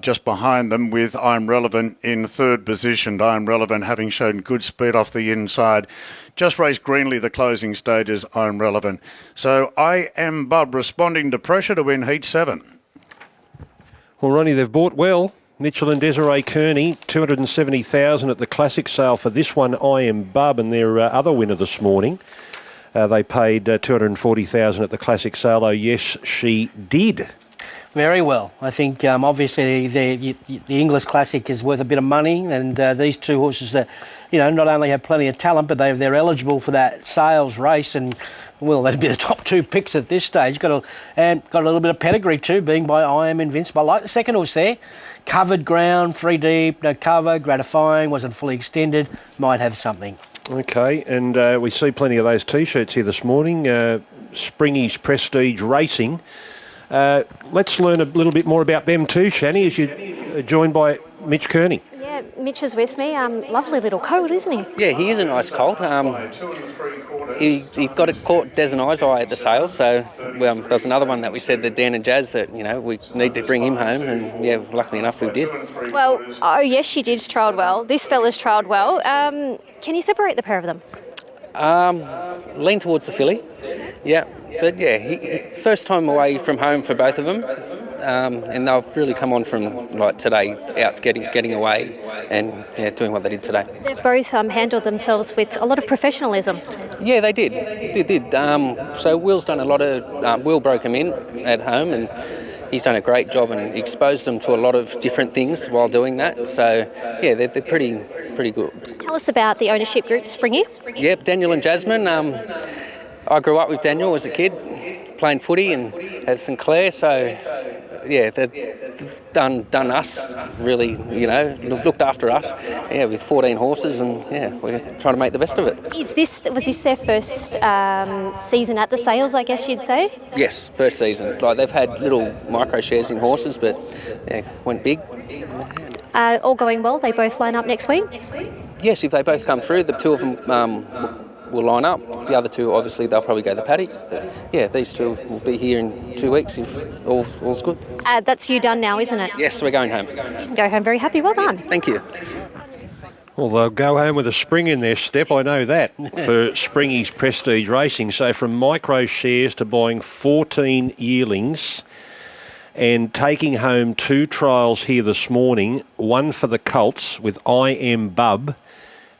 just behind them with I'm Relevant in third position. I'm Relevant having shown good speed off the inside. Just raced greenly the closing stages, I'm Relevant. So I Am Bub responding to pressure to win heat 7. Well, Ronnie, they've bought well. Mitchell and Desiree Kearney, $270,000 at the classic sale for this one, I Am Bub, and their other winner this morning. They paid $240,000 at the classic sale. Oh, yes, she did. Very well. I think obviously the English Classic is worth a bit of money, and these two horses that, not only have plenty of talent, but they're eligible for that sales race, and well, they'd be the top 2 picks at this stage. Got a little bit of pedigree too, being by I Am Invincible. I like the second horse there. Covered ground, 3 deep, no cover, Gratifying, wasn't fully extended. Might have something. Okay, and we see plenty of those T-shirts here this morning. Springy's Prestige Racing. Let's learn a little bit more about them too, Shani, as you're joined by Mitch Kearney. Yeah, Mitch is with me. Lovely little colt, isn't he? Yeah, he is a nice colt. He got it caught Des and I's eye at the sale, so there's another one that we said that Dan and Jazz that, we need to bring him home, and yeah, luckily enough we did. Well, oh yes, she did trialled well. This fella's trialled well. Can you separate the pair of them? Lean towards the filly, yeah. But yeah, he first time away from home for both of them, and they've really come on from like today out getting away and doing what they did today. They've both handled themselves with a lot of professionalism. Yeah, they did. They did. So Will's done a lot of. Will broke him in at home, and he's done a great job and exposed them to a lot of different things while doing that. So yeah, they're pretty good. Tell us about the ownership group, Springy. Yep, Daniel and Jasmine. I grew up with Daniel as a kid, playing footy and at Sinclair, so yeah, they've done us really, looked after us, with 14 horses, and yeah, we're trying to make the best of it. Was this their first season at the sales, I guess you'd say? Yes, first season. Like they've had little micro shares in horses, but went big. All going well. They both line up next week. Yes, if they both come through, the two of them will line up. The other two, obviously, they'll probably go the paddock. But yeah, these two will be here in 2 weeks if all's good. That's you done now, isn't it? Yes, we're going home. You can go home very happy. Well done. Thank you. Well, they'll go home with a spring in their step, I know that, for Springy's Prestige Racing. So from micro shares to buying 14 yearlings and taking home 2 trials here this morning, one for the Colts with I Am Bub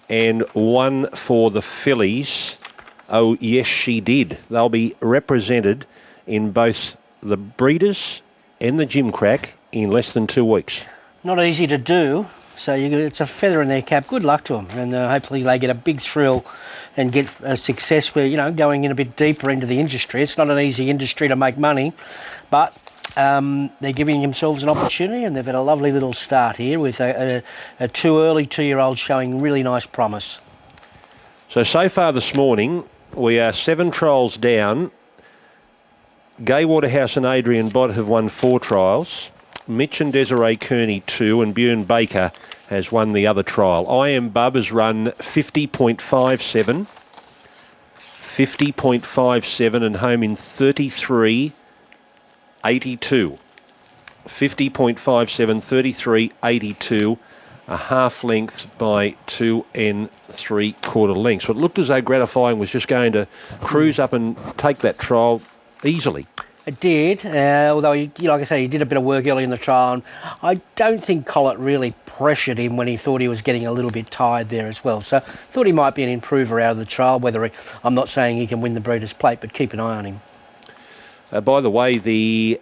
and one for the Fillies. Oh, yes, she did. They'll be represented in both the Breeders and the Gimcrack in less than 2 weeks. Not easy to do, so it's a feather in their cap. Good luck to them, and hopefully they get a big thrill and get a success where, going in a bit deeper into the industry. It's not an easy industry to make money, but they're giving themselves an opportunity, and they've had a lovely little start here with a too early 2-year-old showing really nice promise. So far this morning, we are 7 trials down. Gay Waterhouse and Adrian Bott have won 4 trials. Mitch and Desiree Kearney 2, and Bjorn Baker has won the other trial. I Am Bub has run 50.57. 50.57 and home in 33.82. 50.57, 33.82. A half length by 2 3/4 lengths. So it looked as though Gratifying was just going to cruise up and take that trial easily. It did, although, like I say, he did a bit of work early in the trial. And I don't think Collett really pressured him when he thought he was getting a little bit tired there as well. So I thought he might be an improver out of the trial. I'm not saying he can win the Breeders' Plate, but keep an eye on him. By the way, the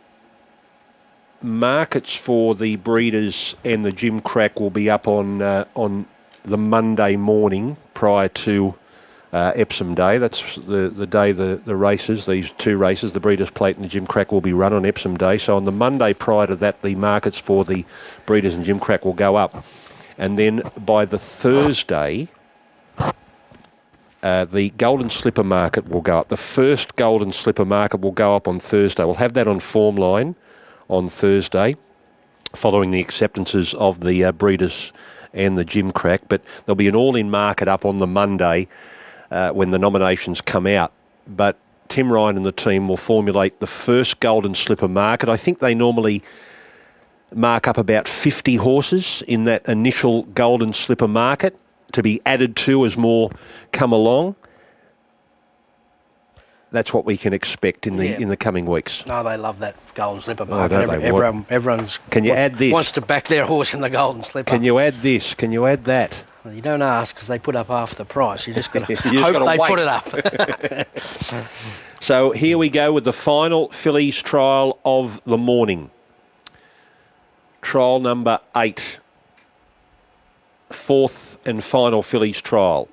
markets for the Breeders and the Jim Crack will be up on the Monday morning prior to Epsom Day. That's the day the races, these 2 races, the Breeders' Plate and the Jim Crack, will be run on Epsom Day. So on the Monday prior to that, the markets for the Breeders and Jim Crack will go up. And then by the Thursday, the Golden Slipper market will go up. The first Golden Slipper market will go up on Thursday. We'll have that on Formline on Thursday, following the acceptances of the Breeders and the Jim Crack. But there'll be an all-in market up on the Monday when the nominations come out. But Tim Ryan and the team will formulate the first Golden Slipper market. I think they normally mark up about 50 horses in that initial Golden Slipper market to be added to as more come along. That's what we can expect in the coming weeks. No, they love that Golden Slipper market. Everyone's can you add this? Wants to back their horse in the Golden Slipper. Can you add this? Can you add that? Well, you don't ask because they put up half the price. You just got to hope they put it up. So here we go with the final Fillies trial of the morning. Trial number 8. 4th and final Fillies trial.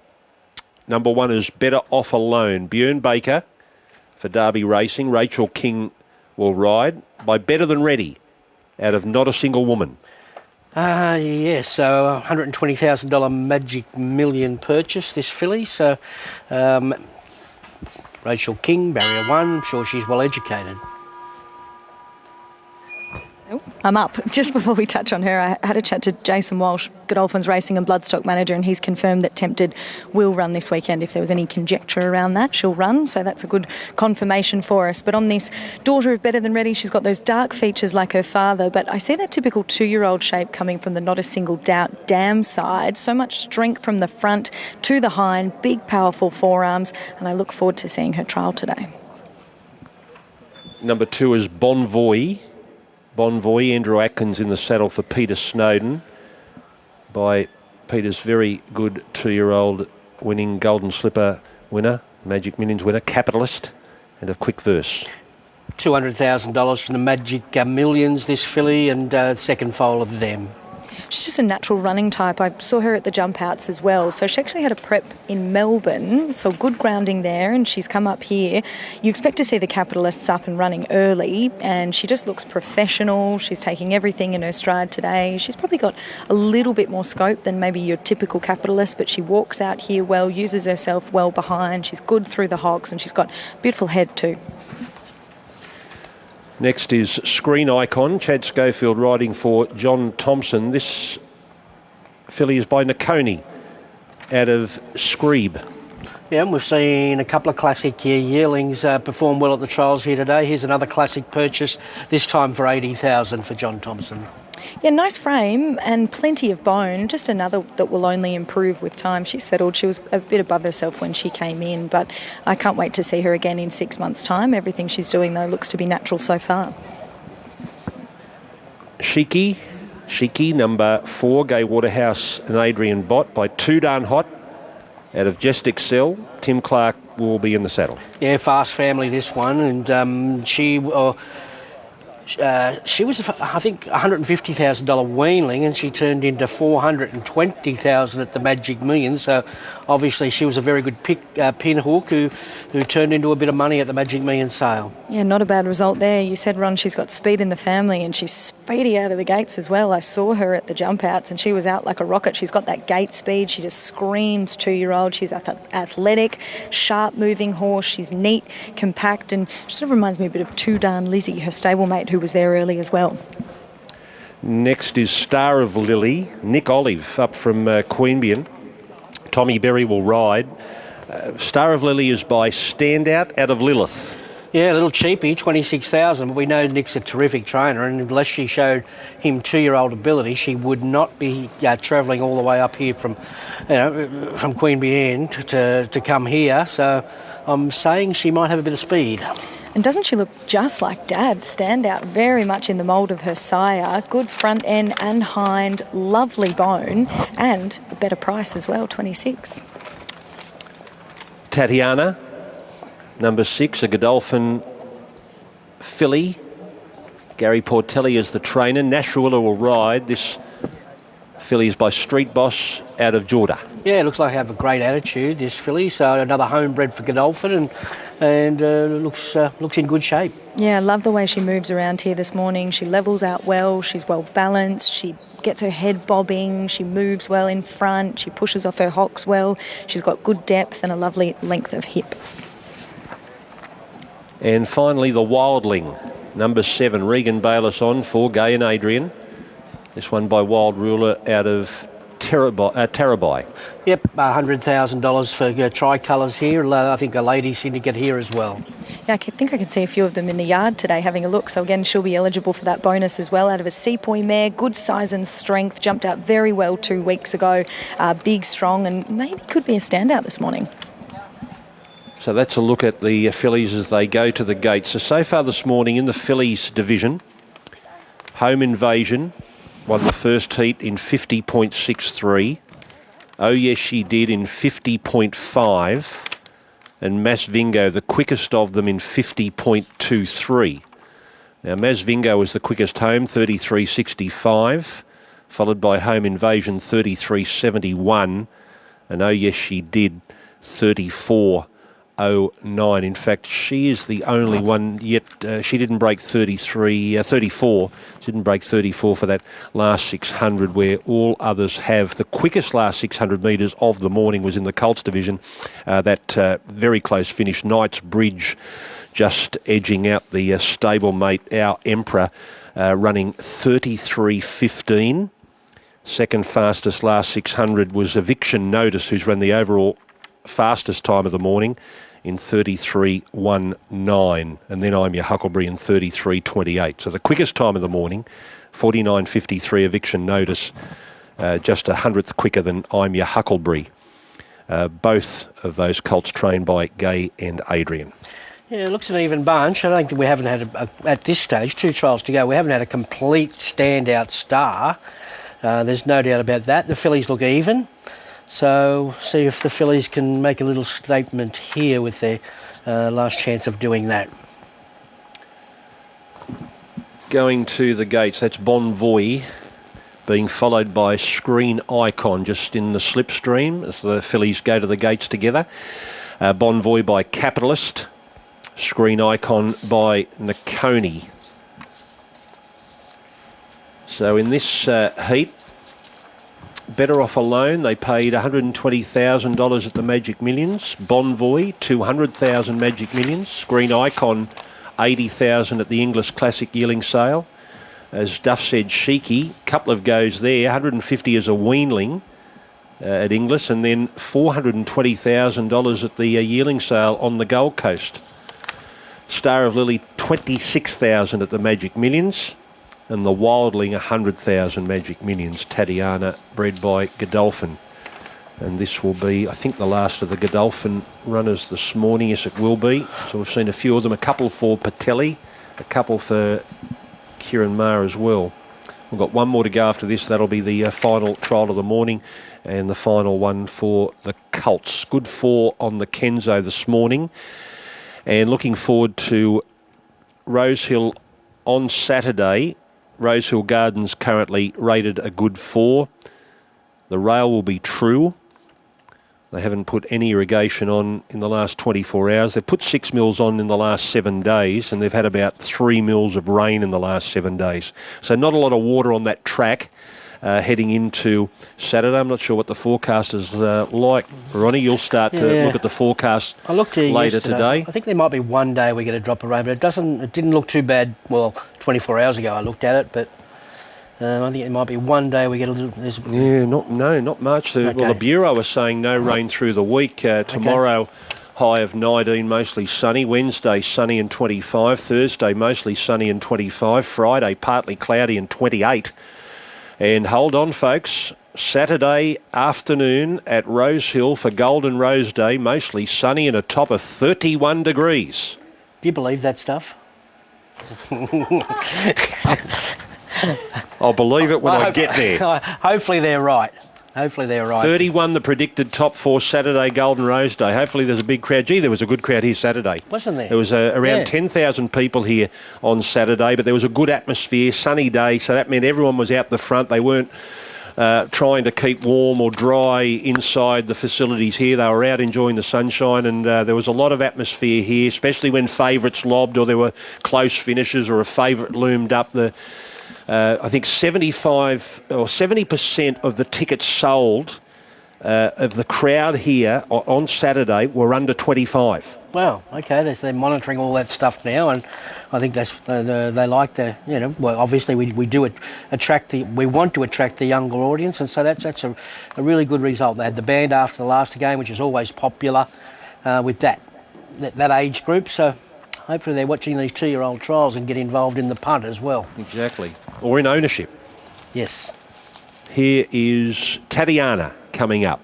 Number 1 is Better Off Alone. Bjorn Baker for Derby Racing. Rachel King will ride by Better Than Ready out of Not a Single Woman. Yes, so $120,000 Magic Million purchase, this filly. So Rachel King, barrier 1, I'm sure she's well educated. I'm up. Just before we touch on her, I had a chat to Jason Walsh, Godolphins Racing and Bloodstock Manager, and he's confirmed that Tempted will run this weekend. If there was any conjecture around that, she'll run, so that's a good confirmation for us. But on this daughter of Better Than Ready, she's got those dark features like her father, but I see that typical 2-year-old shape coming from the Not a Single Doubt dam side. So much strength from the front to the hind, big powerful forearms, and I look forward to seeing her trial today. Number 2 is Bonvoy. Bonvoy, Andrew Atkins in the saddle for Peter Snowden by Peter's very good 2-year-old winning Golden Slipper winner, Magic Millions winner, Capitalist, and of Quick Verse. $200,000 from the Magic Millions, this filly, and second foal of the dam. She's just a natural running type. I saw her at the jump outs as well. So she actually had a prep in Melbourne, so good grounding there, and she's come up here. You expect to see the Capitalists up and running early, and she just looks professional. She's taking everything in her stride today. She's probably got a little bit more scope than maybe your typical Capitalist, but she walks out here well, uses herself well behind. She's good through the hocks, and she's got a beautiful head too. Next is Screen Icon, Chad Schofield riding for John Thompson. This filly is by Nakoni out of Screeb. Yeah, and we've seen a couple of classic yearlings perform well at the trials here today. Here's another classic purchase, this time for $80,000 for John Thompson. Yeah, nice frame and plenty of bone. Just another that will only improve with time. She's settled. She was a bit above herself when she came in, but I can't wait to see her again in 6 months' time. Everything she's doing, though, looks to be natural so far. Shiki, number 4, Gay Waterhouse and Adrian Bott by Too Darn Hot out of Just Excel. Tim Clark will be in the saddle. Yeah, fast family, this one, and she She was, I think, $150,000 weanling, and she turned into $420,000 at the Magic Millions. So obviously she was a very good pinhook who turned into a bit of money at the Magic Millions sale. Yeah, not a bad result there. You said, Ron, she's got speed in the family, and she's speedy out of the gates as well. I saw her at the jump outs, and she was out like a rocket. She's got that gate speed. She just screams 2-year-old. She's athletic, sharp-moving horse. She's neat, compact, and she sort of reminds me a bit of Too Darn Lizzie, her stablemate, who was there early as well. Next is Star of Lily, Nick Olive up from Queanbeyan. Tommy Berry will ride. Star of Lily is by Standout out of Lilith. Yeah, a little cheapy, $26,000, but we know Nick's a terrific trainer, and unless she showed him 2-year-old ability, she would not be travelling all the way up here from Queanbeyan to come here. So I'm saying she might have a bit of speed. And doesn't she look just like Dad? Standout, very much in the mould of her sire. Good front end and hind, lovely bone, and a better price as well, 26. Tatiana, number 6, a Godolphin filly. Gary Portelli is the trainer. Nashruilla will ride. This filly is by Street Boss out of Georgia. Yeah, it looks like they have a great attitude, this filly. So another homebred for Godolphin, and looks in good shape. Yeah, I love the way she moves around here this morning. She levels out well. She's well balanced. She gets her head bobbing. She moves well in front. She pushes off her hocks well. She's got good depth and a lovely length of hip. And finally, the Wildling, number 7, Regan Bayliss on for Gay and Adrian. This one by Wild Ruler out of Tarabai. Yep, $100,000 for tricolours here. I think a lady syndicate here as well. Yeah, I think I can see a few of them in the yard today having a look. So again, she'll be eligible for that bonus as well. Out of a Sepoy mare, good size and strength, jumped out very well 2 weeks ago. Big, strong, and maybe could be a standout this morning. So that's a look at the fillies as they go to the gate. So far this morning in the fillies division, Home Invasion won the first heat in 50.63. Oh Yes She Did in 50.5. And Masvingo, the quickest of them, in 50.23. Now Masvingo was the quickest home, 33.65, followed by Home Invasion, 33.71. And Oh Yes She Did, 34.09. In fact, she is the only one yet. She didn't break 34. She didn't break 34 for that last 600, where all others have. The quickest last 600 metres of the morning was in the Colts division. That very close finish, Knight's Bridge, just edging out the stablemate, Our Emperor, running 33.15. Second fastest last 600 was Eviction Notice, who's run the overall fastest time of the morning in 33.19, and then I'm Your Huckleberry in 33.28. So the quickest time of the morning, 49.53 Eviction Notice, just 100th quicker than I'm Your Huckleberry. Both of those colts trained by Gay and Adrian. Yeah, it looks an even bunch. I don't think we haven't had, at this stage, 2 trials to go, we haven't had a complete standout star. There's no doubt about that. The fillies look even. So see if the fillies can make a little statement here with their last chance of doing that. Going to the gates, that's Bon Voy being followed by Screen Icon just in the slipstream as the fillies go to the gates together. Bon Voy by Capitalist, Screen Icon by Nakoni. So in this heat, Better Off Alone, they paid $120,000 at the Magic Millions. Bon Voy, $200,000 Magic Millions. Green Icon, $80,000 at the English Classic Yearling Sale. As Duff said, Sheiky, couple of goes there, $150 as a weanling at Inglis, and then $420,000 at the Yearling Sale on the Gold Coast. Star of Lily, $26,000 at the Magic Millions. And the Wildling, $100,000 Magic Millions. Tatiana, bred by Godolphin. And this will be, I think, the last of the Godolphin runners this morning. Yes, it will be. So we've seen a few of them. A couple for Patelli, a couple for Kieran Maher as well. We've got one more to go after this. That'll be the final trial of the morning and the final one for the Colts. Good 4 on the Kenzo this morning. And looking forward to Rosehill on Saturday, Rosehill Gardens currently rated a good 4. The rail will be true. They haven't put any irrigation on in the last 24 hours. They've put 6 mils on in the last 7 days, and they've had about 3 mils of rain in the last 7 days. So not a lot of water on that track heading into Saturday. I'm not sure what the forecast is like. Ronnie, you'll start to look at the forecast I looked here later yesterday. today. I think there might be one day we get a drop of rain, but it didn't look too bad. Well, 24 hours ago I looked at it, but I think it might be one day we get a little... Yeah, not much. Okay. Well, the Bureau is saying no rain through the week. Tomorrow, high of 19, mostly sunny. Wednesday, sunny and 25. Thursday, mostly sunny and 25. Friday, partly cloudy and 28. And hold on, folks, Saturday afternoon at Rosehill for Golden Rose Day, mostly sunny and a top of 31 degrees. Do you believe that stuff? I'll believe it when I get there. Hopefully they're right. 31 the predicted top for Saturday Golden Rose Day. Hopefully there's a big crowd. Gee, there was a good crowd here Saturday. Wasn't there? There was around 10,000 people here on Saturday, but there was a good atmosphere, sunny day, so that meant everyone was out the front. They weren't trying to keep warm or dry inside the facilities here. They were out enjoying the sunshine, and there was a lot of atmosphere here, especially when favourites lobbed or there were close finishes or a favourite loomed up. I think 75 or 70% of the tickets sold of the crowd here on Saturday were under 25. Wow, okay, they're monitoring all that stuff now, and I think that's they like the, well, obviously we want to attract the younger audience, and so that's a really good result. They had the band after the last game, which is always popular with that age group, so hopefully they're watching these 2-year-old trials and get involved in the punt as well. Exactly. Or in ownership. Yes. Here is Tatiana coming up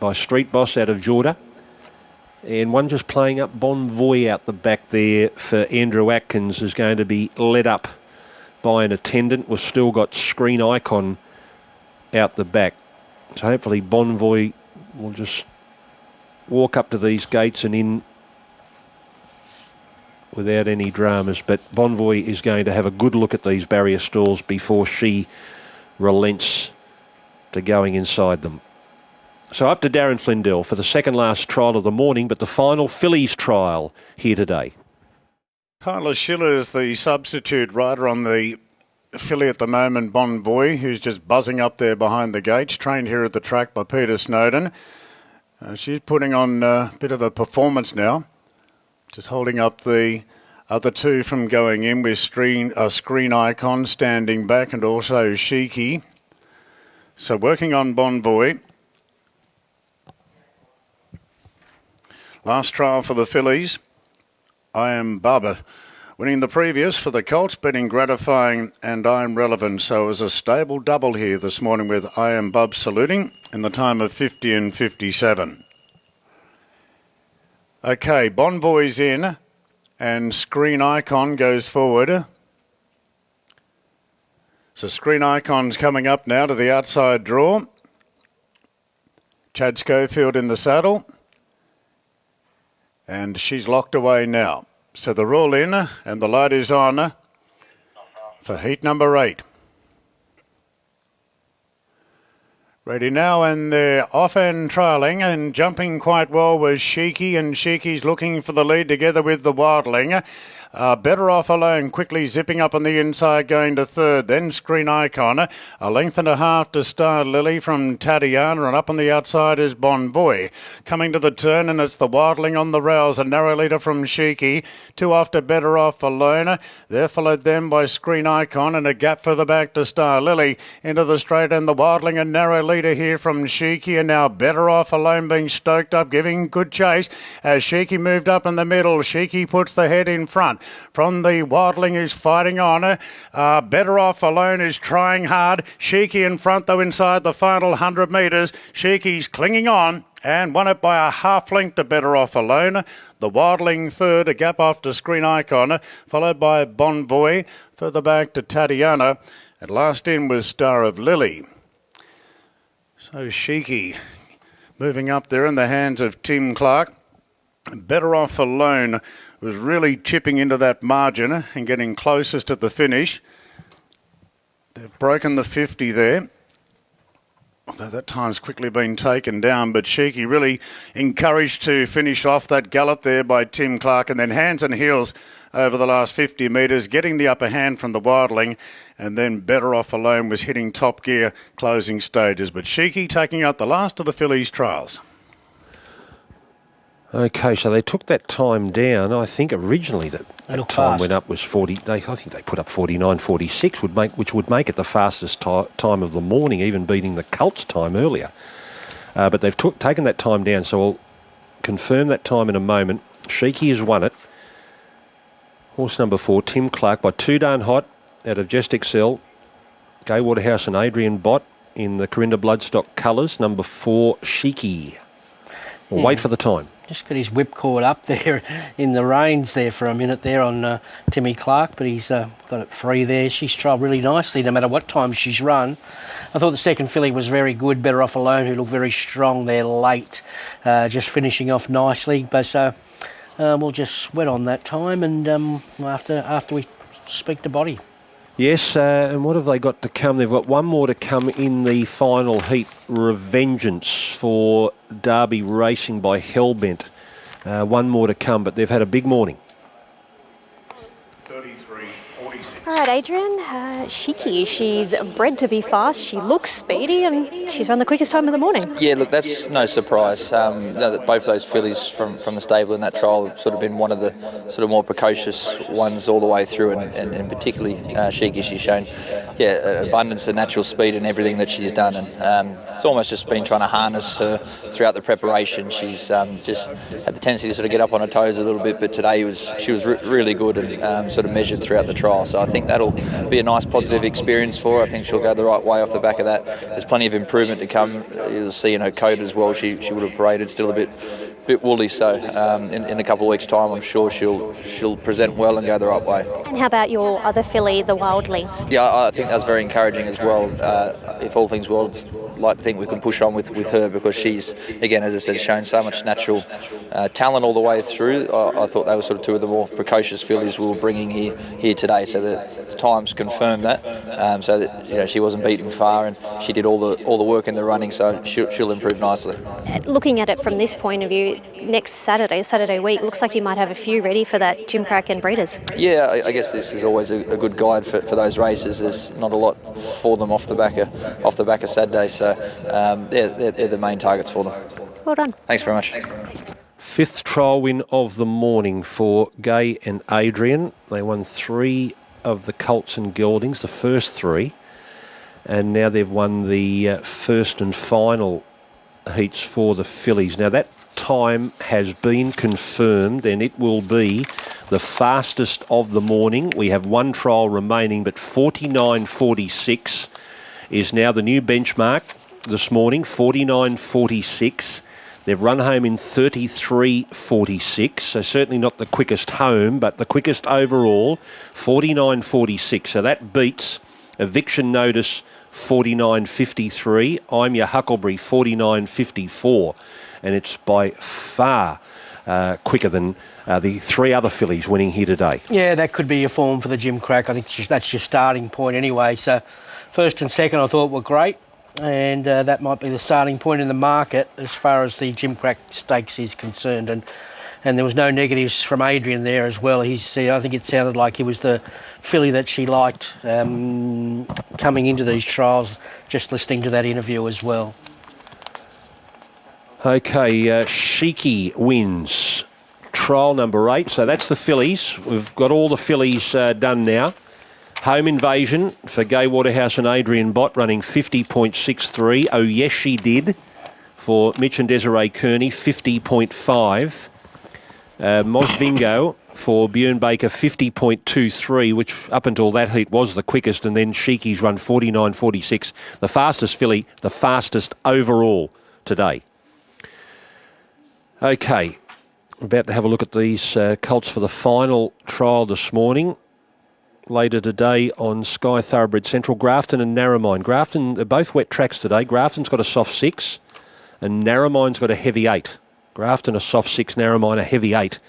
by Street Boss out of Georgia. And one just playing up Bon Voy out the back there for Andrew Atkins is going to be led up by an attendant. We've still got Screen Icon out the back. So hopefully Bon Voy will just walk up to these gates and in without any dramas, but Bon Voy is going to have a good look at these barrier stalls before she relents to going inside them. So up to Darren Flindell for the second last trial of the morning, but the final Fillies trial here today. Tyler Schiller is the substitute rider on the filly at the moment, Bon Voy, who's just buzzing up there behind the gates, trained here at the track by Peter Snowden. She's putting on a bit of a performance now. Just holding up the other two from going in with Screen Icon standing back and also Sheiky. So working on Bon Voy. Last trial for the Fillies. I Am Bubba. Winning the previous for the Colts, betting Gratifying and I'm Relevant. So it was a stable double here this morning with I Am Bub saluting in the time of 50 and 57. Okay, Bon Voy's in and Screen Icon goes forward. So Screen Icon's coming up now to the outside draw. Chad Schofield in the saddle. And she's locked away now. So they're all in and the light is on for heat number 8. Ready now, and they're off and trialling and jumping quite well was Sheiky, and Sheiky's looking for the lead together with the Wildling. Better Off Alone quickly zipping up on the inside going to third, then Screen Icon. A length and a half to Star Lily from Tatiana, and up on the outside is Bon Voy. Coming to the turn, and it's the Wildling on the rails, a narrow leader from Sheiky. 2 off to Better Off Alone. They're followed then by Screen Icon, and a gap further back to Star Lily. Into the straight, and the Wildling, a narrow leader here from Sheiky, and now Better Off Alone being stoked up, giving good chase. As Sheiky moved up in the middle, Sheiky puts the head in front. From the Wildling is fighting on. Better Off Alone is trying hard. Sheiky in front though inside the final 100 metres. Sheiky's clinging on and won it by a half length to Better Off Alone. The Wildling third, a gap off to Screen Icon, followed by Bon Voy, further back to Tatiana, and last in was Star of Lily. So Sheiky moving up there in the hands of Tim Clark. Better Off Alone was really chipping into that margin and getting closest at the finish. They've broken the 50 there. Although that time's quickly been taken down, but Sheiky really encouraged to finish off that gallop there by Tim Clark, and then hands and heels over the last 50 metres, getting the upper hand from the Wildling, and then Better Off Alone was hitting top gear closing stages. But Sheiky taking out the last of the Fillies trials. Okay, so they took that time down. I think originally that time fast. went up was 40. I think they put up 49.46, which would make it the fastest time of the morning, even beating the Colts time earlier. But they've taken that time down, so I'll confirm that time in a moment. Sheiky has won it. Horse number 4, Tim Clark, by Too Darn Hot out of Just Excel. Gay Waterhouse and Adrian Bott in the Corinda Bloodstock colours. Number 4, Sheiky. We'll wait for the time. Just got his whip caught up there in the reins there for a minute there on Timmy Clark, but he's got it free there. She's trialled really nicely no matter what time she's run. I thought the second filly was very good, Better Off Alone, who looked very strong there late, just finishing off nicely. But we'll just sweat on that time, and after we speak to Body. Yes, and what have they got to come? They've got one more to come in the final heat, Revengeance for Derby Racing by Hellbent. One more to come, but they've had a big morning. All right, Adrian, Sheiky, she's bred to be fast, she looks speedy, and she's run the quickest time of the morning. Yeah, look, that's no surprise. That both of those fillies from the stable in that trial have sort of been one of the sort of more precocious ones all the way through, and particularly Sheiky, she's shown an abundance of natural speed in everything that she's done, and it's almost just been trying to harness her throughout the preparation. She's just had the tendency to sort of get up on her toes a little bit, but today she was really good and sort of measured throughout the trial. So I think that'll be a nice positive experience for her. I think she'll go the right way off the back of that. There's plenty of improvement to come. You'll see in her coat as well. She would have paraded still a bit woolly. So in a couple of weeks' time, I'm sure she'll present well and go the right way. And how about your other filly, the Wildling? Yeah, I think that's very encouraging as well. If all things well, I'd like to think we can push on with her, because she's, again, as I said, shown so much natural talent all the way through. I thought they were sort of two of the more precocious fillies we were bringing here today, so the times confirmed that. So that she wasn't beaten far, and she did all the work in the running, so she'll improve nicely. Looking at it from this point of view, next Saturday week, looks like you might have a few ready for that Jim Crack and Breeders. Yeah, I guess this is always a good guide for those races. There's not a lot for them off the back of Saturday, so they're the main targets for them. Well done. Thanks very much. Fifth trial win of the morning for Gay and Adrian. They won 3 of the Colts and geldings, the first 3, and now they've won the first and final heats for the fillies. Now that time has been confirmed, and it will be the fastest of the morning. We have one trial remaining, but 49.46 is now the new benchmark this morning. 49.46. They've run home in 33.46, so certainly not the quickest home, but the quickest overall, 49.46. So that beats Eviction Notice 49.53. I'm Your Huckleberry 49.54. And it's by far quicker than the 3 other fillies winning here today. Yeah, that could be your form for the Jim Crack. I think that's your starting point anyway. So first and second I thought were great, and that might be the starting point in the market as far as the Jim Crack Stakes is concerned. And there was no negatives from Adrian there as well. I think it sounded like he was the filly that she liked coming into these trials, just listening to that interview as well. Okay, Sheiky wins trial number 8. So that's the fillies. We've got all the fillies done now. Home Invasion for Gay Waterhouse and Adrian Bott running 50.63. Oh Yes She Did for Mitch and Desiree Kearney, 50.5. Mosvingo for Björn Baker, 50.23, which up until that heat was the quickest, and then Sheiky's run 49.46. The fastest filly, the fastest overall today. Okay, about to have a look at these colts for the final trial this morning. Later today on Sky Thoroughbred Central, Grafton and Narromine. Grafton, they're both wet tracks today. Grafton's got a soft 6 and Narromine's got a heavy 8. Grafton a soft 6, Narromine a heavy 8.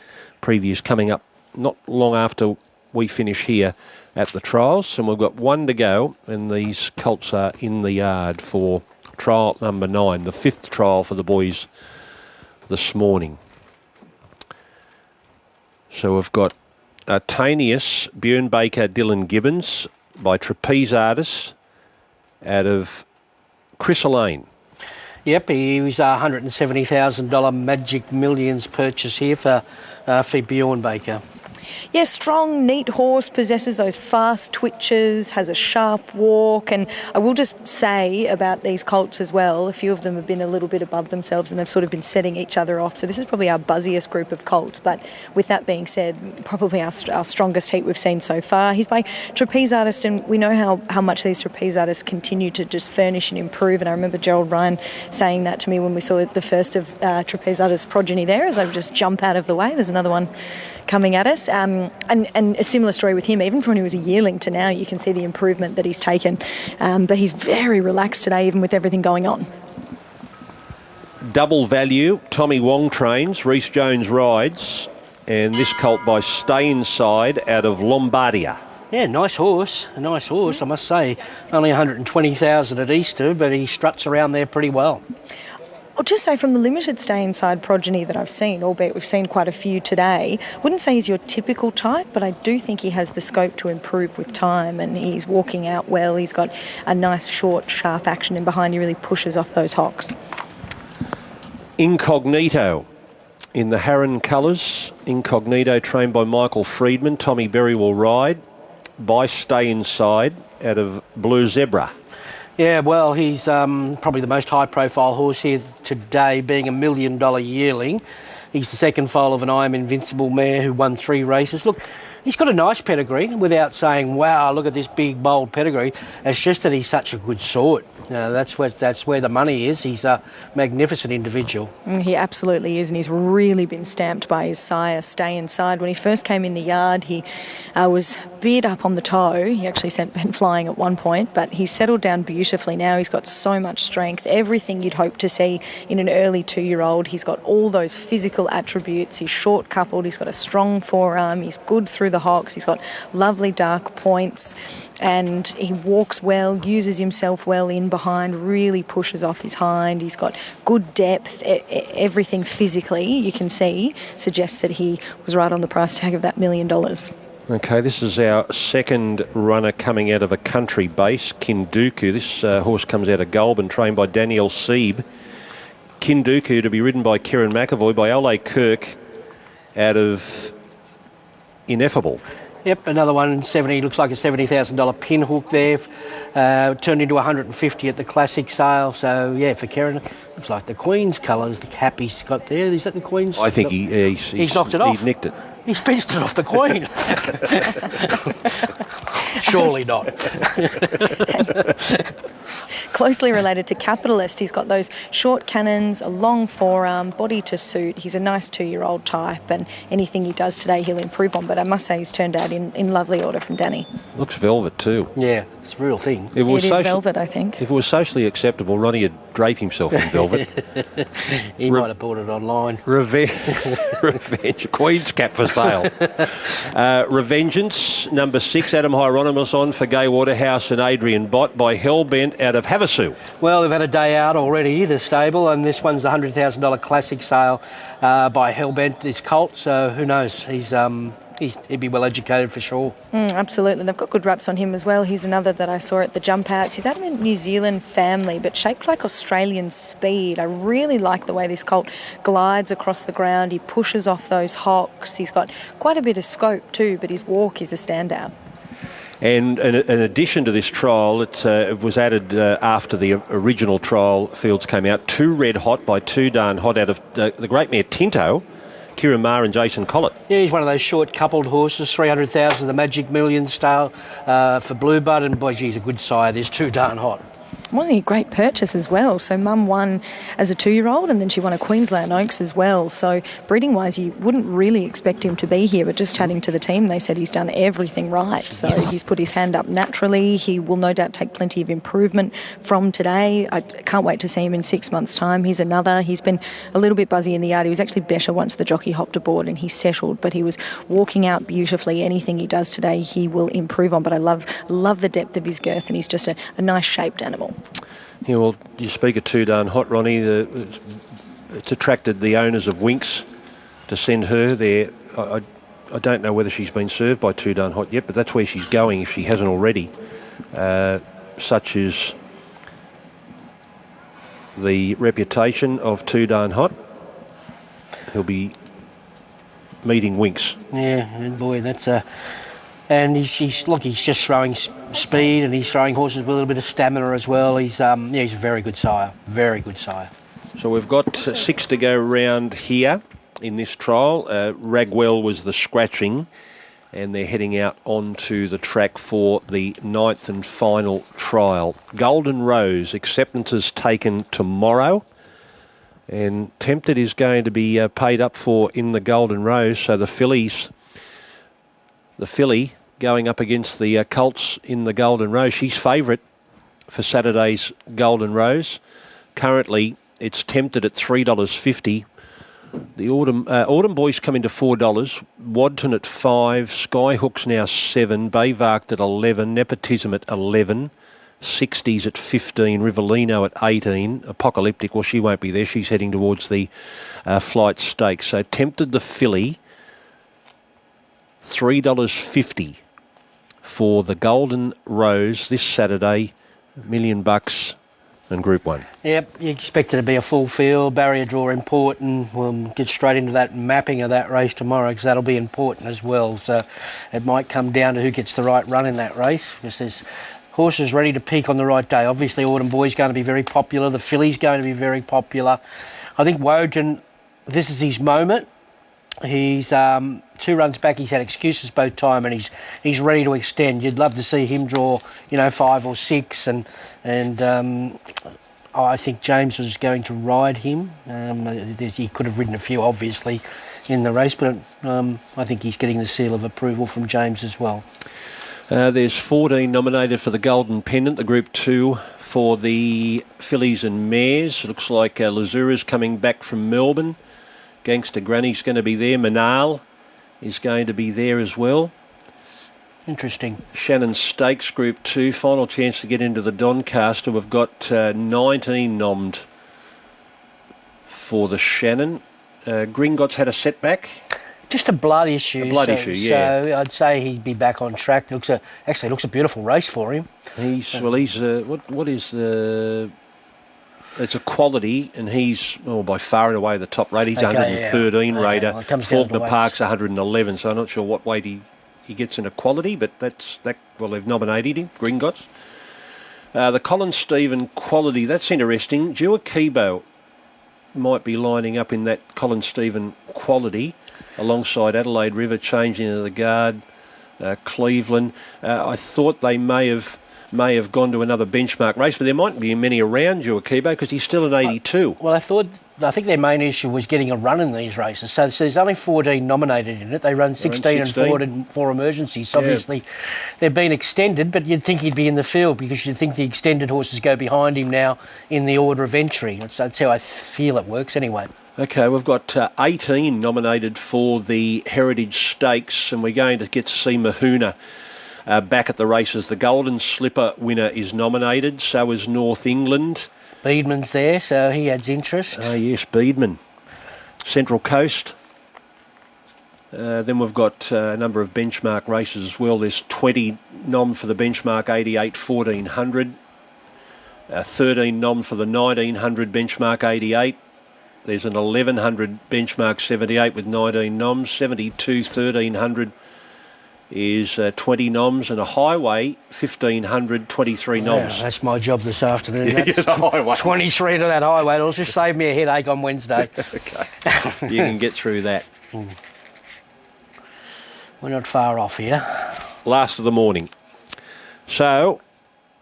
previews coming up not long after we finish here at the trials. And we've got one to go, and these colts are in the yard for trial number 9, the 5th trial for the boys this morning. So we've got Tanius, Björn Baker, Dylan Gibbons by Trapeze Artists out of Chrysolane. Yep, he was a $170,000 Magic Millions purchase here for Bjorn Baker. Yeah, strong, neat horse, possesses those fast twitches, has a sharp walk, and I will just say about these colts as well, a few of them have been a little bit above themselves and they've sort of been setting each other off. So this is probably our buzziest group of colts, but with that being said, probably our strongest heat we've seen so far. He's by Trapeze Artist, and we know how much these Trapeze Artists continue to just furnish and improve, and I remember Gerald Ryan saying that to me when we saw the first of Trapeze Artist progeny there, as I would just jump out of the way. There's another one coming at us, and a similar story with him. Even from when he was a yearling to now, you can see the improvement that he's taken, but he's very relaxed today, even with everything going on. Double Value, Tommy Wong trains, Rhys Jones rides, and this colt by Stay Inside out of Lombardia. Yeah, nice horse, I must say. Only 120,000 at Easter, but he struts around there pretty well. I'll just say from the limited Stay Inside progeny that I've seen, albeit we've seen quite a few today, wouldn't say he's your typical type, but I do think he has the scope to improve with time, and he's walking out well. He's got a nice, short, sharp action in behind. He really pushes off those hocks. Incognito in the Harron colours. Incognito trained by Michael Friedman. Tommy Berry will ride by Stay Inside out of Blue Zebra. Yeah, well, he's probably the most high-profile horse here today, being $1 million yearling. He's the second foal of an I Am Invincible mare who won 3 races. Look, he's got a nice pedigree, without saying, wow, look at this big, bold pedigree. It's just that he's such a good sort. That's where the money is. He's a magnificent individual. He absolutely is, and he's really been stamped by his sire, Stay Inside. When he first came in the yard, he was beard up on the toe. He actually sent Ben flying at one point, but he's settled down beautifully now. He's got so much strength, everything you'd hope to see in an early 2-year-old. He's got all those physical attributes. He's short coupled, he's got a strong forearm, he's good through the hocks, he's got lovely dark points, and he walks well, uses himself well in behind, really pushes off his hind. He's got good depth. Everything physically you can see suggests that he was right on the price tag of that $1 million. Okay, this is our second runner coming out of a country base, Kinduku. This horse comes out of Goulburn, trained by Danielle Sieb. Kinduku to be ridden by Kieran McAvoy, by Ole Kirk out of Ineffable. Yep, another one, looks like a $70,000 pin hook there, turned into 150 at the classic sale. So yeah, for Kieran, looks like the Queen's colours, the cap he's got there. Is that the Queen's? I think he's knocked it off. He nicked it. He's pinched it off the Queen. Surely not. Closely related to Capitalist, he's got those short cannons, a long forearm, body to suit. He's a nice 2-year-old type, and anything he does today he'll improve on, but I must say he's turned out in lovely order from Danny. Looks velvet too. Yeah, it's a real thing. It is velvet, I think. If it was socially acceptable, Ronnie would drape himself in velvet. He might have bought it online. Revenge. Queen's cap for sale. Revengeance, number 6, Adam Hieronymus on for Gay Waterhouse and Adrian Bott by Hellbent out of Havasu. Well, they've had a day out already, the stable, and this one's the $100,000 classic sale by Hellbent, this colt, so who knows? He'd be well educated for sure. Absolutely. They've got good raps on him as well. He's another that I saw at the jump outs. He's out of a New Zealand family, but shaped like Australian speed. I really like the way this colt glides across the ground. He pushes off those hocks. He's got quite a bit of scope too, but his walk is a standout. And in addition to this trial, it was added after the original trial fields came out. 2 Red Hot by 2 Darn Hot out of the great mare Tinto, Kieran Maher and Jason Collett. Yeah, he's one of those short coupled horses, 300,000, the Magic Millions style for Bluebud, and boy, geez, a good sire. There's 2 Darn Hot. wasn't he a great purchase as well? So Mum won as a 2-year-old, and then she won a Queensland Oaks as well. So breeding-wise, you wouldn't really expect him to be here, but just chatting to the team, they said he's done everything right. So he's put his hand up naturally. He will no doubt take plenty of improvement from today. I can't wait to see him in 6 months' time. He's been a little bit buzzy in the yard. He was actually better once the jockey hopped aboard and he settled, but he was walking out beautifully. Anything he does today, he will improve on. But I love the depth of his girth, and he's just a nice shaped animal. Yeah, well, you speak of Too Darn Hot, Ronnie. It's attracted the owners of Winks to send her there. I don't know whether she's been served by Too Darn Hot yet, but that's where she's going if she hasn't already. Such as the reputation of Too Darn Hot. He'll be meeting Winks. Yeah, boy, that's a... And he's just throwing speed, and he's throwing horses with a little bit of stamina as well. He's a very good sire, very good sire. So we've got 6 to go round here in this trial. Ragwell was the scratching, and they're heading out onto the track for the 9th and final trial. Golden Rose, acceptances taken tomorrow, and Tempted is going to be paid up for in the Golden Rose. So the Fillies... The filly going up against the Colts in the Golden Rose. She's favourite for Saturday's Golden Rose. Currently, it's Tempted at $3.50. The Autumn Boys come into $4. Wadton at $5. Skyhook's now $7. Bayvarked at $11. Nepotism at $11. 60s at $15. Rivellino at $18. Apocalyptic, well, she won't be there. She's heading towards the Flight Stakes. So Tempted the filly. $3.50 for the Golden Rose this Saturday, $1 million and Group 1. Yep, you expect it to be a full field, barrier draw important. We'll get straight into that mapping of that race tomorrow, because that'll be important as well. So it might come down to who gets the right run in that race, because there's horses ready to peak on the right day. Obviously, Autumn Boy's going to be very popular. The filly's going to be very popular. I think Wogan, this is his moment. He's 2 runs back. He's had excuses both time, and he's ready to extend. You'd love to see him draw, 5 or 6, and I think James was going to ride him. He could have ridden a few, obviously, in the race, but I think he's getting the seal of approval from James as well. There's 14 nominated for the Golden Pendant, the Group 2 for the Fillies and Mares. It looks like Lazura's coming back from Melbourne. Gangster Granny's going to be there. Manal is going to be there as well. Interesting. Shannon Stakes Group 2, final chance to get into the Doncaster. We've got 19 nommed for the Shannon. Gringotts had a setback. Just a blood issue. A blood issue, yeah. So I'd say he'd be back on track. It looks a beautiful race for him. What is the... It's a quality, and he's by far and away the top rate. He's 113 raider. Well, Faulkner Park's 111, so I'm not sure what weight he gets in a quality, but they've nominated him, Gringotts. The Colin Stephen quality, that's interesting. Duakibo might be lining up in that Colin Stephen quality alongside Adelaide River, changing into the guard, Cleveland. I thought they may have gone to another benchmark race, but there mightn't be many around Duakibo because he's still an 82. Well, I think their main issue was getting a run in these races. So there's only 14 nominated in it. They run 16 and 4 emergencies. So obviously, they've been extended, but you'd think he'd be in the field because you'd think the extended horses go behind him now in the order of entry. That's how I feel it works anyway. Okay, we've got 18 nominated for the Heritage Stakes, and we're going to get to see Mahuna back at the races. The Golden Slipper winner is nominated, so is North England. Beedman's there, so he adds interest. Yes, Beedman. Central Coast. Then we've got a number of benchmark races as well. There's 20 nom for the benchmark 88 1400. 13 nom for the 1900 benchmark 88. There's an 1100 benchmark 78 with 19 noms. 72 1300 is 20 noms, and a highway 1500 23 noms. That's my job this afternoon. 23 to that highway. It'll just save me a headache on Wednesday. Okay, you can get through that. We're not far off here. Last of the morning. So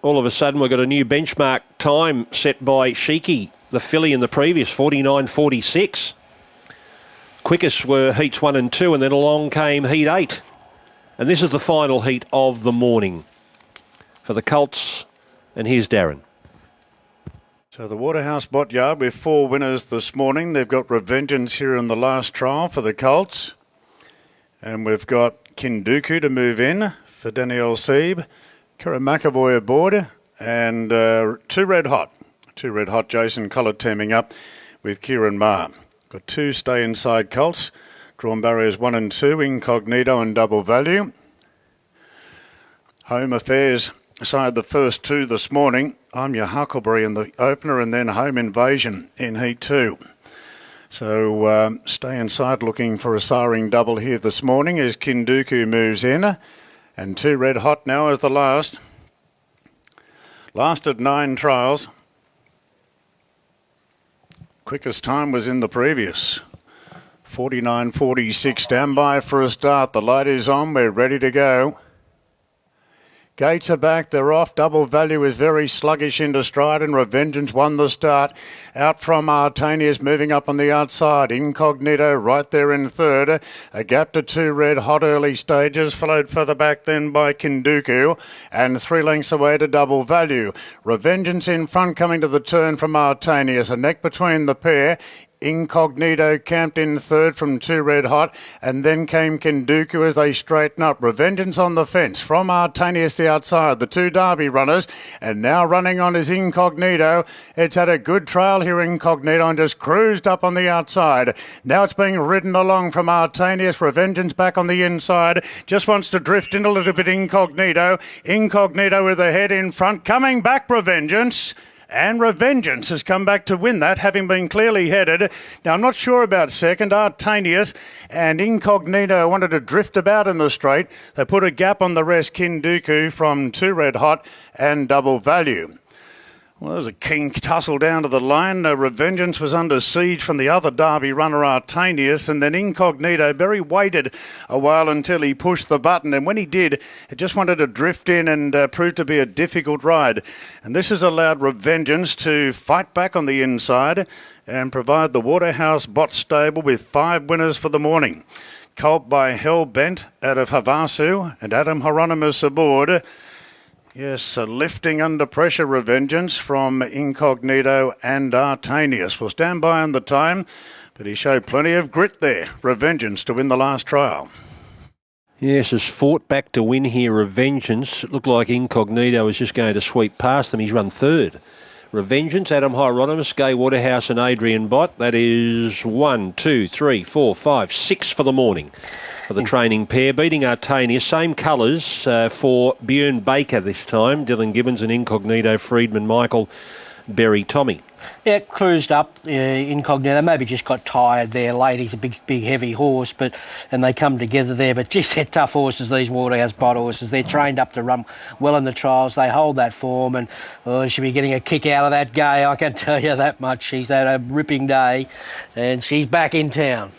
all of a sudden we've got a new benchmark time set by Sheiky, the filly in the previous, 49.46. Quickest were heats 1 and 2, and then along came heat 8. And this is the final heat of the morning for the Colts. And here's Darren. So the Waterhouse Botyard with 4 winners this morning. They've got Revengeance here in the last trial for the Colts. And we've got Kinduku to move in for Danielle Sieb. Kira McAvoy aboard. And 2 Red Hot. 2 Red Hot Jason Collett teaming up with Kieran Maher. Got 2 stay inside Colts. Drawn barriers 1 and 2, Incognito and Double Value. Home Affairs side the first 2 this morning. I'm Your Huckleberry in the opener, and then Home Invasion in heat 2. So stay inside looking for a siring double here this morning as Kinduku moves in. And 2 Red Hot now as the last. Lasted 9 trials. Quickest time was in the previous. 49.46, stand by for a start. The light is on, we're ready to go. Gates are back, they're off. Double Value is very sluggish into stride, and Revengeance won the start. Out from Artanius, moving up on the outside. Incognito right there in third. A gap to 2 Red Hot early stages, followed further back then by Kinduku, and 3 lengths away to Double Value. Revengeance in front coming to the turn from Artanius. A neck between the pair. Incognito camped in third from 2 Red Hot, and then came Kinduku as they straighten up. Revengeance on the fence from Artanius the outside, the 2 Derby runners, and now running on is Incognito. It's had a good trail here, Incognito, and just cruised up on the outside. Now it's being ridden along from Artanius. Revengeance back on the inside, just wants to drift in a little bit. Incognito with the head in front, coming back Revengeance. And Revengeance has come back to win that, having been clearly headed. Now, I'm not sure about second. Artanius and Incognito wanted to drift about in the straight. They put a gap on the rest, Kinduku from 2 Red Hot and Double Value. Well, there's a keen tussle down to the line. Revengeance was under siege from the other Derby runner, Artanius, and then Incognito very waited a while until he pushed the button, and when he did, it just wanted to drift in and proved to be a difficult ride. And this has allowed Revengeance to fight back on the inside and provide the Waterhouse Bot stable with 5 winners for the morning. Colt by Hellbent out of Havasu and Adam Hieronymus aboard. Yes, lifting under pressure Revengeance from Incognito and Artanius. We'll stand by on the time, but he showed plenty of grit there, Revengeance, to win the last trial. Yes, has fought back to win here, Revengeance. It looked like Incognito was just going to sweep past them. He's run third. Revengeance, Adam Hieronymus, Gay Waterhouse and Adrian Bott. That is 1, 2, 3, 4, 5, 6 for the morning. For the training pair, beating Artanius, same colours for Björn Baker this time, Dylan Gibbons and Incognito, Friedman, Michael, Berry, Tommy. Yeah, cruised up, Incognito, maybe just got tired there late. He's a big, heavy horse, and they come together there. But geez, they're tough horses, these Waterhouse Bot horses. They're trained up to run well in the trials. They hold that form, and she'll be getting a kick out of that Gay, I can tell you that much. She's had a ripping day, and she's back in town.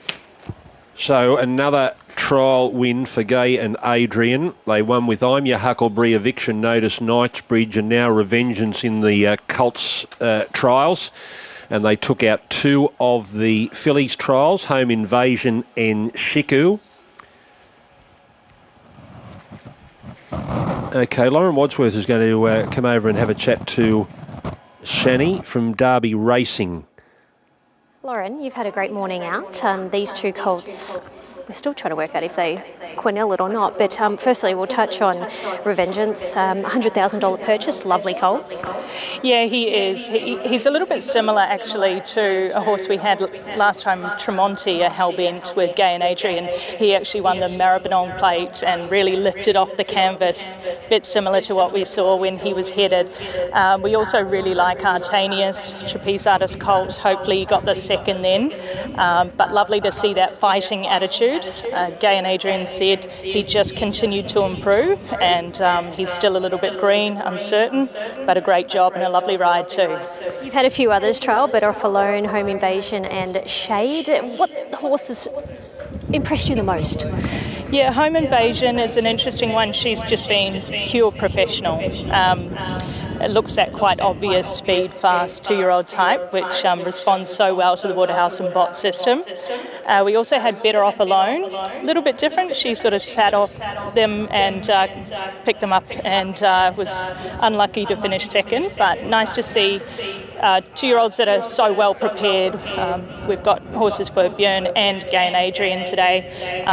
So another trial win for Gay and Adrian. They won with I'm Your Huckleberry, Eviction Notice, Knightsbridge, and now Revengeance in the Colts trials. And they took out 2 of the Fillies trials, Home Invasion and Shiku. Okay, Lauren Wadsworth is going to come over and have a chat to Shani from Derby Racing. Lauren, you've had a great morning out. These 2 colts, we're still trying to work out if they quinell it or not, but firstly we'll touch on Revengeance, $100,000 purchase, lovely colt. Yeah, he is. He's a little bit similar actually to a horse we had last time, Tremonti, a Hellbent with Gay and Adrian. He actually won the Maribyrnong Plate and really lifted off the canvas, a bit similar to what we saw when he was headed. We also really like Artanius, Trapeze Artist colt. Hopefully he got the second then, but lovely to see that fighting attitude. Gay and Adrian said he just continued to improve, and he's still a little bit green, uncertain, but a great job and a lovely ride too. You've had a few others trial, but Off Alone, Home Invasion and Shade. What horses impressed you the most? Yeah, Home Invasion is an interesting one. She's just been pure professional. It looks at quite obvious speed, fast 2-year-old type, which responds so well to the Waterhouse and Bott system. We also had Better Off Alone, a little bit different. She sort of sat off them and picked them up and was unlucky to finish second, but nice to see 2-year-olds that are so well prepared. We've got horses for Björn and Gay Adrian today.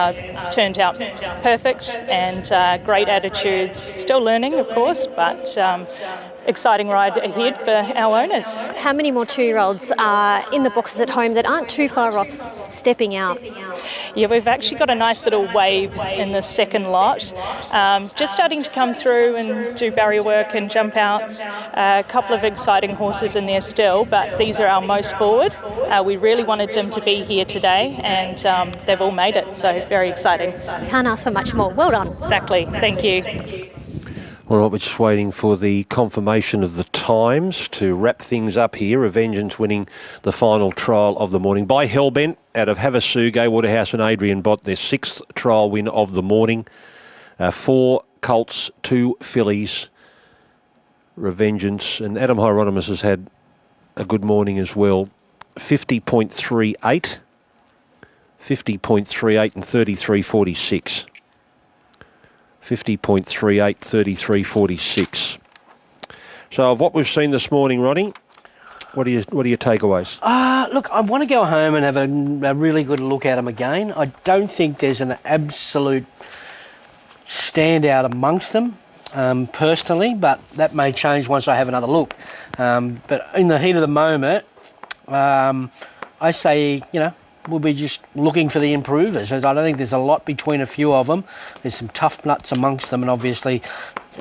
Turned out perfect and great attitudes. Still learning, of course, but exciting ride ahead for our owners. How many more 2-year-olds are in the boxes at home that aren't too far off stepping out? Yeah, we've actually got a nice little wave in the second lot. It's just starting to come through and do barrier work and jump outs. A couple of exciting horses in there still, but these are our most forward. We really wanted them to be here today, and they've all made it, so very exciting. Can't ask for much more. Well done. Exactly. Thank you. All right, we're just waiting for the confirmation of the times to wrap things up here. A Vengeance winning the final trial of the morning by Hellbent out of Havasu, Gay Waterhouse and Adrian Bott, their 6th trial win of the morning. 4 Colts, 2 Fillies, Revengeance, and Adam Hieronymus has had a good morning as well. 50.38, 50.38 and 33.46. 50.38, 33.46. So of what we've seen this morning, Ronnie, what are your takeaways? Look, I want to go home and have a really good look at them again. I don't think there's an absolute standout amongst them, personally, but that may change once I have another look. But in the heat of the moment, I say, we'll be just looking for the improvers. I don't think there's a lot between a few of them. There's some tough nuts amongst them, and obviously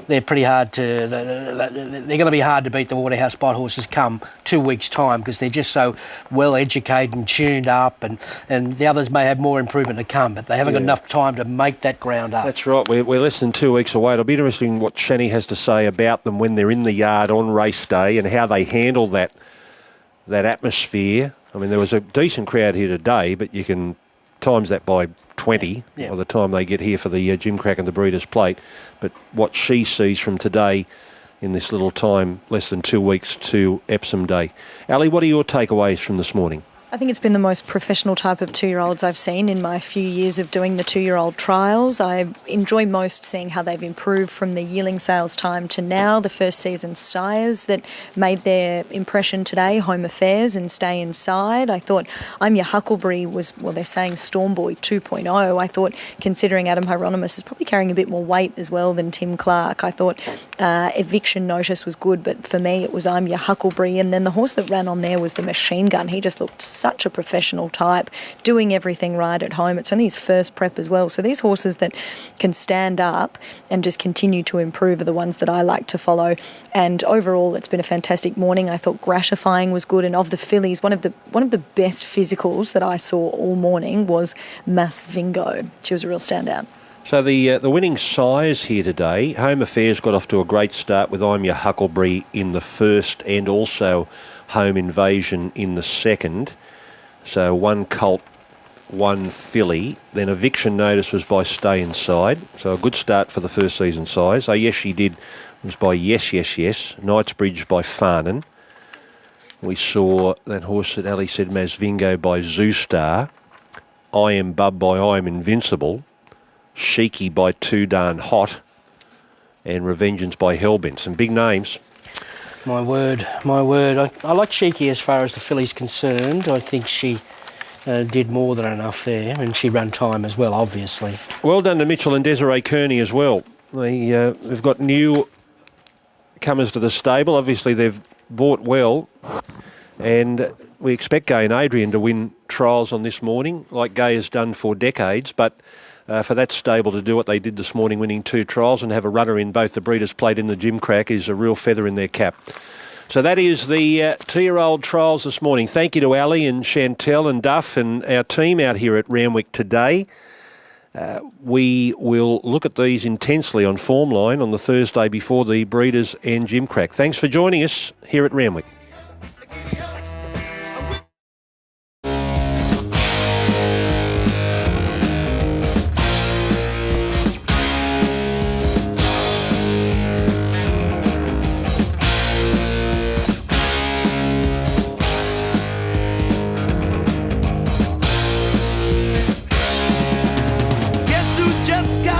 they're pretty hard to. They're going to be hard to beat the Waterhouse Bott horses come 2 weeks' time, because they're just so well educated and tuned up, and the others may have more improvement to come, but they haven't got enough time to make that ground up. That's right. We're less than 2 weeks away. It'll be interesting what Shani has to say about them when they're in the yard on race day and how they handle that atmosphere. I mean, there was a decent crowd here today, but you can times that by 20 by the time they get here for the Gimcrack and the Breeders' Plate. But what she sees from today in this little time, less than 2 weeks to Epsom Day. Ali, what are your takeaways from this morning? I think it's been the most professional type of 2-year-olds I've seen in my few years of doing the 2-year-old trials. I enjoy most seeing how they've improved from the yearling sales time to now. The first season sires that made their impression today, Home Affairs and Stay Inside. I thought I'm Your Huckleberry was, they're saying Stormboy 2.0. I thought, considering Adam Hieronymus is probably carrying a bit more weight as well than Tim Clark, I thought Eviction Notice was good, but for me it was I'm Your Huckleberry. And then the horse that ran on there was the Machine Gun. He just looked such a professional type, doing everything right at home. It's only his first prep as well. So these horses that can stand up and just continue to improve are the ones that I like to follow. And overall, it's been a fantastic morning. I thought Gratifying was good. And of the fillies, one of the best physicals that I saw all morning was Mas Vingo. She was a real standout. So the winning sires here today, Home Affairs got off to a great start with I'm Your Huckleberry in the first and also Home Invasion in the second. So 1 Colt, 1 filly. Then Eviction Notice was by Stay Inside. So a good start for the first season sires. Oh, Yes She Did was by Yes, Yes, Yes. Knightsbridge by Farnan. We saw that horse that Ali said, Masvingo by Zoostar. I Am Bub by I Am Invincible. Sheiky by Too Darn Hot. And Revengeance by Hellbent. Some big names. My word. I like Sheiky as far as the filly's concerned. I think she did more than enough there, and she ran time as well, obviously. Well done to Mitchell and Desiree Kearney as well. They've got new comers to the stable. Obviously, they've bought well, and we expect Gay and Adrian to win trials on this morning, like Gay has done for decades, but for that stable to do what they did this morning, winning 2 trials and have a runner in both the Breeders' Plate and the Gimcrack, is a real feather in their cap. So that is the 2-year-old trials this morning. Thank you to Ali and Chantelle and Duff and our team out here at Randwick today. We will look at these intensely on Formline on the Thursday before the Breeders' and Gimcrack. Thanks for joining us here at Randwick.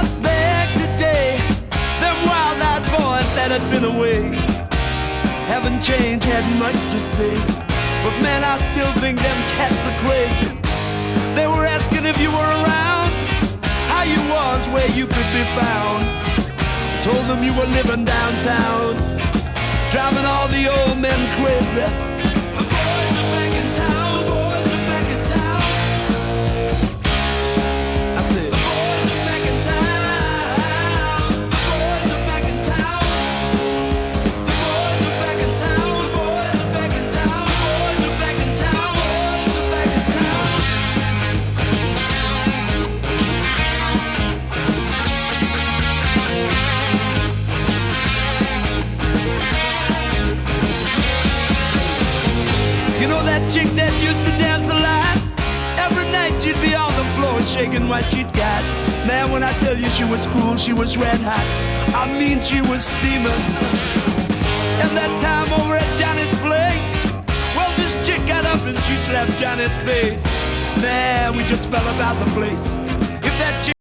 just back today. Them wild-eyed boys that had been away haven't changed, had much to say. But man, I still think them cats are crazy. They were asking if you were around, how you was, where you could be found. I told them you were living downtown, driving all the old men crazy. The boys are back in town, boys are back in town. I said, the boys are back in town, the boys are back in town. The boys are back in town, the boys are back in town, boys are back in town, boys are back in town. You know that chick that used to dance a lot? Every night she'd be on the floor shaking what she'd got. Man, when I tell you she was cool, she was red hot. I mean, she was steaming. And that time over at Johnny's place, well, this chick got up and she slapped Johnny's face. Man, we just fell about the place.